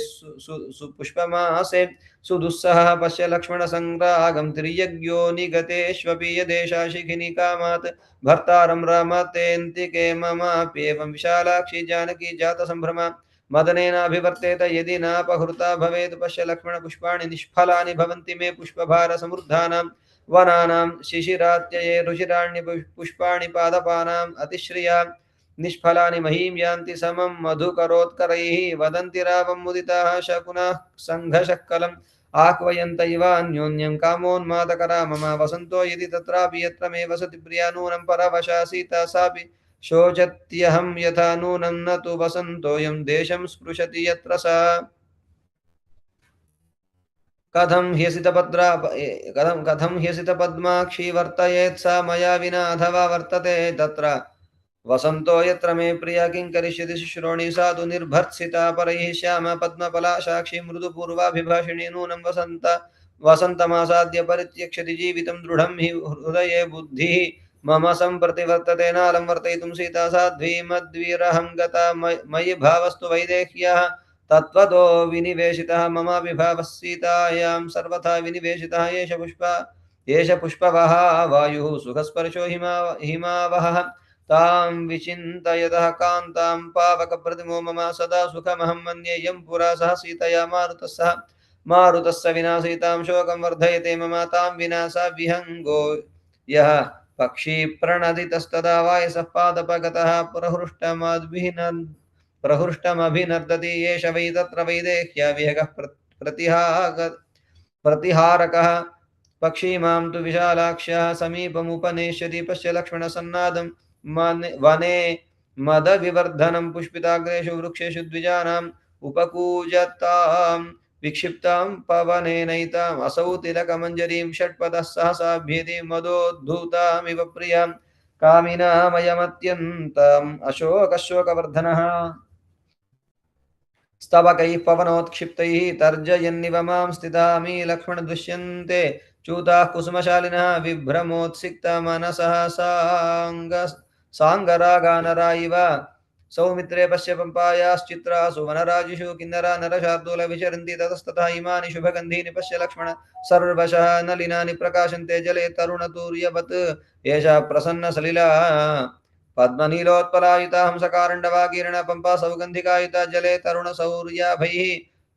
पुष्पमासे सुदुस्सहः पश्य लक्ष्मणसङ्ग्रागं त्रियज्ञो निगतेष्वपि यदेषा शिखिनी कामात् भर्तारं रमतेऽन्तिके ममाप्येवं विशालाक्षी जानकी जातसम्भ्रमा मदनेनाभिवर्तेत यदि नापहृता भवेत् पश्य लक्ष्मणपुष्पाणि निष्फलानि भवन्ति मे पुष्पभारसमृद्धानां वनानां शिशिरात्यये रुचिराणि पुष्पाणि पादपानाम् अतिश्रिया निष्फलानि महीं यान्ति समं मधुकरोत्करैः वदन्ति रावं मुदिताः शकुनाः सङ्घशक्कलम् आह्वयन्त इवान्योन्यं कामोन्मादकरा मम वसन्तो यदि तत्रापि यत्र मे वसति प्रिया नूनं परवशा सीता सापि शोचत्यहं यथा नूनं न तु वसन्तोऽयं देशं स्पृशति यत्र सा कथं ह्यसितपद्माक्षी वर्तयेत् सा मया विना अथवा वर्तते तत्र वसंतो यत्र मे प्रिया किं करिष्यति शुश्रोणि साधु निर्भर्त्सिता परैः श्याम पद्मपला साक्षी मृदुपूर्वाभिभाषिणी नूनं वसन्तमासाद्य परित्यक्षति जीवितं दृढं हि हृदये बुद्धिः मम सम्प्रति वर्तते नालं वर्तयितुं सीता साध्वी मद्विरहं गता मयि भावस्तु वैदेह्यः तत्त्वतो विनिवेशितः ममापि भावः सीतायां सर्वथा विनिवेशितः एष पुष्पवः वायुः सुखस्पर्शो हिमावहः तां विचिन्तयतः कान्तां पावकप्रतिमो मम सदा सुखमहं मन्ये यं पुरा सह सीतया मारुतस्य विना सीतां शोकं वर्धयते मम तां विना स विहङ्गो यः पक्षी प्रणदितस्तदा वायसः पादपगतः प्रहृष्टमभिनर्दति एष वै तत्र वैदेह्या विहगः प्रतिहारकः पक्षी मां तु विशालाक्ष्यः समीपमुपनेष्यति पश्य लक्ष्मणसन्नादं वने मदविवर्धनं पुष्पिताग्रेषु वृक्षेषु द्विजानाम् उपकूजतां विक्षिप्तां पवनेनैताम् असौ तिलकमञ्जरीं षट्पदः सहसाभ्येति मदोद्धूतामिव प्रियां कामिनामयमत्यन्तम् अशोकशोकवर्धनः स्तवकैः पवनोत्क्षिप्तैः तर्जयन्निव मां स्थितामि लक्ष्मण दृश्यन्ते च्यूताः कुसुमशालिनः विभ्रमोत्सिक्ता मनसः साङ्गरागानरा इव सौमित्रे पश्य पम्पायाश्चित्रासु वनराजिषु किन्नरा नरशार्दूल विचरन्ति ततस्ततः इमानि शुभगन्धीनि पश्य लक्ष्मण सर्वशः नलिनानि प्रकाशन्ते जले तरुणतूर्यवत् एषा प्रसन्नसलिला पद्मनीलोत्पलायुता हंसकारण्डवाकीर्ण पंपा सौगन्धिकायुता जले तरुणसौर्याभैः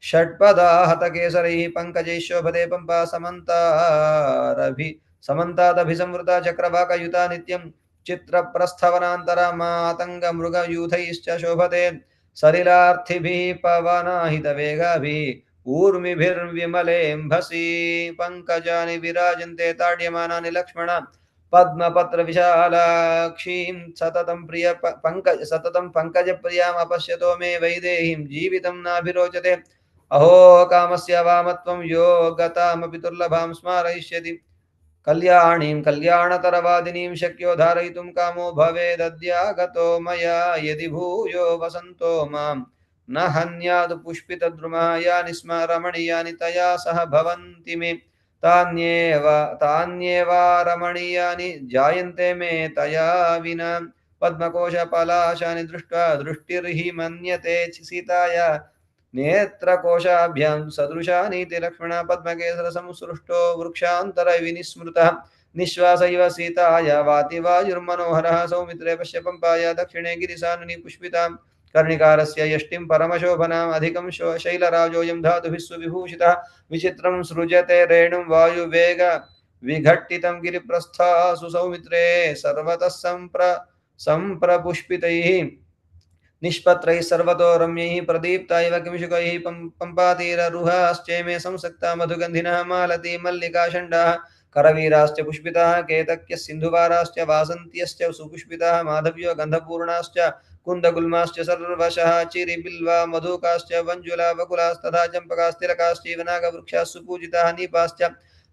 षट्पदा हतकेसरैः पङ्कजैः शोभते पंपा समन्तादभिसंवृता चक्रवाकयुता नित्यं चित्रप्रस्थवनान्तरा मातङ्गमृगयूथैश्च शोभते सलिलार्थिभिः पवनाहितवेगाभिः ऊर्मिभिर्विमलेऽम्भसि पङ्कजानि विराजन्ते ताड्यमानानि लक्ष्मण पद्मपत्र विशालाक्षीं सततं पंकज प्रियाम् अपश्यतो मे वैदेहीं जीवितं नाभिरोचते अहो कामस्य वामत्वं यो गतामपि दुर्लभां स्मारयिष्यति कल्याणीं कल्याणतरवादिनीं शक्यो धारयितुं कामो भवेदद्यागतो मया यदि भूयो वसन्तो मां न हन्याद् पुष्पितद्रुमः यानि स्म रमणीयानि तया सह भवन्ति मे तान्येव रमणीयानि जायन्ते मे तया विना पद्मकोशपलाशानि दृष्ट्वा दृष्टिर्हि मन्यते सीताया नेत्रकोशाभ्यां सदृशानीति लक्ष्मण पद्मकेसर संसृष्टो वृक्षान्तर विनिस्मृतः निःश्वास इव सीताया वाति वायुर्मनोहरः सौमित्रे पश्य पम्पाया दक्षिणे गिरिसानुनि पुष्पितां कर्णिकारस्य यष्टिं परमशोभनाम् अधिकं शैलराजोऽयं धातुभिः सुविभूषितः विचित्रं सृजते रेणुं वायुवेग विघट्टितं गिरिप्रस्थासु सौमित्रे सर्वतः सम्प्रपुष्पितैः निष्पत्रैः सर्वतो रम्यैः प्रदीप्ता इव किंशुकैः पम्पातीररुहाश्चैमे संसक्ता मधुगन्धिनः मालती मल्लिका षण्डाः करवीराश्च पुष्पिताः केतक्यः सिन्धुवाराश्च वासन्त्यश्च सुपुष्पिताः माधव्यो गन्धपूर्णाश्च कुन्दगुल्माश्च सर्वशः चिरिबिल्वा मधुकाश्च वञ्जुला वकुलास्तथा चम्पकास्तिलकाश्चैव नागवृक्षाः सुपूजिताः नीपाश्च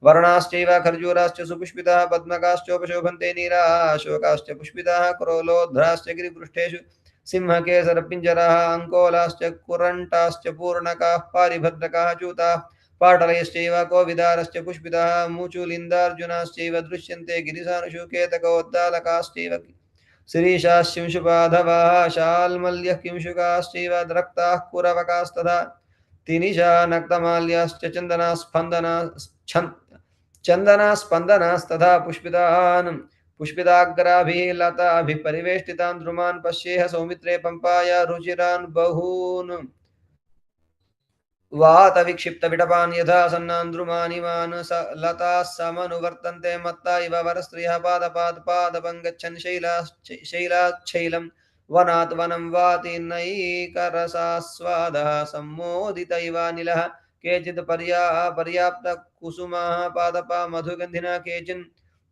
वर्णाश्चैव खर्जूराश्च सुपुष्पिताः पद्मकाश्चोपशोभन्ते नीराशोकाश्च पुष्पिताः क्रोलोध्राश्च गिरिपृष्ठेषु सिंहकेसरपिञ्जराः अङ्कोलाश्च कुरण्टाश्च पूर्णकाः पारिभद्रकाः च्यूताः पाटलयश्चैव कोविदारश्च पुष्पिताः मुचुलिन्दार्जुनाश्चैव दृश्यन्ते गिरिसानुषु केतकोद्दालकाश्चैव शिरीषाः शिंशुपाधवाः शाल्मल्यः किंशुकाश्चैव द्रक्ताः कुरवकास्तथा तिनिशा नक्तमाल्याश्च चन्दनास्पन्दनास्तथा पुष्पिताग्राभिः लताभिः परिवेष्टितान् द्रुमान् पश्येह सौमित्रे पम्पाया रुचिरान् बहून् वातविक्षिप्तविटपान् यथा सन्नान् द्रुमानिमान् लताः समनुवर्तन्ते मत्ता इव वरस्त्रियः पादपं गच्छन् शैलाच्छैलं वनात् वनं वाति नैकरसास्वादः सम्मोदित इवानिलः केचित् पर्याप्तकुसुमाः पादपा मधुगन्धिना केचिन्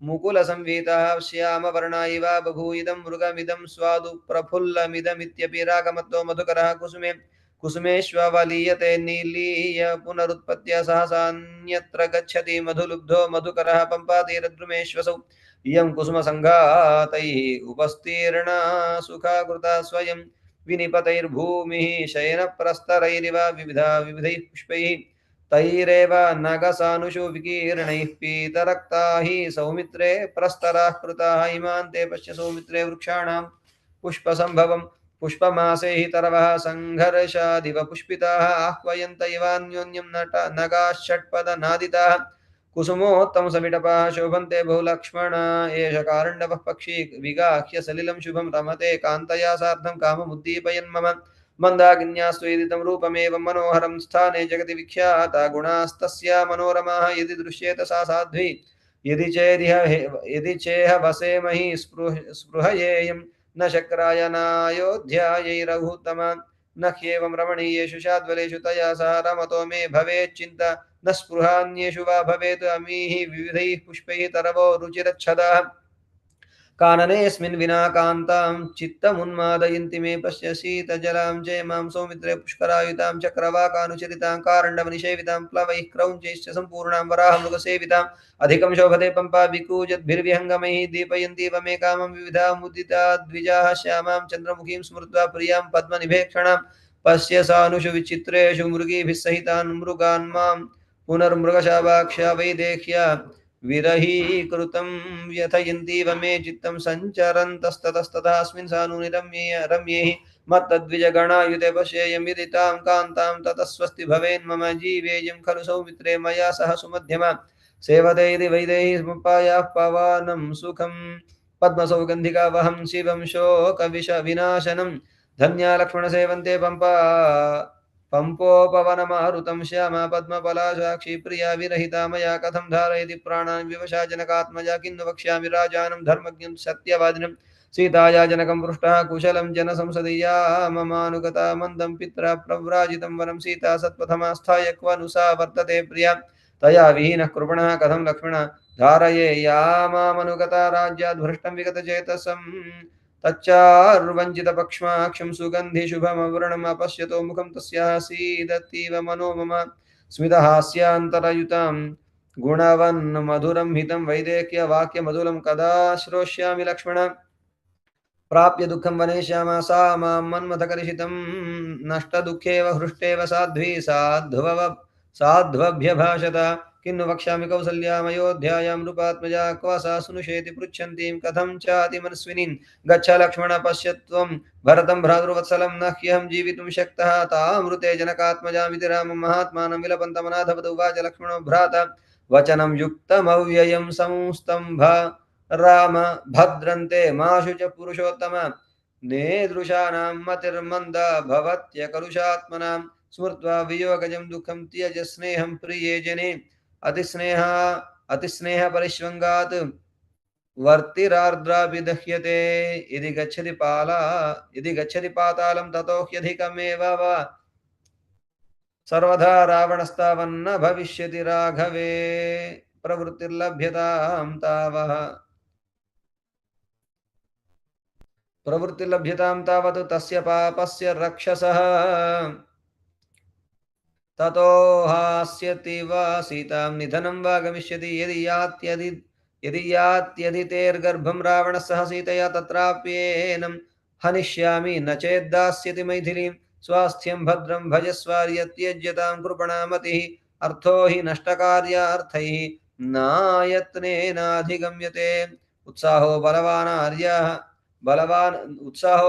मुकुलसंवीताः श्यामवर्णा इव बभूयिदं मृगमिदं स्वादु प्रफुल्लमिदमित्यपि रागमत्तो मधुकरः कुसुमे कुसुमेष्वलीयते नीलीय पुनरुत्पत्य सहसान्यत्र गच्छति मधुलुब्धो मधुकरः पम्पातीरद्रुमेष्वसौ इयं कुसुमसङ्घातैः उपस्तीर्णा सुखाकृता स्वयं विनिपतैर्भूमिः शयनप्रस्तरैरिव विविधैः पुष्पैः तैरेव नगसानुषु विकीर्णैः पीतरक्ता हि सौमित्रे प्रस्तराः कृताः इमान् ते पश्य सौमित्रे वृक्षाणां पुष्पसम्भवम् पुष्पमासे हि तरवः सङ्घर्षादिव पुष्पिताः आह्वयन्त इवान्योन्यं नगाः षट्पदनादिताः कुसुमोत्तमसमिटपाः शोभन्ते बहुलक्ष्मणा एष कारण्डवः पक्षी विगाह्य सलिलं शुभं रमते कान्तया सार्धं काममुद्दीपयन् मम मन्दाकिन्यास्तु यदिदं रूपमेवं मनोहरं स्थाने जगति विख्याता गुणास्तस्या मनोरमाः यदि दृश्येत सा साध्वी यदि चेह वसेमहि स्पृहयेयं न शक्राय नायोध्यायैरघुत्तमा न ह्येवं रमणीयेषु शाद्वलेषु तया सह रमतो मे भवेच्चिन्ता न स्पृहान्येषु वा भवेत् अमीः विविधैः पुष्पैः तरवो रुचिरच्छदाः काननेऽस्मिन् विना कान्तां चित्तमुन्मादयन्ति मे पश्य शीतजलां जयमां सौमित्रे पुष्करायुतां चक्रवाकानुचरितां कारण्डवनिषेवितां प्लवैः क्रौञ्चैश्च सम्पूर्णां वराहमृगसेविताम् अधिकं शोभते पम्पा विकूजद्भिर्विहङ्गमैः दीपयन्तीव मे कामं विविधामुदिता द्विजाः श्यामां चन्द्रमुखीं स्मृत्वा प्रियां पद्मनिभेक्षणां पश्य सानुषु विचित्रेषु मृगीभिः सहितान् मृगान् मां पुनर्मृगशावाक्ष्या वैदेह्या विरहीकृतं व्यथयन्तीव मे चित्तं सञ्चरन्तस्ततस्तथास्मिन् सानूनि रम्यैः मत्तद्विजगणायुते पश्येयं यदि तां कान्तां ततः स्वस्ति भवेन्मम जीवेयं खलु सौमित्रे मया सह सुमध्यमा सेवते यदि वैदेही सम्पायाः पवनं सुखं पद्मसौगन्धिका वहं शिवं शोकविनाशनं धन्या लक्ष्मणसेवन्ते पंपोपवनमारुतं श्यामा पद्मफला साक्षी प्रिया विरहिता मया कथं धारयति प्राणान् विवशा जनकात्मजा किन्नु वक्ष्यामि राजानं धर्मज्ञं सत्यवादिनं सीताया जनकं पृष्टः कुशलं जनसंसदीया ममानुगता मन्दं पित्रा प्रव्राजितं वनं सीता सत्पथमास्थाय क्व नु सा वर्तते प्रिया तया विहीनः कृपणः कथं लक्ष्मणः धारये या मामनुगता राज्याद् भ्रष्टं विगतचेतसं तच्चार्वञ्चितपक्ष्माक्षं सुगन्धिशुभमवृणम् अपश्यतो मुखं तस्याः सीदतीव मनो मम स्मितहास्यान्तरयुतां गुणवन्मधुरं हितं वैदेह्यवाक्यमधुरं कदा श्रोष्यामि लक्ष्मण प्राप्य दुःखं वने श्यामा सा मां मन्मथकलुषितं नष्टदुःखेव हृष्टेव साध्वी साध्वभ्यभाषत किन्नु वक्ष्यामि कौसल्यामयोध्यायां नृपात्मजा क्व सा सुनुषेति पृच्छन्तीं कथं चातिमनस्विनीं गच्छ लक्ष्मण पश्य त्वं भरतं भ्रातृवत्सलं न ह्यहं जीवितुं शक्तः तामृते जनकात्मजामिति रामं महात्मानं विलपन्तमनाथवत उवाच लक्ष्मणो भ्राता वचनं युक्तमव्ययं संस्तम्भ राम भद्रन्ते माशु च पुरुषोत्तम नेदृशानां मतिर्मन्दा भवत्यकलुषात्मनां स्मृत्वा वियोगजं दुःखं त्यज स्नेहं प्रिये जने अतिस्नेहपरिष्वङ्गात् वर्तिरार्द्रापि दह्यते यदि गच्छति पातालं ततो ह्यधिकमेव वा सर्वथा रावणस्तावन्न भविष्यति राघवे प्रवृत्तिर्लभ्यतां तावत् तस्य पापस्य रक्षसः ततो हास्यति वा सीतां निधनं वा गमिष्यति यदि यात्यधितेर्गर्भं रावणः सह सीतया तत्राप्येनं हनिष्यामि न चेद्दास्यति मैथिलीं स्वास्थ्यं भद्रं भजस्वार्यत्यज्यतां कृपणामतिः अर्थो हि नष्टकार्यार्थैः नायत्नेनाधिगम्यते उत्साहो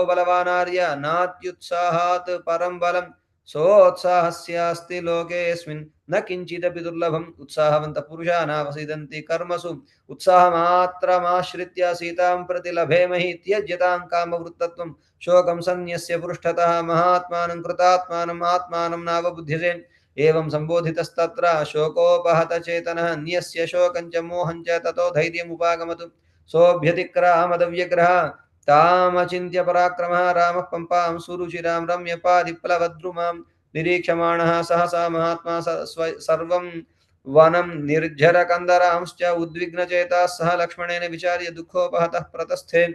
बलवानार्य नात्युत्साहात् परं बलं सोत्साहस्यास्ति लोकेऽस्मिन् न किञ्चिदपि दुर्लभम् उत्साहवन्तः पुरुषा नावसीदन्ति कर्मसु उत्साहमात्रमाश्रित्य सीतां प्रति लभेमहि त्यज्यतां कामवृत्तत्वं शोकं सन्न्यस्य पृष्ठतः महात्मानं कृतात्मानम् आत्मानं नावबुध्यसे एवं सम्बोधितस्तत्र शोकोपहतचेतनः न्यस्य शोकं च मोहं च ततो धैर्यमुपागमतु सोऽभ्यतिक्रामदव्यग्रहः तामचिन्त्य पराक्रमः रामः पम्पां सुरुचिरां रम्यपारिप्लवद्रुमां निरीक्षमाणः सहसा महात्मा सर्वं वनं निर्झरकन्दरांश्च उद्विग्नचेताः सह लक्ष्मणेन विचार्य दुःखोपहतः प्रतस्थे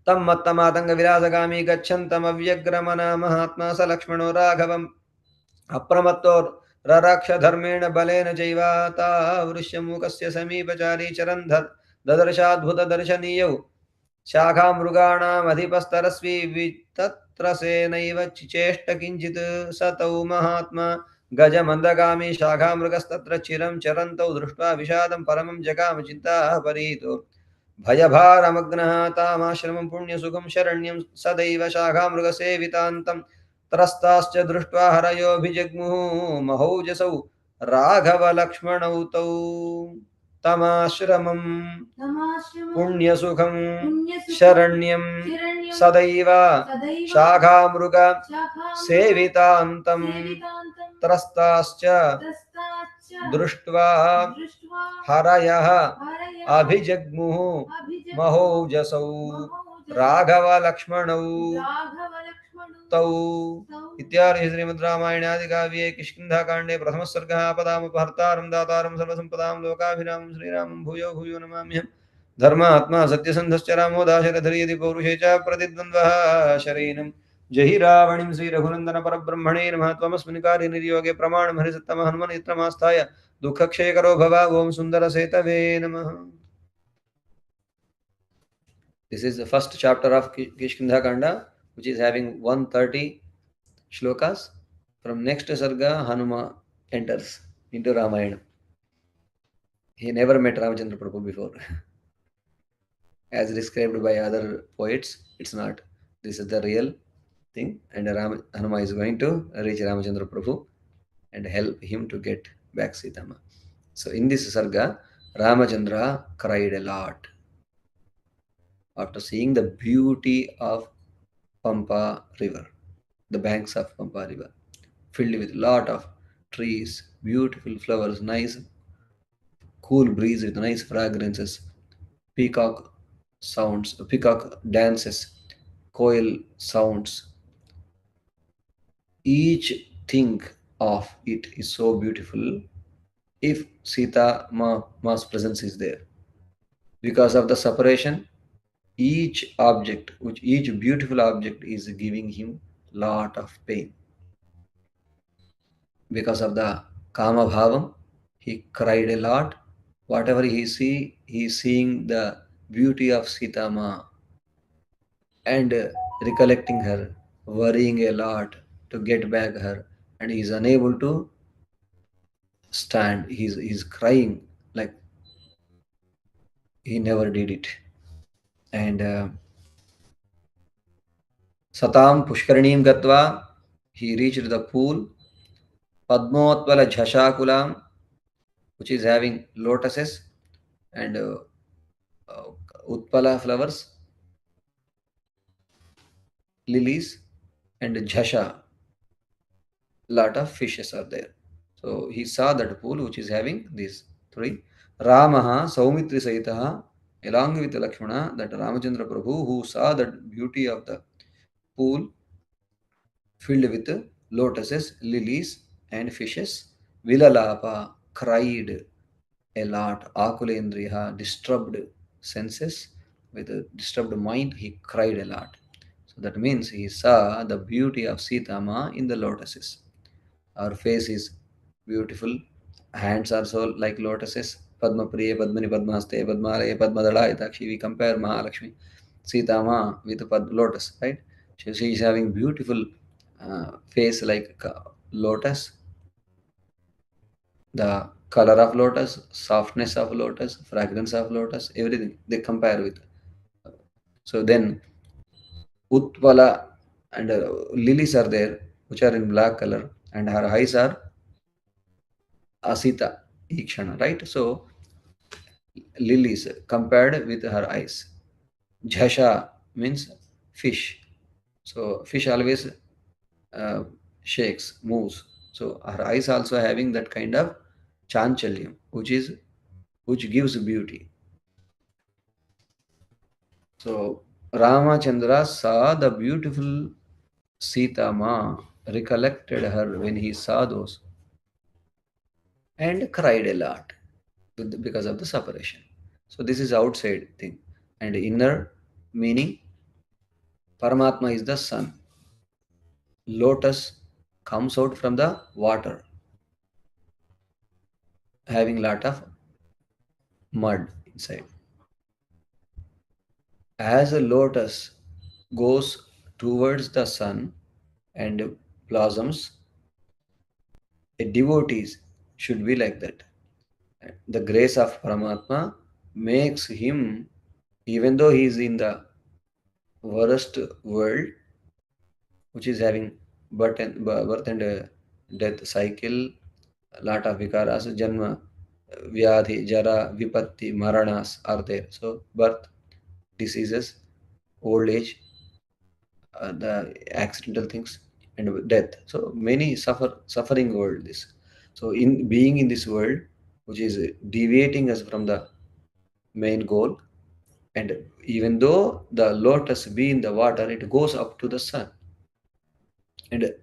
तं मत्तमातंग विलासगामी गच्छन्तमव्यग्रमना महात्मा स लक्ष्मणो राघवम् अप्रमत्तो ररक्ष धर्मेण बलेन चैवातावृष्यमुखस्य समीपचारी चरन् ददर्शाद्भुतदर्शनीयौ शाखामृगाणामधिपस्तरस्वी वितत्रसेनैव चिचेष्ट किञ्चित् स तौ महात्मा गजमन्दगामी शाखामृगस्तत्र चिरं चरन्तौ दृष्ट्वा विषादं परमं जगाम चिन्ताः परीतो भयभारमग्नः तामाश्रमं पुण्यसुखं शरण्यं सदैव शाखामृगसेवितान्तं त्रस्ताश्च दृष्ट्वा हरयोऽभिजग्मुः महौजसौ राघवलक्ष्मणौ तौ तमाश्रमं पुण्यसुखं शरण्यं सदैव शाखामृग सेवितान्तं त्रस्ताश्च दृष्ट्वा हरयः अभिजग्मुः महौजसौ राघवलक्ष्मणौ तौ इत्यार्हि श्रीमद् रामायणे आदिकाव्ये किष्किन्धाकाण्डे प्रथमः सर्गः आपदामपहर्तारं दातारं सर्वसम्पदां लोकाभिरामं श्रीरामं भूयो भूयो नमाम्यहम् धर्मात्मा सत्यसन्धश्च रामो दाशरथि यदि पौरुषे च प्रतिद्वन्द्वः शरीरं जहि रावणिं श्रीरघुनन्दन परब्रह्मणे नमः त्वमस्मिन् कार्ये निर्योगे प्रमाणं हरिसत्तम हनुमन्त्रमास्थाय दुःखक्षयकरो भव ओं सुन्दरसेतवे नमः. This is the first chapter of Kishkindhakanda, which is having 130 shlokas. From next sarga, Hanuma enters into Ramayana. He never met Ramachandra Prabhu before. As described by other poets, it's not. This is the real thing. And Hanuma is going to reach Ramachandra Prabhu and help him to get back Sitama. So in this sarga, Ramachandra cried a lot after seeing the beauty of Pampa river, the banks of Pampa river, filled with lot of trees, beautiful flowers, nice cool breeze with nice fragrances, peacock sounds, peacock dances, coil sounds. Each thing of it is so beautiful if Sita Ma's presence is there. Because of the separation, each object, each beautiful object is giving him lot of pain. Because of the kama bhavam, he cried a lot. Whatever he is seeing the beauty of Sita Ma and recollecting her, worrying a lot to get back her, and he is unable to stand. He's crying like he never did it. And Satam Pushkaraniim Gatva, he reached the pool, Padmotvala Jhashakulam, which is having lotuses and Utpala flowers, lilies, and Jhasha. Lot of fishes are there. So he saw that pool which is having these three. Ramaha Saumitri Saitaha, along with Lakshmana, that Ramachandra Prabhu, who saw that beauty of the pool filled with lotuses, lilies, and fishes, Vilalapa cried a lot. Akulendriha, disturbed senses, with a disturbed mind, he cried a lot. So that means he saw the beauty of Sita Ma in the lotuses. Our face is beautiful, hands are so like lotuses. Padma Priya, Padmani Padmaste, Padmalaya, Padmadala, Itakshi. We compare Mahalakshmi, Sita Ma with lotus, right? She is having beautiful face like lotus, the color of lotus, softness of lotus, fragrance of lotus, everything they compare with. So then Utpala and lilies are there, which are in black color, and her eyes are Asita, Ikshana, right? So lilies compared with her eyes. Jhasha means fish. So fish always uh, shakes, moves. So her eyes also having that kind of chanchalyam, which gives beauty. So Ramachandra saw the beautiful Sita Ma, recollected her when he saw those, and cried a lot because of the separation. So this is outside thing, and inner meaning. Paramatma is the sun. Lotus comes out from the water, having lot of mud inside. As a lotus goes towards the sun and blossoms, a devotee should be like that. The grace of Paramatma makes him, even though he is in the worst world, which is having birth and death cycle, lot of vikaras, janma, vyadhi, jara, vipatti, maranas are there. So birth, diseases, old age, the accidental things, and death. So many suffering world this. So in being in this world, which is deviating us from the main goal, and even though the lotus be in the water, it goes up to the sun and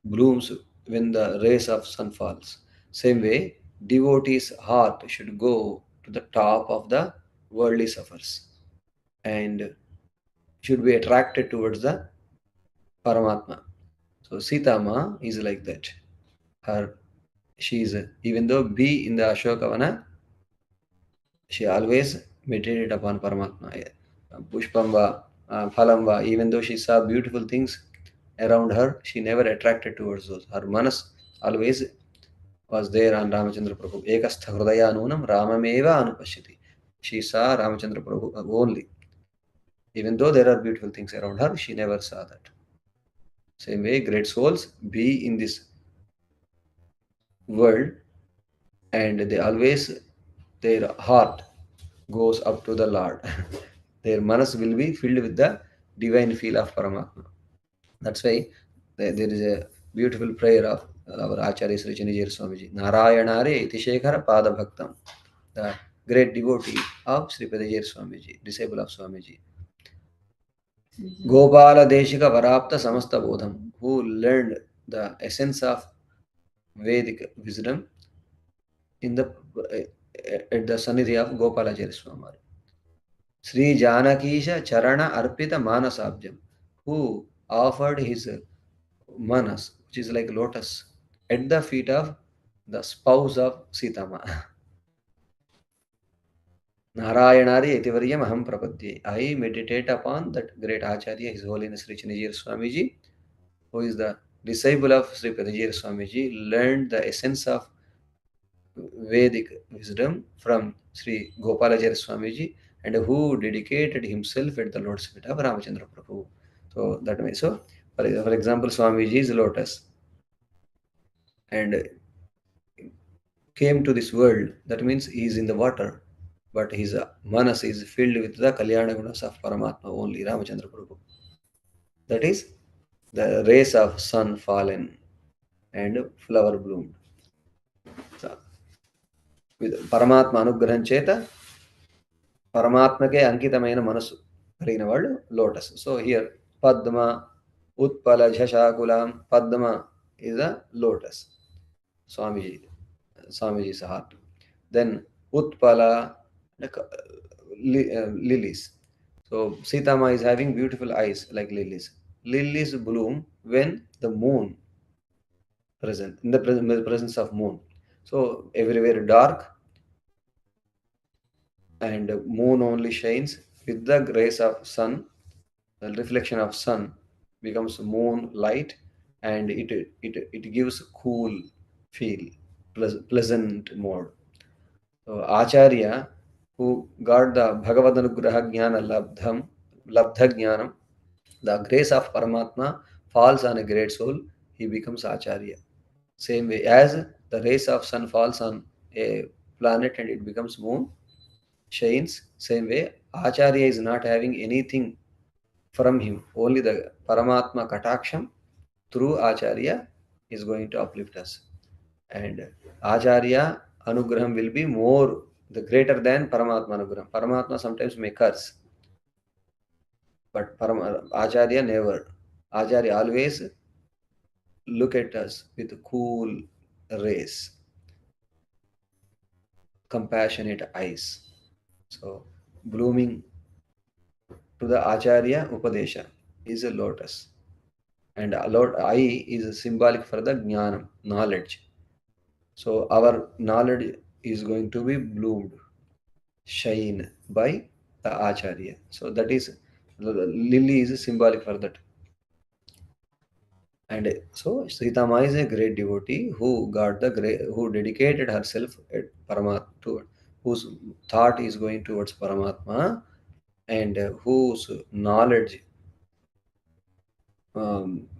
blooms when the rays of sun falls. Same way, devotee's heart should go to the top of the worldly suffers and should be attracted towards the Paramatma. So Sita Ma is like that. Her she is even though be in the Ashokavana, she always meditated upon Paramatma. Pushpamba, Phalamba, even though she saw beautiful things around her, she never attracted towards those. Her manas always was there on Ramachandra Prabhu. Ekastha Hridaya Nunam Ramameva Anupashyati. She saw Ramachandra Prabhu only. Even though there are beautiful things around her, she never saw that. Same way, great souls be in this world and they always, their heart goes up to the Lord. Their manas will be filled with the divine feel of Paramatma. That's why there is a beautiful prayer of our Acharya Sri Chinajir Swamiji. Narayanare Itishekara Pada Bhaktam. The great devotee of Sri Padajir Swamiji, disciple of Swamiji. Gopala Deshika Varapta Samasta Bodham, who learned the essence of Vedic wisdom in the at the Sannidhi of Gopalacharya Swami. Sri Janakisha Charana Arpita Manasabjam, who offered his manas, which is like lotus, at the feet of the spouse of Sitama. Narayanari Etivaryam Aham Prapadye. I meditate upon that great Acharya, His Holiness Sri Chinajir Swamiji, who is the disciple of Sri Padajir Swamiji, learned the essence of Vedic wisdom from Sri Gopalacharya Swamiji, and who dedicated himself at the Lord's feet of Ramachandra Prabhu. So that means, so for example, Swamiji is lotus and came to this world. That means he is in the water, but his manas is filled with the Kalyana Gunas of Paramatma only, Ramachandra Prabhu. That is the rays of sun fallen and flower bloomed. So, with Paramatma Anugrahan Cheta, పరమాత్మకే అంకితమైన మనసు కలిగిన వాళ్ళు lotus. So here పద్మ ఉత్పల ఝషాకులం padma is a lotus. Swamiji's heart. Then utpala, like, lilies. So Sitama is having beautiful eyes like lilies. Lilies bloom when the moon present, in the presence of moon. So everywhere dark and moon only shines. With the rays of sun, the reflection of sun becomes moon light, and it gives cool feel, pleasant mode. So Acharya, who got the Bhagavad Anugraha Jnana Labdha Jnanam, the grace of Paramatma falls on a great soul, he becomes Acharya. Same way as the rays of sun falls on a planet and it becomes moon, shines. Same way, Acharya is not having anything from him, only the Paramatma Kataksham through Acharya is going to uplift us. And Acharya Anugraham will be more, the greater than Paramatma Anugraham. Paramatma sometimes may curse, but Acharya never. Acharya always look at us with cool rays, compassionate eyes. So blooming to the Acharya Upadesha. is a lotus, and Lord I is symbolic for the jnanam, knowledge. So our knowledge is going to be bloomed, shine by the Acharya. So that is lily is symbolic for that. And so Sita Ma is a great devotee who got the great, who dedicated herself at Paramatma, to, whose thought is going towards Paramatma, and whose knowledge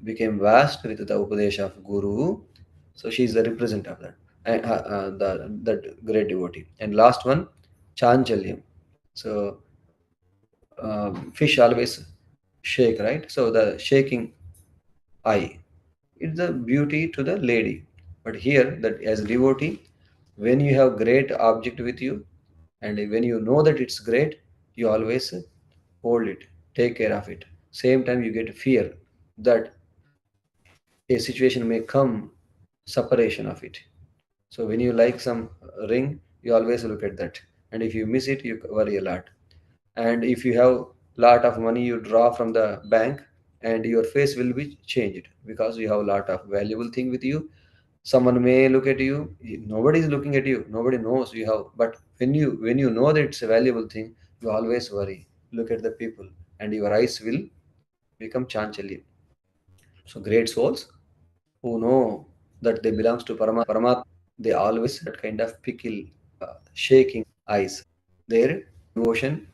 became vast with the Upadesha of Guru. So she is the representative of that, and that great devotee. And last one, Chanchalyam. So fish always shake, right? So the shaking eye, it's the beauty to the lady. But here, that as a devotee, when you have great object with you, and when you know that it's great, you always hold it, take care of it. Same time, you get fear that a situation may come, separation of it. So when you like some ring, you always look at that, and if you miss it, you worry a lot. And if you have lot of money you draw from the bank, and your face will be changed because you have a lot of valuable thing with you. Someone may look at you, nobody is looking at you, nobody knows you have, but when you know that it's a valuable thing, you always worry, look at the people, and your eyes will become chanchali. So great souls who know that they belongs to Paramatma, they always that kind of pickle, shaking eyes, their devotion,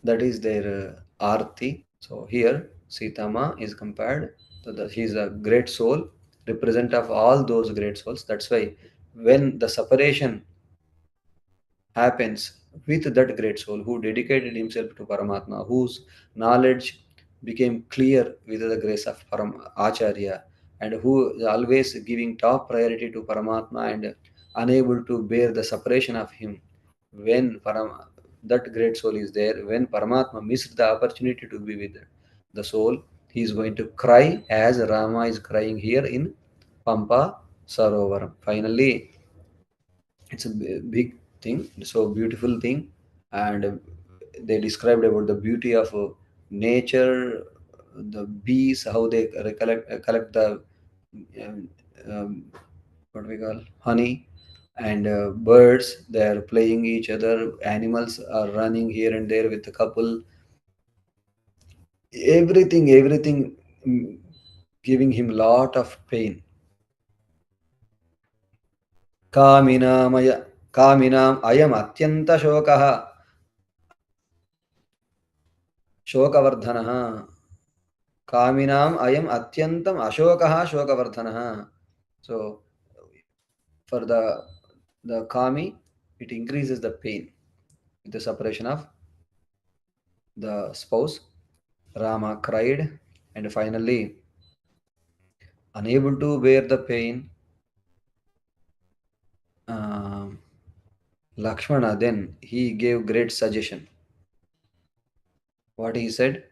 that is their arti. So here Sitama is compared to the, he is a great soul, represent of all those great souls. That's why when the separation happens with that great soul who dedicated himself to Paramatma, whose knowledge became clear with the grace of Acharya, and who is always giving top priority to Paramatma and unable to bear the separation of him. When that great soul is there, when Paramatma missed the opportunity to be with the soul, he is going to cry as Rama is crying here in Pampa Sarovaram. Finally, it's a big thing, so beautiful thing. And they described about the beauty of nature, the bees, how they collect the um, um, what we call honey, and birds, they are playing each other, animals are running here and there with the couple, everything mm, giving him lot of pain. कामिनामय कामिनाम् अयम् अत्यन्तशोकः शोकवर्धनः कामिनाम् अयम् अत्यन्तम् अशोकः शोकवर्धनः. So for the kami, it increases the pain with the separation of the spouse. Rama cried, and finally, unable to bear the pain, um, Lakshmana then he gave great suggestion. What he said?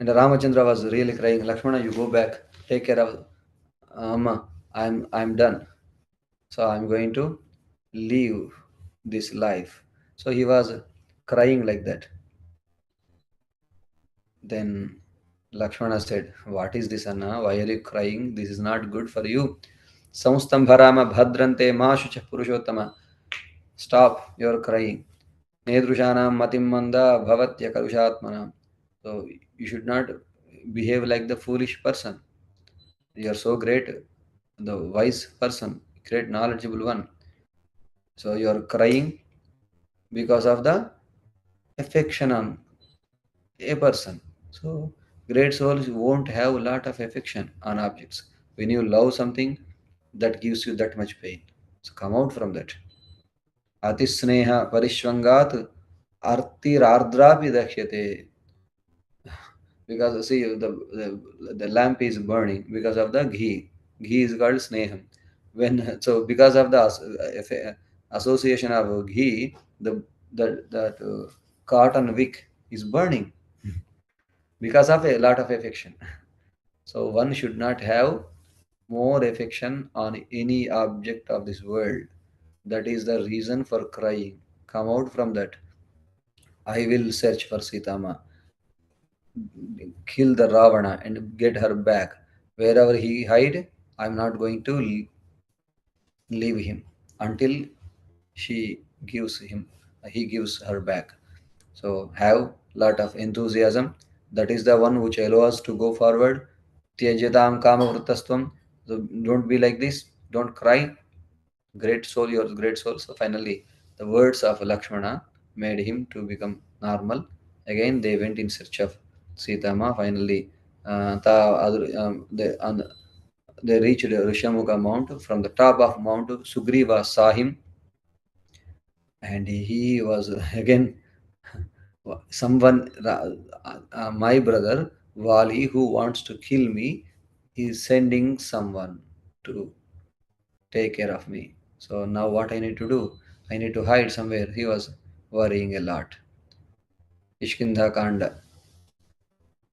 And Ramachandra was really crying. Lakshmana, you go back, take care of Amma. I'm done. So I'm going to leave this life. So he was crying like that. Then Lakshmana said, what is this, Anna? Why are you crying? This is not good for you. Samstambharama bhadrante mashucha purushottama. Stop your crying. Nedrushanam matim manda bhavatya karushatmana. So you should not behave like the foolish person. You are so great, the wise person, great knowledgeable one. So you are crying because of the affection on a person. So great souls won't have a lot of affection on objects. When you love something, that gives you that much pain. So come out from that. Atisneha parishwangat artirardrapi dakshyate. Because see, the lamp is burning because of the ghee. Ghee is called sneham. When so because of the association of ghee, the that cotton wick is burning because of a lot of affection. So one should not have more affection on any object of this world. That is the reason for crying. Come out from that. I will search for Sitama, kill the Ravana and get her back. Wherever he hide, I'm not going to leave him until she gives him, he gives her back. So have lot of enthusiasm. That is the one which allows us to go forward. Tyajatam kama vrtasvam. So don't be like this. Don't cry. Great soul, your great soul. So finally, the words of Lakshmana made him to become normal. Again, they went in search of Sitama. Finally, they reached Rishamukha Mount. From the top of Mount, Sugriva saw him, and he was again someone, my brother Wali, who wants to kill me, is sending someone to take care of me. So now what I need to do? I need to hide somewhere. He was worrying a lot. Kishkindhakanda.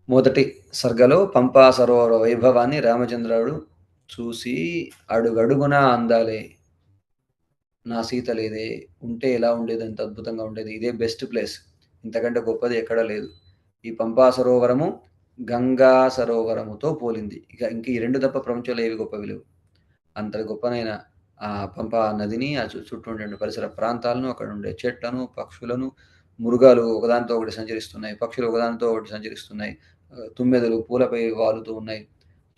మొదటి సర్గలో పంపా సరోవర వైభవాన్ని రామచంద్రుడు చూసి అడుగడుగునా అందాలే, నా సీత లేదే, ఉంటే ఎలా ఉండేది, ఎంత అద్భుతంగా ఉండేది, ఇదే బెస్ట్ ప్లేస్, ఇంతకంటే గొప్పది ఎక్కడా లేదు. ఈ పంపా సరోవరము గంగా సరోవరముతో పోలింది. ఇంక ఈ రెండు తప్ప ప్రపంచంలో ఏవి గొప్పవి లేవు. అంతటి గొప్పనైన ఆ పంపా నదిని, ఆ చుట్టూ ఉండే పరిసర ప్రాంతాలను, అక్కడ ఉండే చెట్లను, పక్షులను, మృగాలు ఒకదానితో ఒకటి సంచరిస్తున్నాయి, పక్షులు ఒకదానితో ఒకటి సంచరిస్తున్నాయి, తుమ్మెదలు పూలపై వాలుతూ ఉన్నాయి,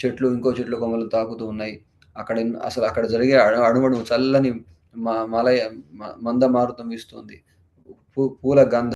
చెట్లు ఇంకో చెట్లు కొమ్మలు తాకుతూ ఉన్నాయి. అసలు అక్కడ జరిగే అణువణువు చల్లని మలయ మంద మారుతం వీస్తుంది, పూల గంధ